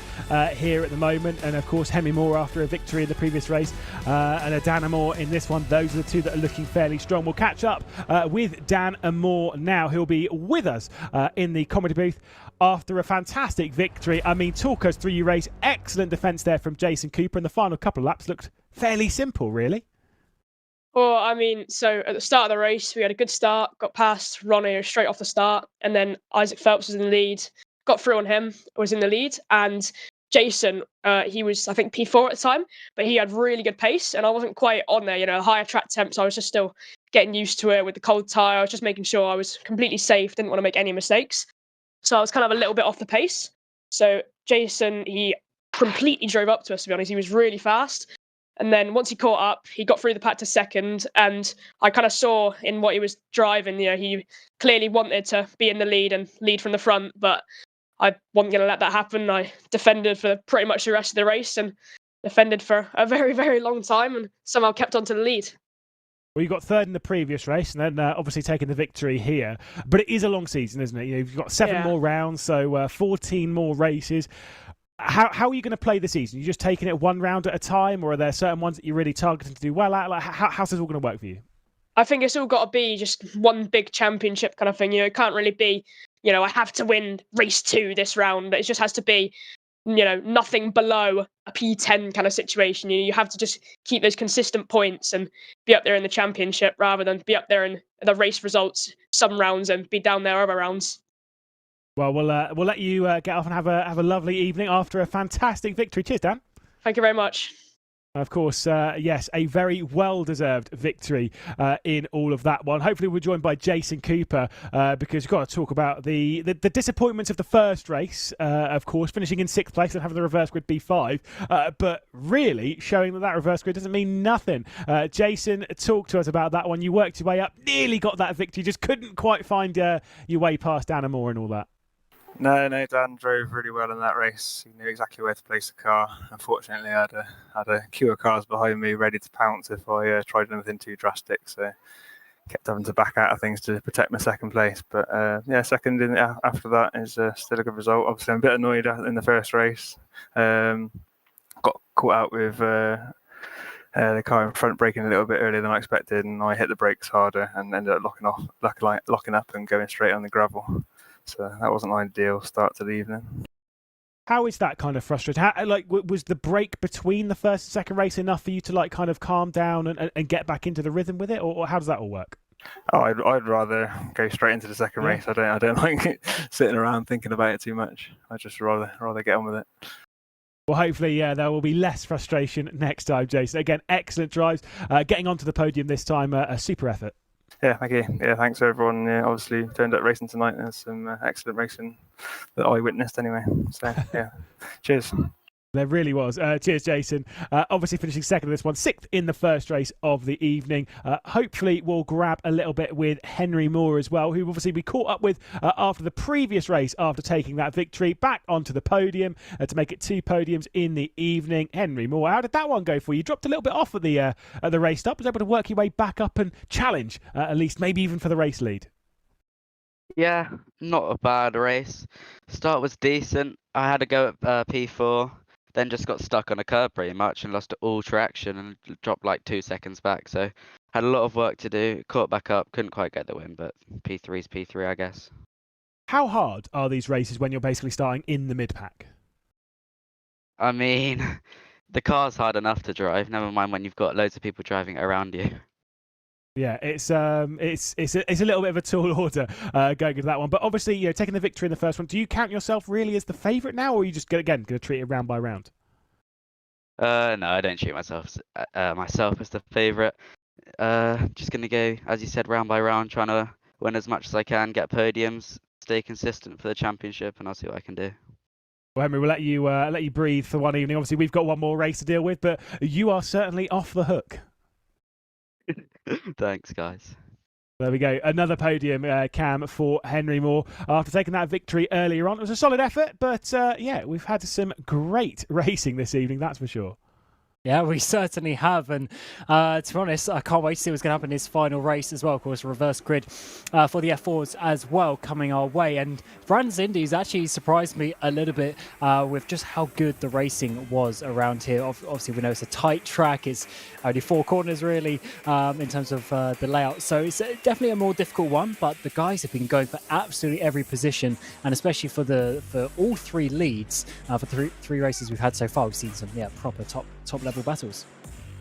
here at the moment. And of course, Henry Moore after a victory in the previous race and a Dana Moore in this one. Those are the two that are looking fairly strong. We'll catch up with Dan Moore now. He'll be with us in the comedy booth after a fantastic victory. I mean, talk us through your race. Excellent defence there from Jason Cooper, and the final couple of laps looked fairly simple, really. Well, I mean, so at the start of the race, we had a good start, got past Ronnie straight off the start, and then Isaac Phelps was in the lead, got through on him, was in the lead, and Jason, he was, I think, P4 at the time, but he had really good pace, and I wasn't quite on there, you know, higher track temps. I was just still getting used to it with the cold tyre. I was just making sure I was completely safe, didn't want to make any mistakes. So I was kind of a little bit off the pace. So Jason, he completely drove up to us, to be honest. He was really fast. And then once he caught up, he got through the pack to second. And I kind of saw in what he was driving, you know, he clearly wanted to be in the lead and lead from the front, but I wasn't going to let that happen. I defended for pretty much the rest of the race and defended for a very, very long time and somehow kept on to the lead. Well, you got third in the previous race and then obviously taking the victory here. But it is a long season, isn't it? You've got 7 more rounds, so 14 more races. How are you going to play the season? Are you just taking it one round at a time, or are there certain ones that you're really targeting to do well at? Like, how's this all going to work for you? I think it's all got to be just one big championship kind of thing. You know, it can't really be, you know, I have to win race 2 this round. It just has to be nothing below a P10 kind of situation. You have to just keep those consistent points and be up there in the championship rather than be up there in the race results some rounds and be down there other rounds. Well, we'll let you get off and have a lovely evening after a fantastic victory. Cheers, Dan. Thank you very much. Of course, yes, a very well-deserved victory in all of that one. Hopefully we're joined by Jason Cooper because we've got to talk about the disappointments of the first race, of course, finishing in 6th place and having the reverse grid B5, but really showing that reverse grid doesn't mean nothing. Jason, talk to us about that one. You worked your way up, nearly got that victory, just couldn't quite find your way past Anna Moore and all that. No, Dan drove really well in that race. He knew exactly where to place the car. Unfortunately, I had a queue of cars behind me ready to pounce if I tried anything too drastic. So kept having to back out of things to protect my second place. But second after that is still a good result. Obviously, I'm a bit annoyed in the first race. Got caught out with the car in front braking a little bit earlier than I expected, and I hit the brakes harder and ended up locking up and going straight on the gravel. So that wasn't an ideal start to the evening. How is that kind of frustrating? Was the break between the first and second race enough for you to kind of calm down and get back into the rhythm with it, or how does that all work? Oh, I'd rather go straight into the second race. I don't like sitting around thinking about it too much. I just rather get on with it. Well, hopefully, there will be less frustration next time, Jason. Again, excellent drives. Getting onto the podium this time, a super effort. Yeah, thank you. Yeah, thanks everyone. Yeah, obviously turned up racing tonight. There's some excellent racing that I witnessed anyway. So yeah, cheers. There really was. Cheers, Jason. Obviously finishing second in this one, 6th in the first race of the evening. Hopefully we'll grab a little bit with Henry Moore as well, who obviously we caught up with after the previous race after taking that victory back onto the podium to make it 2 podiums in the evening. Henry Moore, how did that one go for you? You dropped a little bit off at the race stop, was able to work your way back up and challenge, at least maybe even for the race lead. Yeah, not a bad race. Start was decent. I had to go at P4. Then just got stuck on a curb pretty much and lost all traction and dropped like 2 seconds back. So had a lot of work to do. Caught back up, couldn't quite get the win, but P3's P3, I guess. How hard are these races when you're basically starting in the mid-pack? I mean, the car's hard enough to drive. Never mind when you've got loads of people driving around you. Yeah, it's a little bit of a tall order going into that one. But obviously, taking the victory in the first one, do you count yourself really as the favourite now, or are you just going to treat it round by round? No, I don't treat myself as the favourite. Just going to go, as you said, round by round, trying to win as much as I can, get podiums, stay consistent for the championship, and I'll see what I can do. Well, Henry, we'll let you breathe for one evening. Obviously, we've got one more race to deal with, but you are certainly off the hook. Thanks, guys. There we go. Another podium, Cam, for Henry Moore. After taking that victory earlier on, it was a solid effort, but we've had some great racing this evening, that's for sure. Yeah, we certainly have, and to be honest, I can't wait to see what's going to happen in his final race as well. Of course, reverse grid for the F4s as well coming our way, and Brands Indy's actually surprised me a little bit with just how good the racing was around here. Obviously, we know it's a tight track, it's only 4 corners really in terms of the layout, so it's definitely a more difficult one, but the guys have been going for absolutely every position, and especially for all 3 leads for three races we've had so far, we've seen some proper top level battles.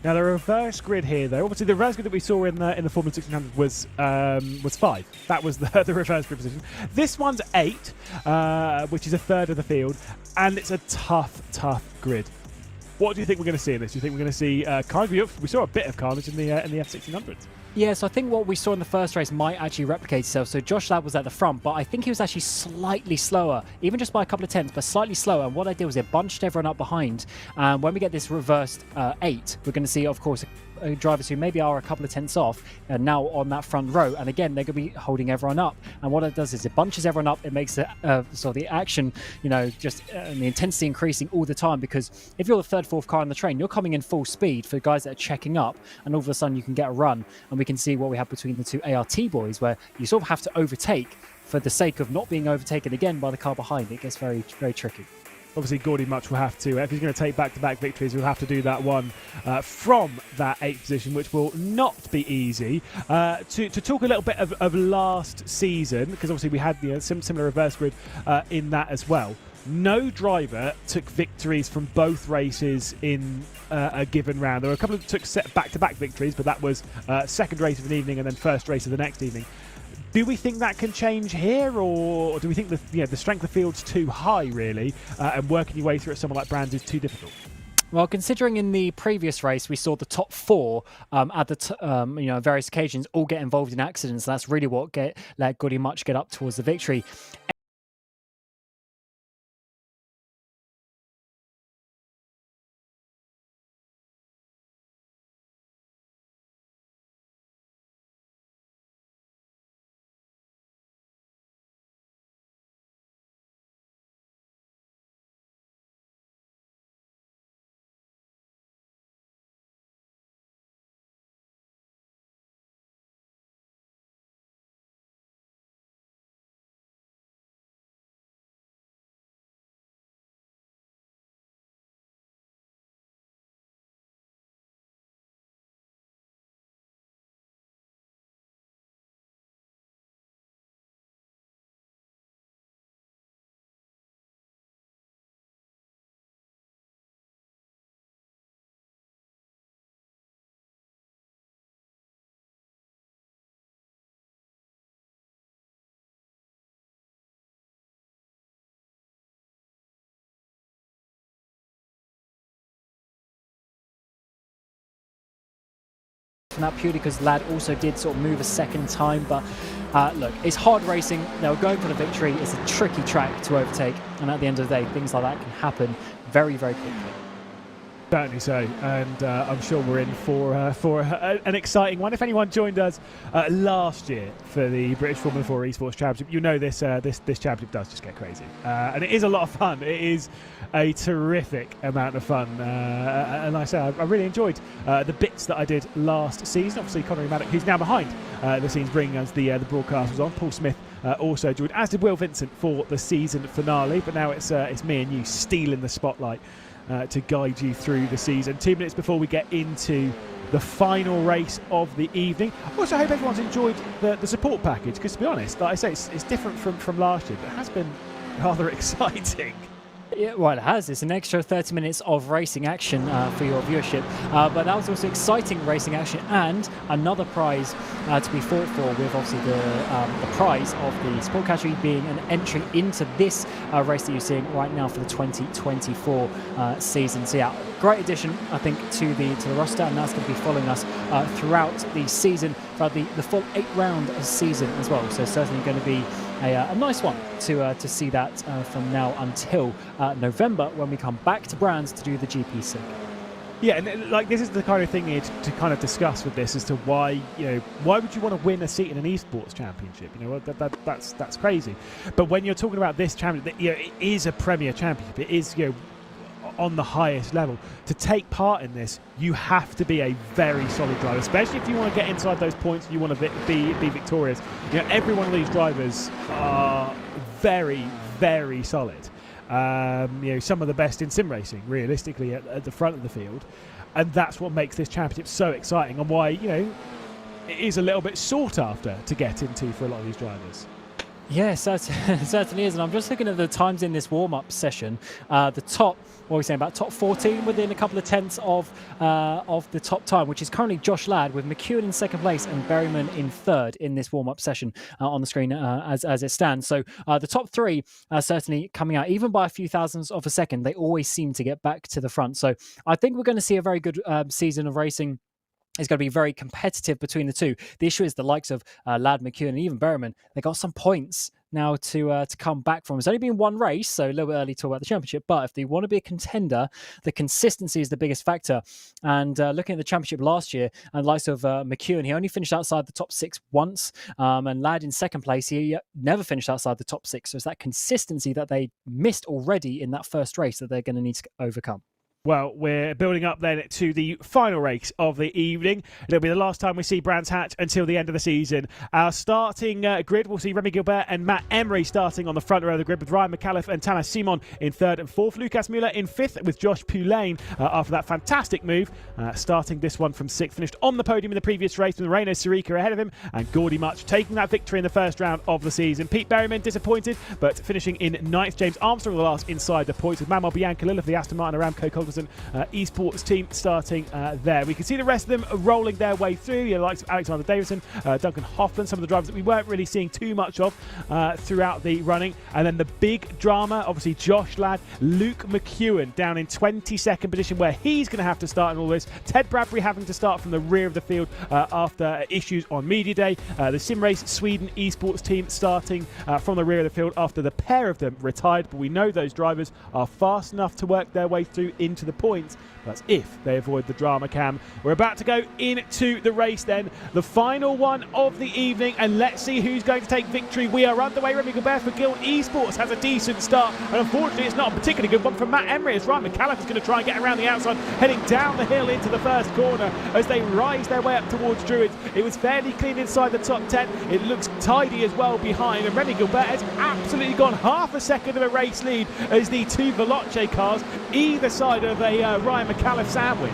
Now the reverse grid here, though, obviously the reverse grid that we saw in the Formula 1600 was 5. That was the reverse grid position. This one's 8, which is a third of the field, and it's a tough grid. What do you think we're going to see in this? Do you think we're going to see carnage? We saw a bit of carnage in the F1600s. Yeah, so I think what we saw in the first race might actually replicate itself. So Josh Ladd was at the front, but I think he was actually slightly slower, even just by a couple of tenths, but slightly slower. And what they did was they bunched everyone up behind. And when we get this reversed 8, we're going to see, of course, drivers who maybe are a couple of tenths off now on that front row, and again they're going to be holding everyone up, and what it does is it bunches everyone up. It makes the action, just the intensity increasing all the time, because if you're the 3rd, 4th car on the train, you're coming in full speed for guys that are checking up, and all of a sudden you can get a run. And we can see what we have between the 2 ART boys, where you sort of have to overtake for the sake of not being overtaken again by the car behind. It gets very, very tricky. Obviously, Gordy Much will have to, if he's going to take back-to-back victories, he'll have to do that one from that 8th position, which will not be easy. To talk a little bit of last season, because obviously we had some similar reverse grid in that as well. no driver took victories from both races in a given round. There were a couple of took back-to-back victories, but that was second race of an evening and then first race of the next evening. Do we think that can change here, or do we think the strength of the field's too high, really, and working your way through at someone like Brands is too difficult? Well, considering in the previous race we saw the top four at the various occasions all get involved in accidents, that's really what let Goody Much get up towards the victory. From that purely because Lad also did sort of move a second time, but look, it's hard racing. They were going for the victory. It's a tricky track to overtake, and at the end of the day, things like that can happen very, very quickly. Certainly so, and I'm sure we're in for an exciting one. If anyone joined us last year for the British Formula 4 Esports Championship, you know this championship does just get crazy, and it is a lot of fun. It is a terrific amount of fun, and like I say, I really enjoyed the bits that I did last season. Obviously, Connery Maddock, who's now behind the scenes, bringing us the broadcast, was on. Paul Smith also joined, as did Will Vincent for the season finale. But now it's me and you stealing the spotlight to guide you through the season. 2 minutes before we get into the final race of the evening. Also, I hope everyone's enjoyed the support package, because to be honest, like I say, it's different from last year, but it has been rather exciting. Yeah, well, it has. It's an extra 30 minutes of racing action for your viewership. But that was also exciting racing action and another prize to be fought for, with obviously the prize of the sport category being an entry into this race that you're seeing right now for the 2024 season. So yeah, great addition, I think, to the roster, and that's going to be following us throughout the season, throughout the full 8-round season as well. So certainly going to be a nice one to see that from now until November, when we come back to Brands to do the GP circuit. Yeah, and like this is the kind of thing you need to kind of discuss with this, as to why would you want to win a seat in an esports championship? That's crazy. But when you're talking about this championship, it is a premier championship. It is on the highest level. To take part in this, you have to be a very solid driver, especially if you want to get inside those points and you want to be victorious. Every one of these drivers are very, very solid. Some of the best in sim racing, realistically, at the front of the field, and that's what makes this championship so exciting, and why it is a little bit sought after to get into for a lot of these drivers. Yes, that certainly is. And I'm just looking at the times in this warm-up session. The top, what are we saying, about top 14 within a couple of tenths of the top time, which is currently Josh Ladd with McEwen in second place and Berryman in third in this warm-up session on the screen as it stands. So the top three are certainly coming out, even by a few thousandths of a second. They always seem to get back to the front. So I think we're going to see a very good season of racing. It's going to be very competitive between the two. The issue is the likes of Ladd, McEwen, and even Berryman, they got some points now to come back from. It's only been one race, so a little bit early to talk about the championship. But if they want to be a contender, the consistency is the biggest factor. And looking at the championship last year, and the likes of McEwen, he only finished outside the top 6 once. And Ladd in second place, he never finished outside the top 6. So it's that consistency that they missed already in that first race that they're going to need to overcome. Well, we're building up then to the final race of the evening. It'll be the last time we see Brands Hatch until the end of the season. Our starting grid, we'll see Remy Gilbert and Matt Emery starting on the front row of the grid, with Ryan McAuliffe and Thomas Simon in third and fourth. Lucas Müller in fifth, with Josh Poulain after that fantastic move, starting this one from sixth. Finished on the podium in the previous race with Moreno Sirica ahead of him, and Gordy Much taking that victory in the first round of the season. Pete Berryman disappointed, but finishing in ninth. James Armstrong the last inside the points, with Manuel Biancalil of the Aston Martin Aramco Cognizant Esports team starting there. We can see the rest of them rolling their way through. The likes of Alexander Davison, Duncan Hoffman, some of the drivers that we weren't really seeing too much of throughout the running. And then the big drama, obviously Josh Ladd, Luke McEwen down in 22nd position, where he's going to have to start in all this. Ted Bradbury having to start from the rear of the field after issues on media day. The Sim Race Sweden Esports team starting from the rear of the field after the pair of them retired. But we know those drivers are fast enough to work their way through into the points. That's if they avoid the drama cam. We're about to go into the race then, the final one of the evening, and let's see who's going to take victory. We are underway. Remy Gilbert for GUILD Esports has a decent start, and unfortunately it's not a particularly good one from Matt Emery, as Ryan McAuliffe is going to try and get around the outside, heading down the hill into the first corner as they rise their way up towards Druids. It was fairly clean inside the top 10. It looks tidy as well behind, and Remy Gilbert has absolutely gone half a second of a race lead as the two Veloce cars either side of a Ryan McAuliffe sandwich.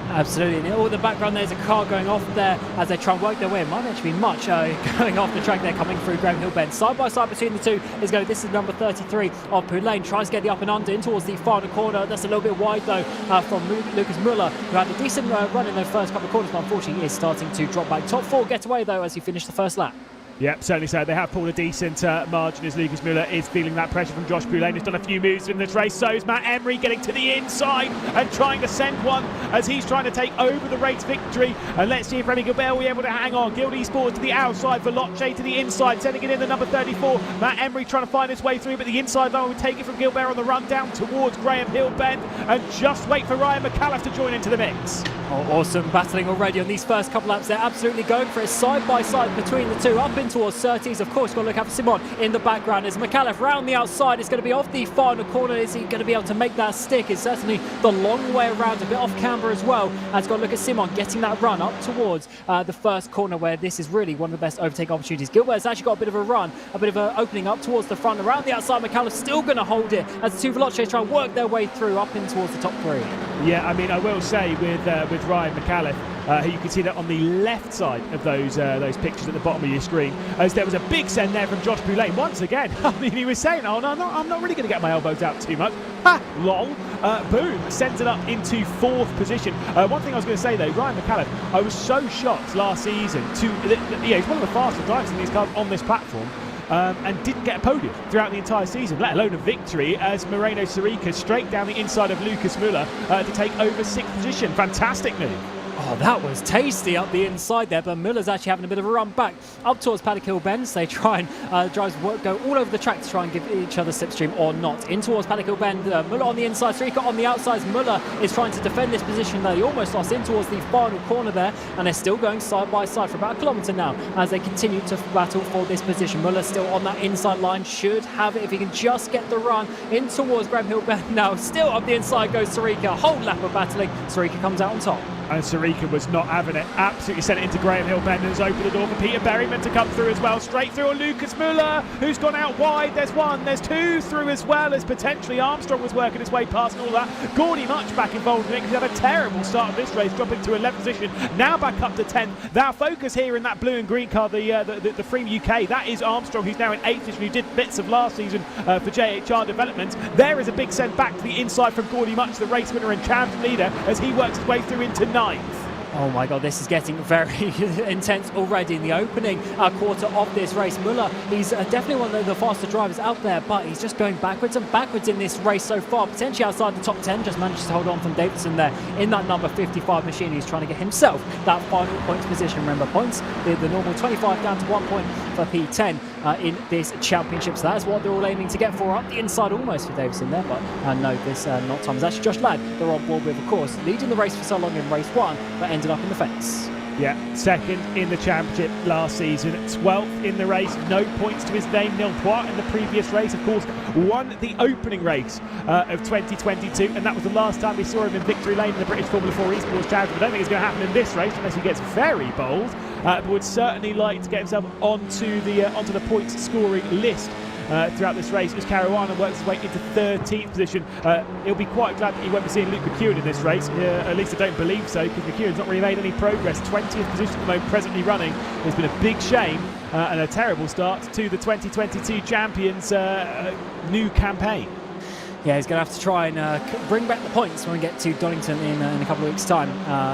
Absolutely, and all in the background there's a car going off there as they try and work their way. It might actually be Much going off the track there, coming through Graham Hill Bend. Side by side between the two is going. This is number 33 of Poulain, tries to get the up and under in towards the final corner. That's a little bit wide though from Lucas Müller, who had a decent run in those first couple of corners, but unfortunately is starting to drop back. Top four getaway though as he finished the first lap. Yep, certainly so. They have pulled a decent margin as Lucas Müller is feeling that pressure from Josh Poulain. He's done a few moves in this race. So is Matt Emery, getting to the inside and trying to send one as he's trying to take over the race victory. And let's see if Remy Gilbert will be able to hang on. GUILD Esports to the outside, Veloce to the inside, sending it in the number 34. Matt Emery trying to find his way through, but the inside line will take it from Gilbert on the run down towards Graham Hill Bend, and just wait for Ryan McAuliffe to join into the mix. Oh, awesome battling already on these first couple laps. They're absolutely going for it side by side between the two, up in towards 30s. Of course, got to look out for Simon in the background as McAuliffe round the outside. It's going to be off the final corner. Is he going to be able to make that stick? It's certainly the long way around, a bit off camber as well. Has got to look at Simon getting that run up towards the first corner, where this is really one of the best overtake opportunities. Gilbert's actually got a bit of a run, a bit of an opening up towards the front. Around the outside, McAuliffe still going to hold it as the two Veloces try and work their way through up in towards the top three. Yeah, I mean, I will say with Ryan McAuliffe, you can see that on the left side of those pictures at the bottom of your screen, as there was a big send there from Josh Poulain once again. I mean, he was saying, oh no, I'm not really going to get my elbows out too much. Ha, lol. Boom, sends it up into fourth position. One thing I was going to say though, Ryan McAuliffe, I was so shocked last season to, he's one of the fastest drivers in these cars on this platform. And didn't get a podium throughout the entire season, let alone a victory, as Moreno Sirica straight down the inside of Lucas Müller to take over sixth position. Fantastic move. Oh, that was tasty up the inside there, but Müller's actually having a bit of a run back up towards Paddock Hill Bend. They try and go all over the track to try and give each other slipstream or not. In towards Paddock Hill Bend, Müller on the inside, Sirica on the outside. Müller is trying to defend this position there. He almost lost in towards the final corner there, and they're still going side by side for about a kilometre now as they continue to battle for this position. Müller still on that inside line, should have it if he can just get the run in towards Graham Hill Bend now. Still up the inside goes Sirica, whole lap of battling. Sirica comes out on top. And Sirica was not having it. Absolutely sent it into Graham Hill Bend and has opened the door for Peter Berryman to come through as well. Straight through on Lucas Müller, who's gone out wide. There's one, there's two through as well, as potentially Armstrong was working his way past and all that. Gordy Much back involved in it because he had a terrible start of this race, dropping to 11th position. Now back up to 10th. Our focus here in that blue and green car, the Freem UK, that is Armstrong, who's now in 8th position, who did bits of last season for JHR Development. There is a big send back to the inside from Gordy Much, the race winner and champion leader, as he works his way through into 9th. Oh my God, this is getting very intense already in the opening quarter of this race. Müller, he's definitely one of the faster drivers out there, but he's just going backwards and backwards in this race so far. Potentially outside the top 10, just manages to hold on from Davidson there in that number 55 machine. He's trying to get himself that final points position. Remember, points, the normal 25 down to 1 point for P10 in this championship. So that's what they're all aiming to get for. Up the inside almost for Davidson there, but no, this not time. It's actually Josh Ladd they're on board with, of course, leading the race for so long in race 1, but ended up in the fence. Yeah, second in the championship last season, 12th in the race, no points to his name, nil points in the previous race. Of course, won the opening race of 2022, and that was the last time we saw him in victory lane in the British Formula 4 Esports Championship. I don't think it's going to happen in this race unless he gets very bold, but would certainly like to get himself onto the points scoring list throughout this race as Caruana works his way into 13th position. He'll be quite glad that he won't be seeing Luke McEwen in this race. At least I don't believe so, because McEwen's not really made any progress. 20th position at the moment, presently running. It's been a big shame and a terrible start to the 2022 champions' new campaign. Yeah, he's going to have to try and bring back the points when we get to Donington in a couple of weeks' time.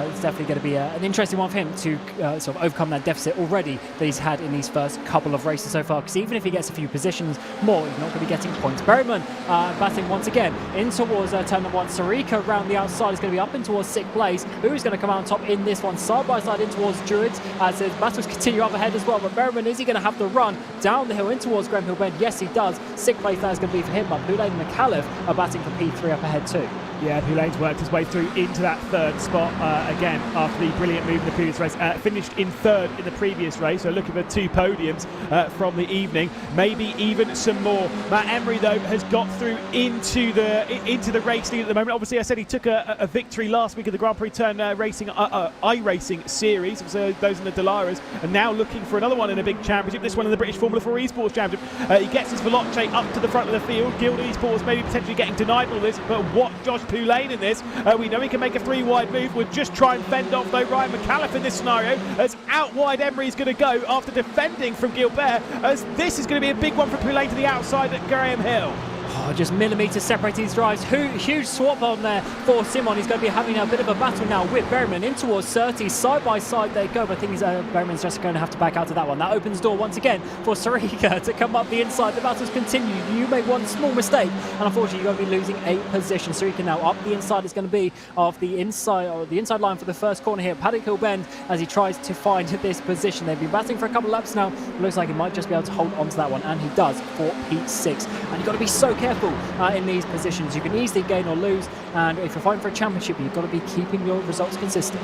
It's definitely going to be an interesting one for him to sort of overcome that deficit already that he's had in these first couple of races so far. Because even if he gets a few positions more, he's not going to be getting points. Berryman batting once again in towards turn number 1. Sarika around the outside is going to be up in towards 6th place. Who's going to come out on top in this one? Side by side in towards Druids as his battles continue up ahead as well. But Berryman, is he going to have the run down the hill in towards Graham Hill Bend? Yes, he does. 6th place that is going to be for him. But Boulain McAuliffe are batting for P3 up ahead too. Yeah, Boulain's worked his way through into that third spot again after the brilliant move in the previous race. Finished in third in the previous race, so looking for 2 podiums from the evening, maybe even some more. Matt Emery though has got through into the race lead at the moment. Obviously, I said he took a victory last week at the Grand Prix Turn Racing iRacing series. So those in the Delaras, and now looking for another one in a big championship. This one in the British Formula 4 Esports Championship. He gets his Veloce up to the front of the field. GUILD Esports maybe potentially getting denied all this, but what Josh Poulain in this. We know he can make a 3-wide move. We'll just try and fend off though Ryan McAuliffe in this scenario, as out wide Emery's going to go after defending from Gilbert, as this is going to be a big one for Poulain to the outside at Graham Hill. Oh, just millimetres separating these drives. Huge swap on there for Simon. He's going to be having a bit of a battle now with Berryman in towards 30. Side by side they go, but I think Berryman's just going to have to back out of that one. That opens the door once again for Sarika to come up the inside. The battles continue. You make one small mistake, and unfortunately you're going to be losing 8 positions. Sarika now up the inside is going to be off the inside line for the first corner here. Paddock Hill Bend as he tries to find this position. They've been battling for a couple of laps now. It looks like he might just be able to hold on to that one, and he does for P6. And you've got to be so careful in these positions. You can easily gain or lose, and if you're fighting for a championship, you've got to be keeping your results consistent.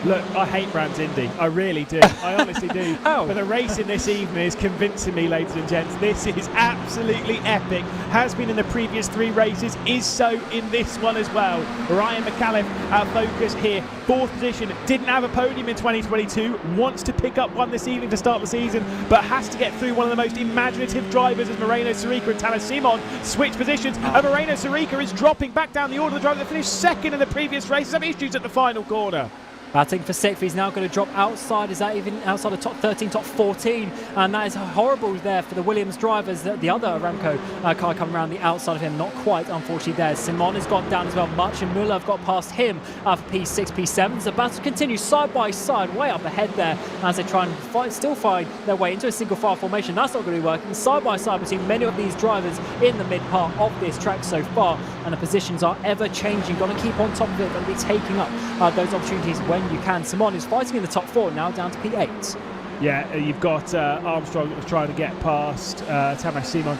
Look, I hate Brands Indy. I really do. I honestly do. How? But the race in this evening is convincing me, ladies and gents. This is absolutely epic. Has been in the previous 3 races, is so in this one as well. Ryan McAuliffe, our focus here. 4th position. Didn't have a podium in 2022. Wants to pick up one this evening to start the season, but has to get through one of the most imaginative drivers as Moreno Sarika and Tanner Simon switch positions. And Moreno Sarika is dropping back down the order. The driver that finished 2nd in the previous race. Some issues at the final corner. Batting for 6th, he's now going to drop outside. Is that even outside of top 13, top 14? And that is horrible there for the Williams drivers. The other Aramco car coming around the outside of him, not quite, unfortunately, there. Simon has gone down as well. Much and Muller have got past him for P6, P7. The battle continues side by side, way up ahead there, as they try and still find their way into a single file formation. That's not going to be working. Side by side between many of these drivers in the mid part of this track so far, and the positions are ever changing. Got to keep on top of it. Got to be taking up those opportunities when you can. Simon is fighting in the top 4, now down to P8. Yeah, you've got Armstrong that was trying to get past Tamas Simon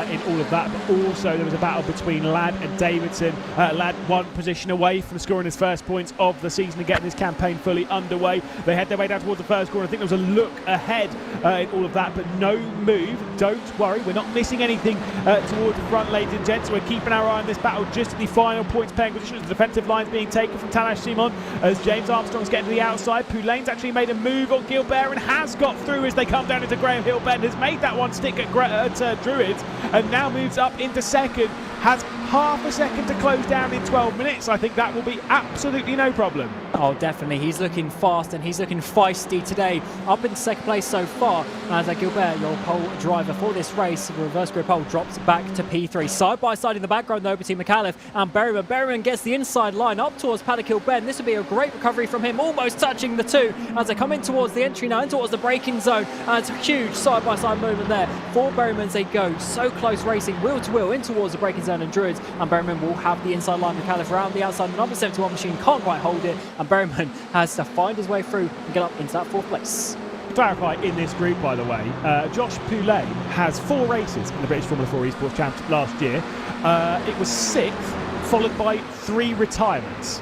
in all of that, but also there was a battle between Ladd and Davidson. Ladd 1 position away from scoring his first points of the season and getting his campaign fully underway. They head their way down towards the first corner. I think there was a look ahead in all of that, but no move. Don't worry, we're not missing anything towards the front, ladies and gents. We're keeping our eye on this battle just at the final points paying positions. The defensive line's being taken from Tamas Simon as James Armstrong's getting to the outside. Poulain's actually made a move on Gilbert and has got through as they come down into Graham Hill Bend, has made that one stick at Druids, and now moves up into 2nd, has half a second to close down in 12 minutes. I think that will be absolutely no problem. Oh, definitely. He's looking fast and he's looking feisty today. Up in 2nd place so far as Gilbert, your pole driver for this race, reverse grid pole, drops back to P3. Side by side in the background though between McAuliffe and Berryman. Berryman gets the inside line up towards Paddock Hill Bend. This would be a great recovery from him, almost touching the 2 as they come in towards the entry now, in towards the braking zone. And it's a huge side by side movement there for Berryman as they go so close, racing wheel to wheel in towards the braking zone and Druids. And Berryman will have the inside line. McAuliffe around the outside. The number 71 machine can't quite hold it, and Berryman has to find his way through and get up into that 4th place. To clarify, in this group, by the way, Josh Poulain has 4 races in the British Formula 4 Esports Championship last year. It was 6th, followed by 3 retirements.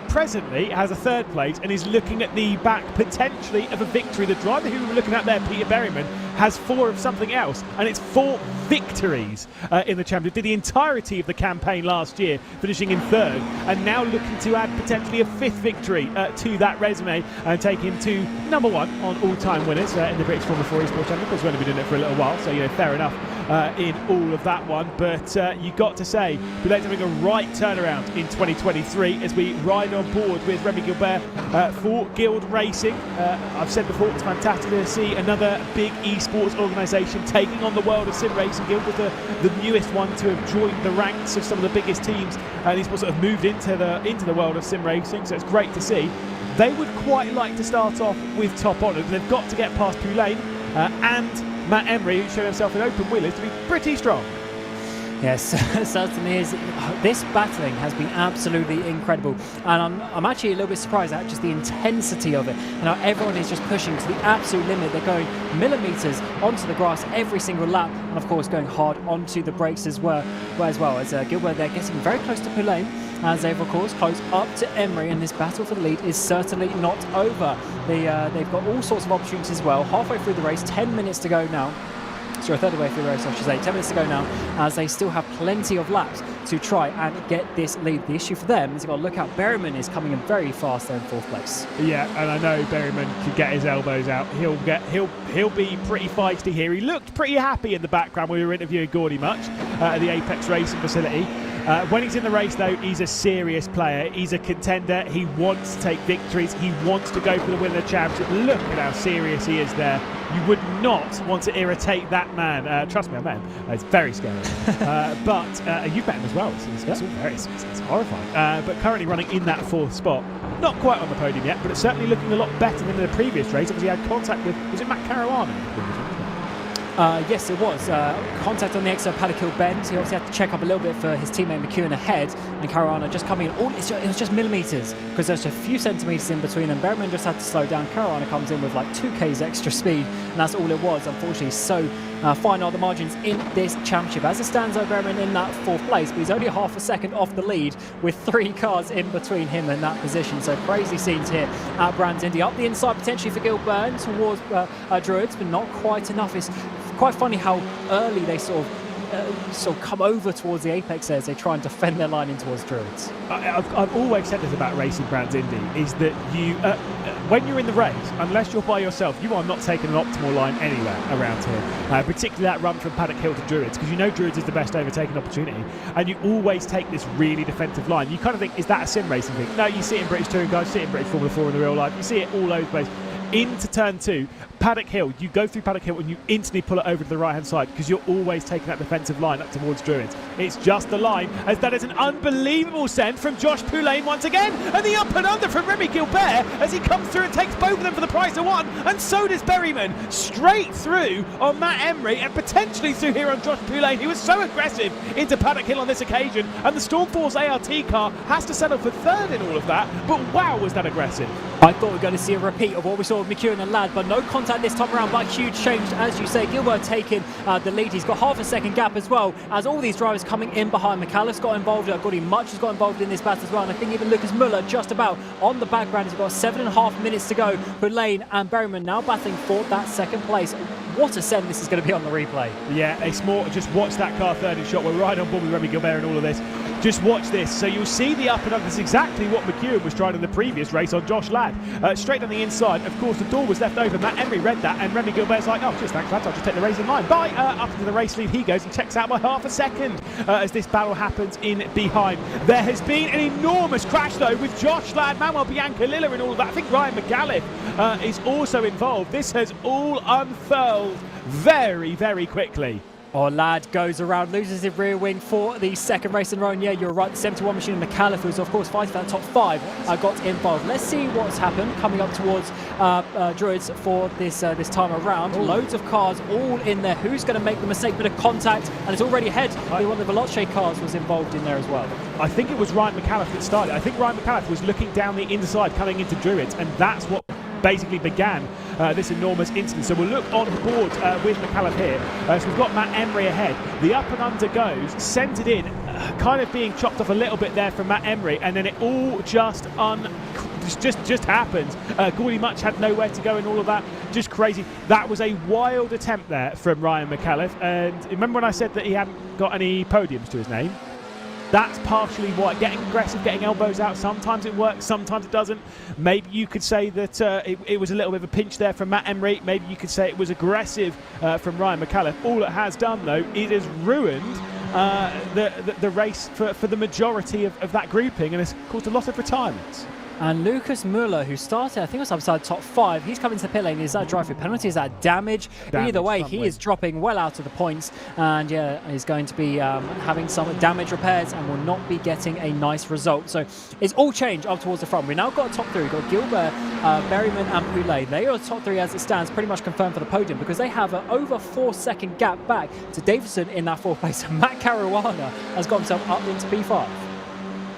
presently has a third place and is looking at the back potentially of a victory. The driver who we were looking at there, Peter Berryman, has 4 of something else, and it's 4 victories in the championship. Did the entirety of the campaign last year, finishing in 3rd, and now looking to add potentially a 5th victory to that resume and take him to number 1 on all-time winners in the British Formula 4 Esports Championship. Of course, we've only been doing it for a little while, so fair enough in all of that one. But you got to say, Boulet's having a right turnaround in 2023 as we ride on board with Remy Gilbert for GUILD Racing. I've said before, it's fantastic to see another big esports organisation taking on the world of sim racing. GUILD was the newest one to have joined the ranks of some of the biggest teams and esports that have moved into the world of sim racing, so it's great to see. They would quite like to start off with top honour. They've got to get past Poulain and Matt Emery, who showed himself in open wheelers to be pretty strong. Yes, certainly is. This battling has been absolutely incredible, and I'm actually a little bit surprised at just the intensity of it. And how everyone is just pushing to the absolute limit. They're going millimetres onto the grass every single lap, and of course going hard onto the brakes as well. As Gilbert, they're getting very close to Poulain, as they've of course close up to Emery, and this battle for the lead is certainly not over. They've got all sorts of opportunities as well. Halfway through the race, 10 minutes to go now. So a third of the way through the race, I should say. 10 minutes to go now, as they still have plenty of laps to try and get this lead. The issue for them is you've got to look out. Berryman is coming in very fast there in 4th place. Yeah, and I know Berryman can get his elbows out. He'll be pretty feisty here. He looked pretty happy in the background when we were interviewing Gordy Much at the Apex Racing facility. When he's in the race, though, he's a serious player. He's a contender. He wants to take victories. He wants to go for the win of the championship. Look at how serious he is there. You would not want to irritate that man. Trust me, I met him. It's very scary. But you've met him as well. It's all it's horrifying. But currently running in that 4th spot. Not quite on the podium yet, but it's certainly looking a lot better than in the previous race. Obviously, he had contact with, was it Matt Caruana? Yes, it was. Contact on the exit of Paddock Hill Bend. He obviously had to check up a little bit for his teammate McEwen ahead, and Caruana just coming in. It was just millimetres, because there's a few centimetres in between them. Berryman just had to slow down. Caruana comes in with like 2Ks extra speed, and that's all it was. Unfortunately, so fine are the margins in this championship. As it stands, though, Berryman in that 4th place, but he's only half a second off the lead with 3 cars in between him and that position. So crazy scenes here at Brands Indy. Up the inside potentially for Gilbert towards Druids, but not quite enough. It's quite funny how early they sort of come over towards the apex there as they try and defend their line in towards Druids. I've always said this about racing Brands Indy, is that you, when you're in the race, unless you're by yourself, you are not taking an optimal line anywhere around here, particularly that run from Paddock Hill to Druids, because you know Druids is the best overtaking opportunity, and you always take this really defensive line. You kind of think, is that a sim racing thing? No, you see it in British Touring guys, you see it in British Formula 4 in the real life, you see it all over the place. Into turn 2, Paddock Hill, you go through Paddock Hill and you instantly pull it over to the right hand side because you're always taking that defensive line up towards Druids. It's just the line, as that is an unbelievable send from Josh Poulain once again, and the up and under from Remy Gilbert as he comes through and takes both of them for the price of one, and so does Berryman, straight through on Matt Emery and potentially through here on Josh Poulain. He was so aggressive into Paddock Hill on this occasion, and the Stormforce ART car has to settle for 3rd in all of that, but wow, was that aggressive. I thought we were going to see a repeat of what we saw with McEwen and Ladd, but no contact this time around, but a huge change, as you say. Gilbert taking the lead. He's got half a second gap as well, as all these drivers coming in behind. McAuliffe got involved, Gordy Much has got involved in this battle as well, and I think even Lucas Muller just about on the background. He's got 7.5 minutes to go. Poulain and Berryman now battling for that 2nd place. What a send this is going to be on the replay. Yeah, it's more, just watch that car 3rd in shot. We're right on board with Remy Gilbert and all of this. Just watch this. So you'll see the up and under. This is exactly what McEwen was trying in the previous race on Josh Ladd. Straight on the inside. Of course, the door was left open. Matt Emery read that, and Remy Gilbert's like, oh, just thanks, lads. I'll just take the race in line. Bye. Up into the race lead he goes and checks out by half a second as this battle happens in behind. There has been an enormous crash, though, with Josh Ladd, Manuel Biancalilla and all of that. I think Ryan McAuliffe is also involved. This has all unfurled very, very quickly. Ladd goes around, loses his rear wing for the 2nd race in a row. And yeah, you're right, the 71 machine McAuliffe, who's of course fighting for that top 5, got involved. Let's see what's happened coming up towards Druids for this time around. Ooh. Loads of cars all in there. Who's going to make the mistake? Bit of contact, and it's already ahead. One of the Veloce cars was involved in there as well. I think it was Ryan McAuliffe that started. I think Ryan McAuliffe was looking down the inside coming into Druids, and that's what basically began this enormous incident. So we'll look on board with McAuliffe here. So we've got Matt Emery ahead. The up and under goes, sends it in. kind of being chopped off a little bit there from Matt Emery, and then it all just happened. Gordy Much had nowhere to go and all of that. Just crazy. That was a wild attempt there from Ryan McAuliffe. And remember when I said that he hadn't got any podiums to his name? That's partially why. Getting aggressive, getting elbows out, sometimes it works, sometimes it doesn't. Maybe you could say that it was a little bit of a pinch there from Matt Emery. Maybe you could say it was aggressive from Ryan McAuliffe. All it has done, though, it has ruined the race for the majority of that grouping, and has caused a lot of retirements. And Lucas Muller, who started, I think it was outside top 5, he's coming to the pit lane. Is that drive-through penalty? Is that damage? Either way, he is dropping well out of the points, and yeah, he's going to be having some damage repairs and will not be getting a nice result. So it's all changed up towards the front. We've now got a top 3. We've got Gilbert, Berryman and Poulet. They are top 3 as it stands, pretty much confirmed for the podium, because they have an over 4-second gap back to Davison in that 4th place. And Matt Caruana has got himself up into P5.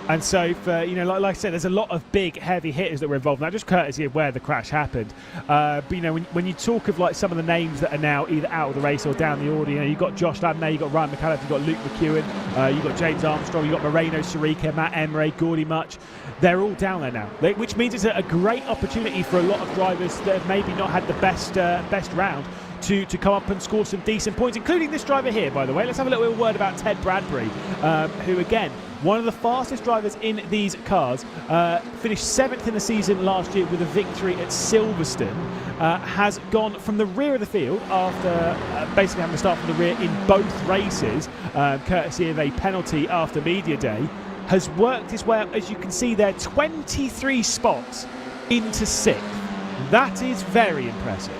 And so, for, like I said, there's a lot of big, heavy hitters that were involved. Now, just courtesy of where the crash happened. But when you talk of like some of the names that are now either out of the race or down the order, you've got Josh Ladner, you've got Ryan McAuliffe, you've got Luke McEwen, you've got James Armstrong, you've got Moreno Sirica, Matt Emery, Gordy Much. They're all down there now, which means it's a great opportunity for a lot of drivers that have maybe not had the best round to come up and score some decent points, including this driver here, by the way. Let's have a little word about Ted Bradbury, who, again, one of the fastest drivers in these cars, finished 7th in the season last year with a victory at Silverstone, has gone from the rear of the field after basically having to start from the rear in both races, courtesy of a penalty after media day, has worked his way up, as you can see there, 23 spots into 6th. That is very impressive.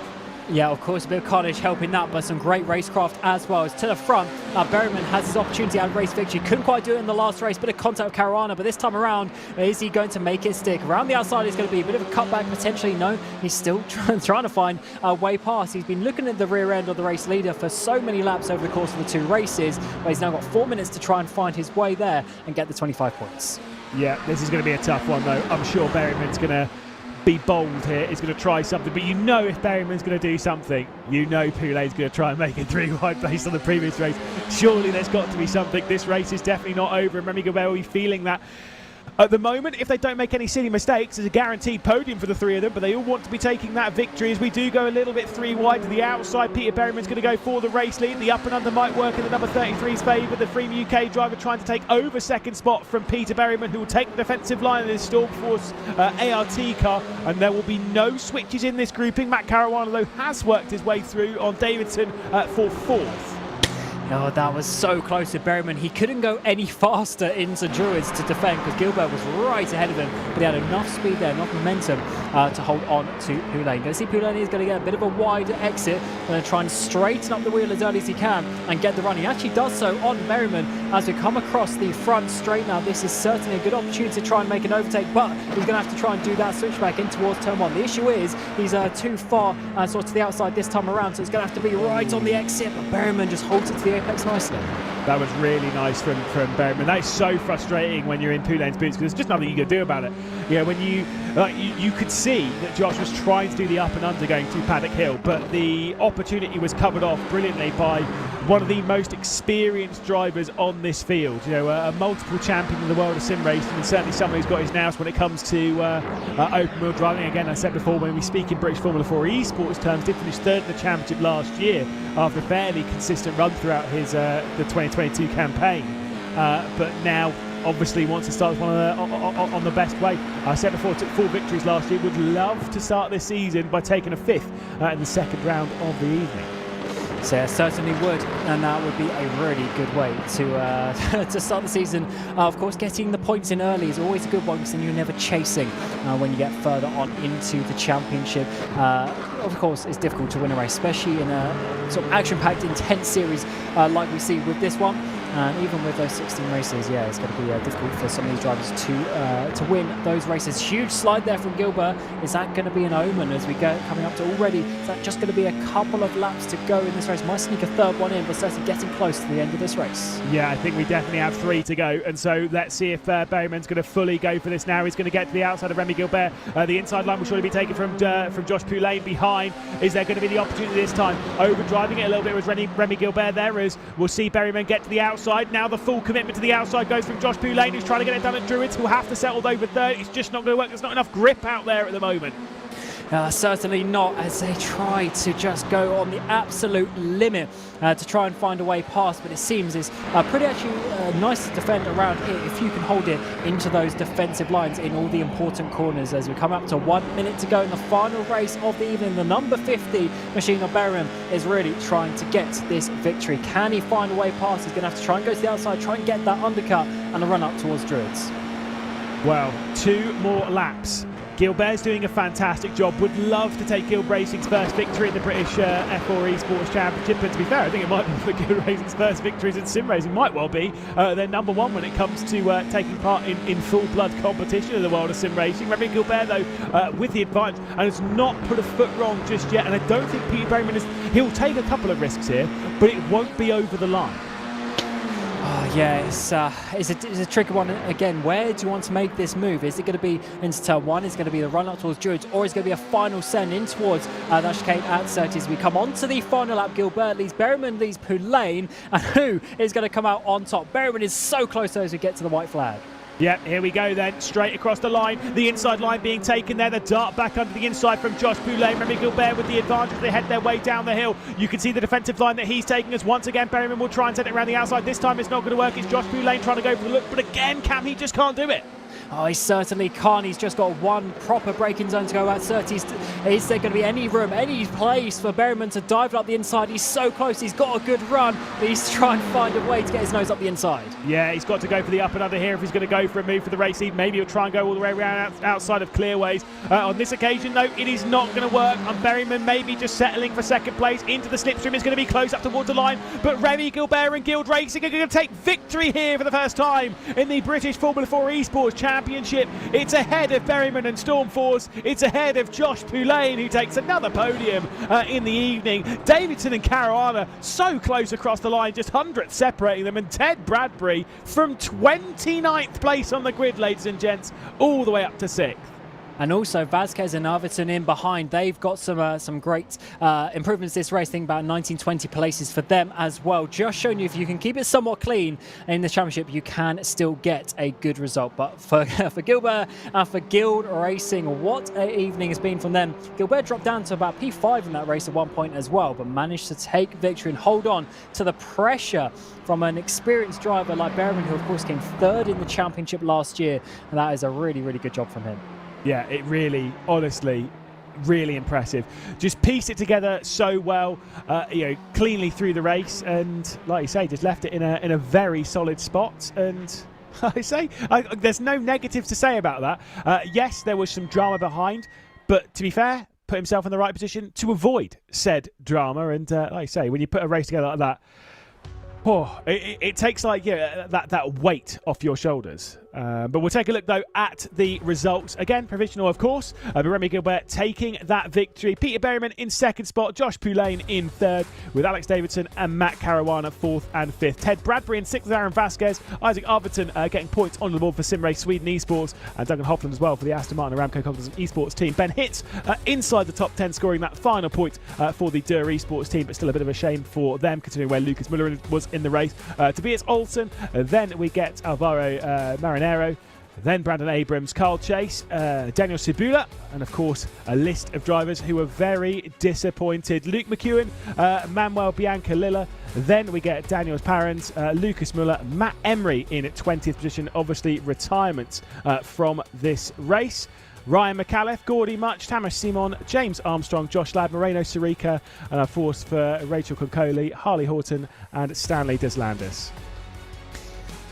Yeah, of course, a bit of carnage helping that, but some great racecraft as well. It's to the front. Berryman has his opportunity at race victory. Couldn't quite do it in the last race. Bit of contact with Caruana, but this time around, is he going to make it stick? Around the outside is going to be a bit of a cutback, potentially. No, he's still trying to find a way past. He's been looking at the rear end of the race leader for so many laps over the course of the 2 races, but he's now got 4 minutes to try and find his way there and get the 25 points. Yeah, this is going to be a tough one, though. I'm sure Berryman's going to be bold here. He's going to try something, but if Berryman's going to do something, Poulet's going to try and make it 3 wide based on the previous race. Surely there's got to be something. This race is definitely not over, and Remy Gilbert will be feeling that. At the moment, if they don't make any silly mistakes, there's a guaranteed podium for the 3 of them, but they all want to be taking that victory as we do go a little bit 3 wide to the outside. Peter Berryman's going to go for the race lead. The up and under might work in the number 33's favour. The Freem UK driver trying to take over 2nd spot from Peter Berryman, who will take the defensive line of this Stormforce ART car, and there will be no switches in this grouping. Matt Caruana, though, has worked his way through on Davidson for 4th. Oh, that was so close to Berryman. He couldn't go any faster into Druids to defend because Gilbert was right ahead of him, but he had enough speed there, enough momentum to hold on to Poulet. Going to see Poulet is going to get a bit of a wider exit, going to try and straighten up the wheel as early as he can and get the run. He actually does so on Berryman as we come across the front straight now. This is certainly a good opportunity to try and make an overtake, but he's going to have to try and do that switchback in towards turn 1. The issue is he's too far sort of to the outside this time around, so it's going to have to be right on the exit, but Berryman just holds it to the apex nicely. That was really nice from Berryman. That is so frustrating when you're in Poulet's boots because there's just nothing you can do about it. When you could see that Josh was trying to do the up and under going to Paddock Hill, but the opportunity was covered off brilliantly by one of the most experienced drivers on this field. A multiple champion in the world of sim racing, and certainly someone who's got his nous when it comes to open wheel driving. Again, I said before, when we speak in British Formula 4 Esports terms, did finish 3rd in the championship last year after a fairly consistent run throughout his the 2022 campaign, but now obviously wants to start on the best way. I said before, took 4 victories last year, would love to start this season by taking a 5th in the 2nd round of the evening. So yeah, certainly would, and that would be a really good way to to start the season. Of course, getting the points in early is always a good one because then you're never chasing when you get further on into the championship. Of course, it's difficult to win a race, especially in a sort of action-packed, intense series like we see with this one. And even with those 16 races, yeah, it's going to be difficult for some of these drivers to win those races. Huge slide there from Gilbert. Is that going to be an omen as we go coming up to already? Is that just going to be a couple of laps to go in this race? Might sneak a 3rd one in, but certainly getting close to the end of this race. Yeah, I think we definitely have 3 to go, and so let's see if Berryman's going to fully go for this now. He's going to get to the outside of Remy Gilbert. The inside line will surely be taken from Josh Poulet behind. Is there going to be the opportunity this time? Overdriving it a little bit with Remy Gilbert there, as we'll see Berryman get to the outside. outside. Now the full commitment to the outside goes from Josh Poulain, who's trying to get it done at Druids, who'll have to settle over third. It's just not going to work. There's not enough grip out there at the moment. Certainly not, as they try to just go on the absolute limit to try and find a way past, but it seems it's pretty actually nice to defend around here if you can hold it into those defensive lines in all the important corners. As we come up to 1 minute to go in the final race of the evening, the number 50 machine of Berham is really trying to get this victory. Can he find a way past? He's going to have to try and go to the outside, try and get that undercut and a run up towards Druids. Well, 2 more laps. Gilbert's doing a fantastic job. Would love to take Guild Racing's first victory in the British F4 Esports Championship, but to be fair, I think it might be for Guild Racing's first victories in sim racing. Might well be their number 1 when it comes to taking part in full-blood competition in the world of sim racing. Remy Gilbert, though, with the advantage, and has not put a foot wrong just yet, and I don't think Peter Berryman he'll take a couple of risks here, but it won't be over the line. Oh, yeah, it's a tricky one. Again, where do you want to make this move? Is it going to be into turn 1? Is it going to be the run up towards Druids? Or is it going to be a final send in towards the chicane at 30 as we come on to the final lap? Gilbert leads Berryman, leads Poulain, and who is going to come out on top? Berryman is so close as we get to the white flag. Yeah, here we go then, straight across the line. The inside line being taken there. The dart back under the inside from Josh Poulain. Remy Gilbert with the advantage. They head their way down the hill. You can see the defensive line that he's taking as once again Berryman will try and send it around the outside. This time it's not going to work. It's Josh Poulain trying to go for the look, but again, Cam, he just can't do it. Oh, he certainly can't. He's just got one proper braking zone to go at 30. Is there going to be any room, any place for Berryman to dive up the inside? He's so close. He's got a good run, but he's trying to find a way to get his nose up the inside. Yeah, he's got to go for the up and under here if he's going to go for a move for the race lead. Maybe he'll try and go all the way around outside of Clearways. On this occasion, though, it is not going to work. And Berryman maybe just settling for second place. Into the slipstream is going to be close up towards the line. But Remy Gilbert and Guild Racing are going to take victory here for the first time in the British Formula 4 Esports Championship. It's ahead of Berryman and Stormforce. It's ahead of Josh Poulain, who takes another podium in the evening. Davidson and Caruana so close across the line, just hundredths separating them. And Ted Bradbury from 29th place on the grid, ladies and gents, all the way up to 6th. And also Vasquez and Arvidsson in behind. They've got some great improvements this race. Think about 19-20 places for them as well. Just showing you if you can keep it somewhat clean in the championship, you can still get a good result. But for Gilbert and for Guild Racing, what an evening has been from them. Gilbert dropped down to about P5 in that race at one point as well, but managed to take victory and hold on to the pressure from an experienced driver like Berryman, who of course came 3rd in the championship last year. And that is a really, really good job from him. Yeah, it really, honestly, really impressive. Just pieced it together so well, cleanly through the race, and like you say, just left it in a very solid spot. And there's no negatives to say about that. Yes, there was some drama behind, but to be fair, put himself in the right position to avoid said drama. And like I say, when you put a race together like that, it takes that weight off your shoulders. But we'll take a look though at the results. Again, provisional of course, but Remy Gilbert taking that victory. Peter Berryman in 2nd spot, Josh Poulain in 3rd, with Alex Davidson and Matt Caruana 4th and 5th. Ted Bradbury in 6th with Aaron Vasquez. Isaac Arvidsson getting points on the board for Sim Race Sweden Esports, and Duncan Hoffland as well for the Aston Martin Aramco Cognizant Esports team. Ben Hitz inside the top 10, scoring that final point for the Dörr Esports team, but still a bit of a shame for them considering where Lucas Muller was in the race. Tobias Olsen, then we get Alvaro Marinero, then Brandon Abrams, Carl Chase, Daniel Cibula, and of course a list of drivers who were very disappointed. Luke McEwen, Manuel Bianca-Lilla, then we get Daniel Parens, Lucas Muller, Matt Emery in 20th position, obviously retirements from this race. Ryan McAuliffe, Gordy Much, Tamas Simon, James Armstrong, Josh Ladd, Moreno Sirica, and of course for Rachel Concoli, Harley Horton and Stanley Deslandis.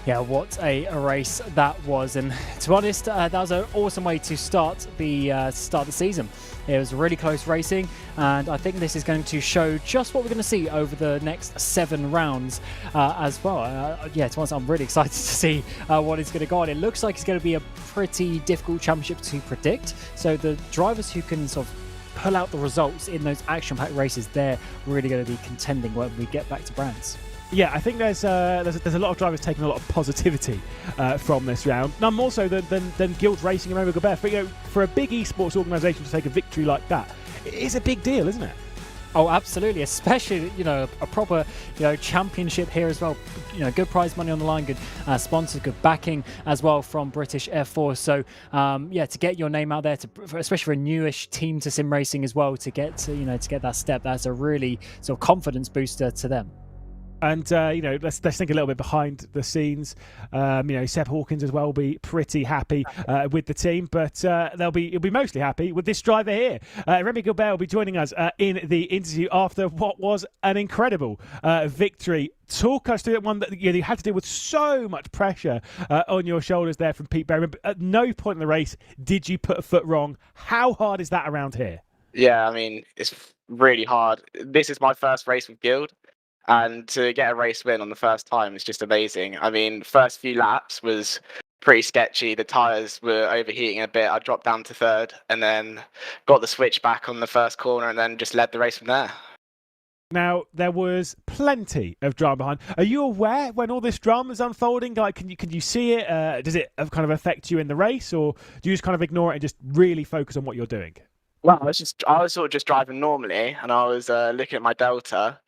Yeah, what a race that was, and to be honest, that was an awesome way to start the season. It was really close racing, and I think this is going to show just what we're going to see over the next 7 rounds as well. To be honest, I'm really excited to see what is going to go on. It looks like it's going to be a pretty difficult championship to predict, so the drivers who can sort of pull out the results in those action-packed races, they're really going to be contending when we get back to Brands. Yeah, I think there's a lot of drivers taking a lot of positivity from this round. None more so than Guild Racing and Remy Gilbert. For a big esports organisation to take a victory like that, it is a big deal, isn't it? Oh, absolutely, especially, a proper, championship here as well. Good prize money on the line, good sponsors, good backing as well from British F4. So, to get your name out there, especially for a newish team to sim racing as well, to get that step, that's a really sort of confidence booster to them. And let's think a little bit behind the scenes. Seb Hawkins as well will be pretty happy with the team, but he'll be mostly happy with this driver here. Remy Gilbert will be joining us in the interview after what was an incredible victory. Talk us through one that you had to deal with so much pressure on your shoulders there from Pete Berryman. But at no point in the race did you put a foot wrong. How hard is that around here? Yeah, I mean, it's really hard. This is my first race with Guild. And to get a race win on the first time is just amazing. I mean, first few laps was pretty sketchy. The tyres were overheating a bit. I dropped down to third and then got the switch back on the first corner and then just led the race from there. Now, there was plenty of drama behind. Are you aware when all this drama is unfolding? Like, can you see it? Does it kind of affect you in the race, or do you just kind of ignore it and just really focus on what you're doing? Well, I was sort of just driving normally, and I was looking at my delta.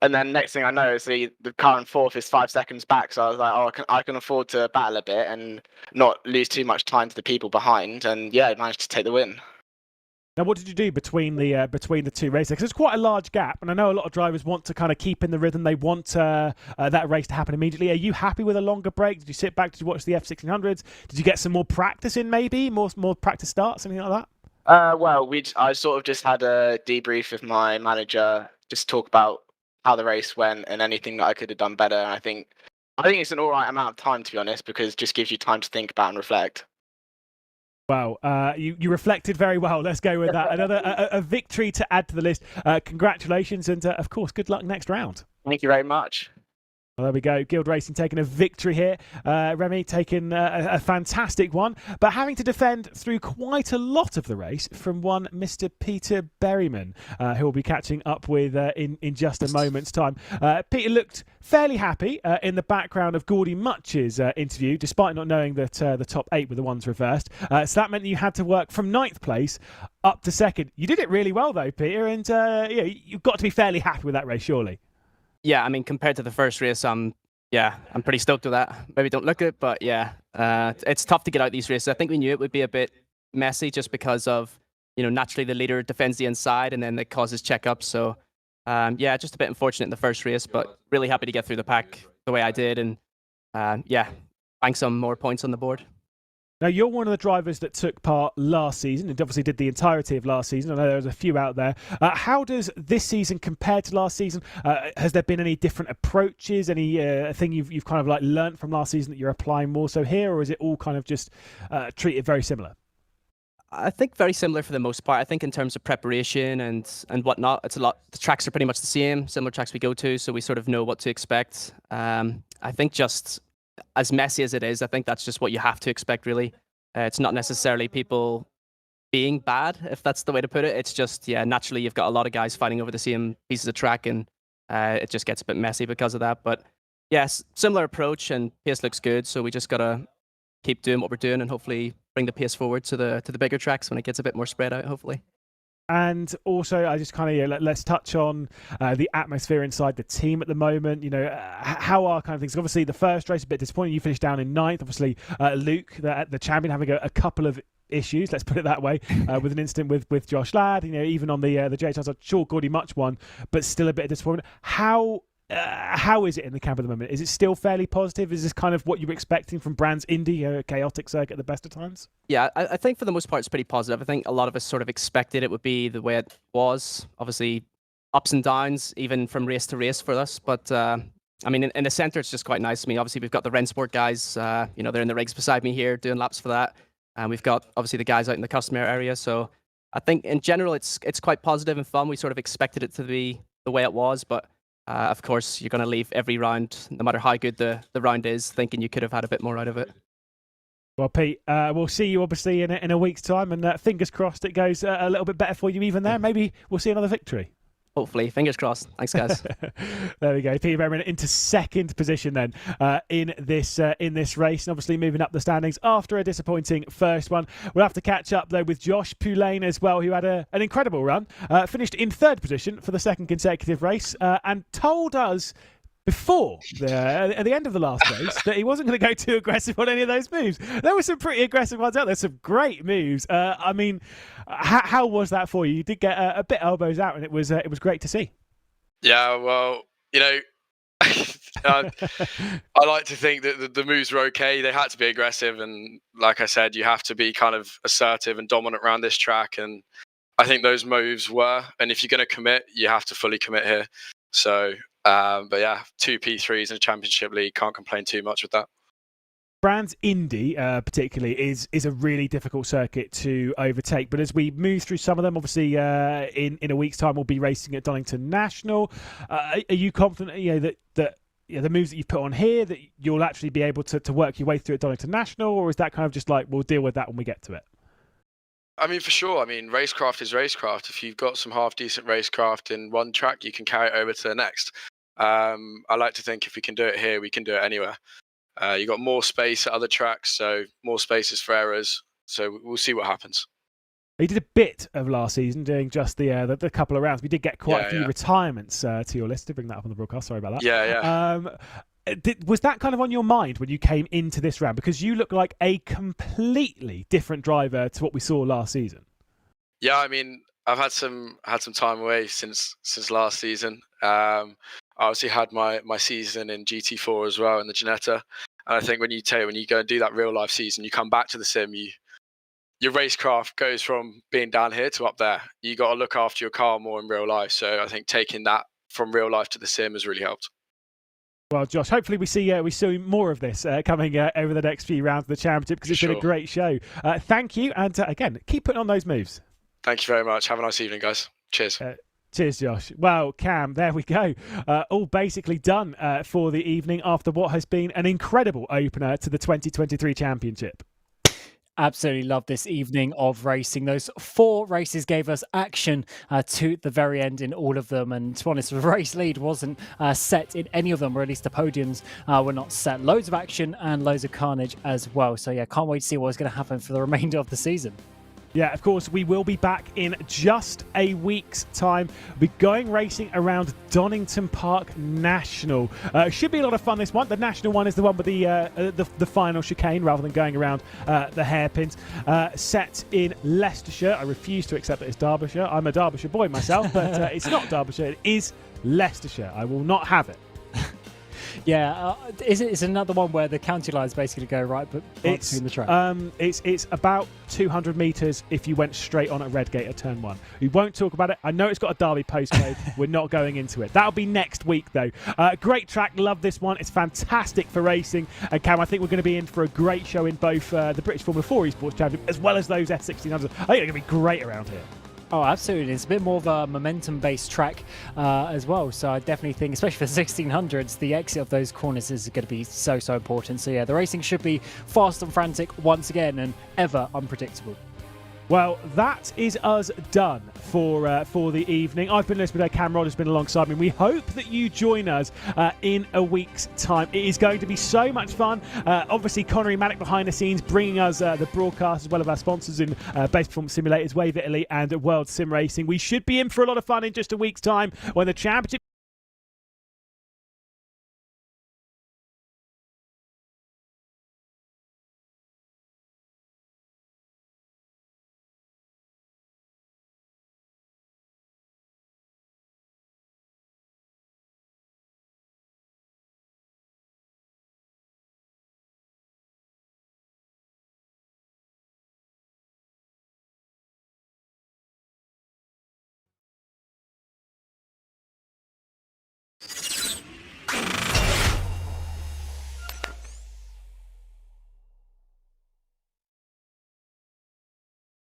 And then next thing I know is the car in fourth is 5 seconds back. So I was like, oh, I can afford to battle a bit and not lose too much time to the people behind. And yeah, I managed to take the win. Now, what did you do between the two races? Because it's quite a large gap, and I know a lot of drivers want to kind of keep in the rhythm. They want that race to happen immediately. Are you happy with a longer break? Did you sit back? Did you watch the F1600s? Did you get some more practice in, maybe more practice starts, something like that? Well, I sort of just had a debrief with my manager, just talk about how the race went and anything that I could have done better. And I think it's an all right amount of time, to be honest, because it just gives you time to think about and reflect. Wow, you reflected very well. Let's go with that. Another a victory to add to the list. Congratulations, and of course, good luck next round. Thank you very much. Well, there we go. Guild Racing taking a victory here. Remy taking a fantastic one, but having to defend through quite a lot of the race from one Mr. Peter Berryman, who we'll be catching up with in just a moment's time. Peter looked fairly happy in the background of Gordy Much's interview, despite not knowing that the top 8 were the ones reversed. So that meant that you had to work from 9th place up to 2nd. You did it really well, though, Peter, and you've got to be fairly happy with that race, surely. Yeah, I mean, compared to the first race, I'm pretty stoked with that. Maybe don't look it, but yeah, it's tough to get out these races. I think we knew it would be a bit messy just because of, naturally the leader defends the inside and then it causes checkups. So, just a bit unfortunate in the first race, but really happy to get through the pack the way I did and, bank some more points on the board. Now, you're one of the drivers that took part last season and obviously did the entirety of last season. I know there's a few out there. How does this season compare to last season? Has there been any different approaches, any thing you've kind of like learnt from last season that you're applying more so here, or is it all kind of just treated very similar? I think very similar for the most part. I think in terms of preparation and whatnot, it's a lot. The tracks are pretty much the same, similar tracks we go to, so we sort of know what to expect. I think just as messy as it is, I think that's just what you have to expect, really. It's not necessarily people being bad, if that's the way to put it. It's just, naturally you've got a lot of guys fighting over the same pieces of track, and it just gets a bit messy because of that. But yes, similar approach, and pace looks good, so we just got to keep doing what we're doing and hopefully bring the pace forward to the bigger tracks when it gets a bit more spread out, hopefully. And also, I just kind of let's touch on the atmosphere inside the team at the moment. How are kind of things? Obviously, the first race a bit disappointing. You finished down in 9th. Obviously, Luke, the champion, having a couple of issues. Let's put it that way. With an incident with Josh Ladd. even on the JHRs, I'm sure Gordy Much won, but still a bit of disappointment. How is it in the camp at the moment? Is it still fairly positive? Is this kind of what you were expecting from Brands Indy, a chaotic circuit at the best of times? Yeah, I think for the most part it's pretty positive. I think a lot of us sort of expected it would be the way it was. Obviously, ups and downs, even from race to race for us. But, I mean, in the centre, it's just quite nice. I mean, obviously, we've got the Racespot guys, they're in the rigs beside me here doing laps for that. And we've got, obviously, the guys out in the customer area. So I think, in general, it's quite positive and fun. We sort of expected it to be the way it was, but of course, you're going to leave every round, no matter how good the round is, thinking you could have had a bit more out of it. Well, Pete, we'll see you obviously in a week's time, and fingers crossed it goes a little bit better for you even there. Maybe we'll see another victory. Hopefully, fingers crossed. Thanks, guys. There we go. Peter Berman into second position then in this race, and obviously moving up the standings after a disappointing first one. We'll have to catch up though with Josh Poulain as well, who had an incredible run, finished in third position for the second consecutive race, and told us before at the end of the last race that he wasn't going to go too aggressive on any of those moves. There were some pretty aggressive ones out there, some great moves. I mean, how was that for you? You did get a bit elbows out, and it was great to see. Yeah, well, you know, I like to think that the moves were okay. They had to be aggressive, and like I said, you have to be kind of assertive and dominant around this track, and I think those moves were. And if you're going to commit, you have to fully commit here. So, but yeah, 2 P3s in a championship league, can't complain too much with that. Brands Indy, particularly, is a really difficult circuit to overtake. But as we move through some of them, obviously, in a week's time, we'll be racing at Donington National. Are you confident, that the moves that you've put on here, that you'll actually be able to work your way through at Donington National, or is that kind of just like we'll deal with that when we get to it? I mean, for sure. I mean, racecraft is racecraft. If you've got some half-decent racecraft in one track, you can carry it over to the next. I like to think if we can do it here, we can do it anywhere. You got more space at other tracks, so more spaces for errors. So we'll see what happens. You did a bit of last season doing just the couple of rounds. We did get quite a few retirements to your list. To bring that up on the broadcast. Sorry about that. Yeah. Was that kind of on your mind when you came into this round? Because you look like a completely different driver to what we saw last season. Yeah, I mean, I've had some time away since last season. I obviously had my season in GT4 as well in the Ginetta. And I think when you go and do that real life season, you come back to the sim, your racecraft goes from being down here to up there. You got to look after your car more in real life. So I think taking that from real life to the sim has really helped. Well, Josh, hopefully we see more of this coming over the next few rounds of the championship, because it's been a great show. Thank you, and again, keep putting on those moves. Thank you very much. Have a nice evening, guys. Cheers. Cheers, Josh. Well, Cam, there we go. All basically done for the evening after what has been an incredible opener to the 2023 championship. Absolutely love this evening of racing. Those 4 races gave us action to the very end in all of them. And to be honest, the race lead wasn't set in any of them, or at least the podiums were not set. Loads of action and loads of carnage as well. So yeah, can't wait to see what's going to happen for the remainder of the season. Yeah, of course, we will be back in just a week's time. We'll be going racing around Donington Park National. Should be a lot of fun, this one. The National one is the one with the final chicane, rather than going around the hairpins. Set in Leicestershire. I refuse to accept that it's Derbyshire. I'm a Derbyshire boy myself, but it's not Derbyshire. It is Leicestershire. I will not have it. Yeah, it's another one where the county lines basically go right between the track. It's about 200 metres if you went straight on at Redgate at turn 1. We won't talk about it. I know it's got a Derby postcode. We're not going into it. That'll be next week, though. Great track. Love this one. It's fantastic for racing. And Cam, I think we're going to be in for a great show in both the British Formula 4 Esports Championship as well as those F1600s. I think they're going to be great around here. Oh, absolutely. It's a bit more of a momentum-based track as well. So I definitely think, especially for the 1600s, the exit of those corners is going to be so important. So yeah, the racing should be fast and frantic once again and ever unpredictable. Well, that is us done for the evening. I've been listening to Cam Rod has been alongside me. We hope that you join us in a week's time. It is going to be so much fun. Obviously, Connery Maddock behind the scenes, bringing us the broadcast as well as our sponsors in Base Performance Simulators, Wave Italy and World Sim Racing. We should be in for a lot of fun in just a week's time when the championship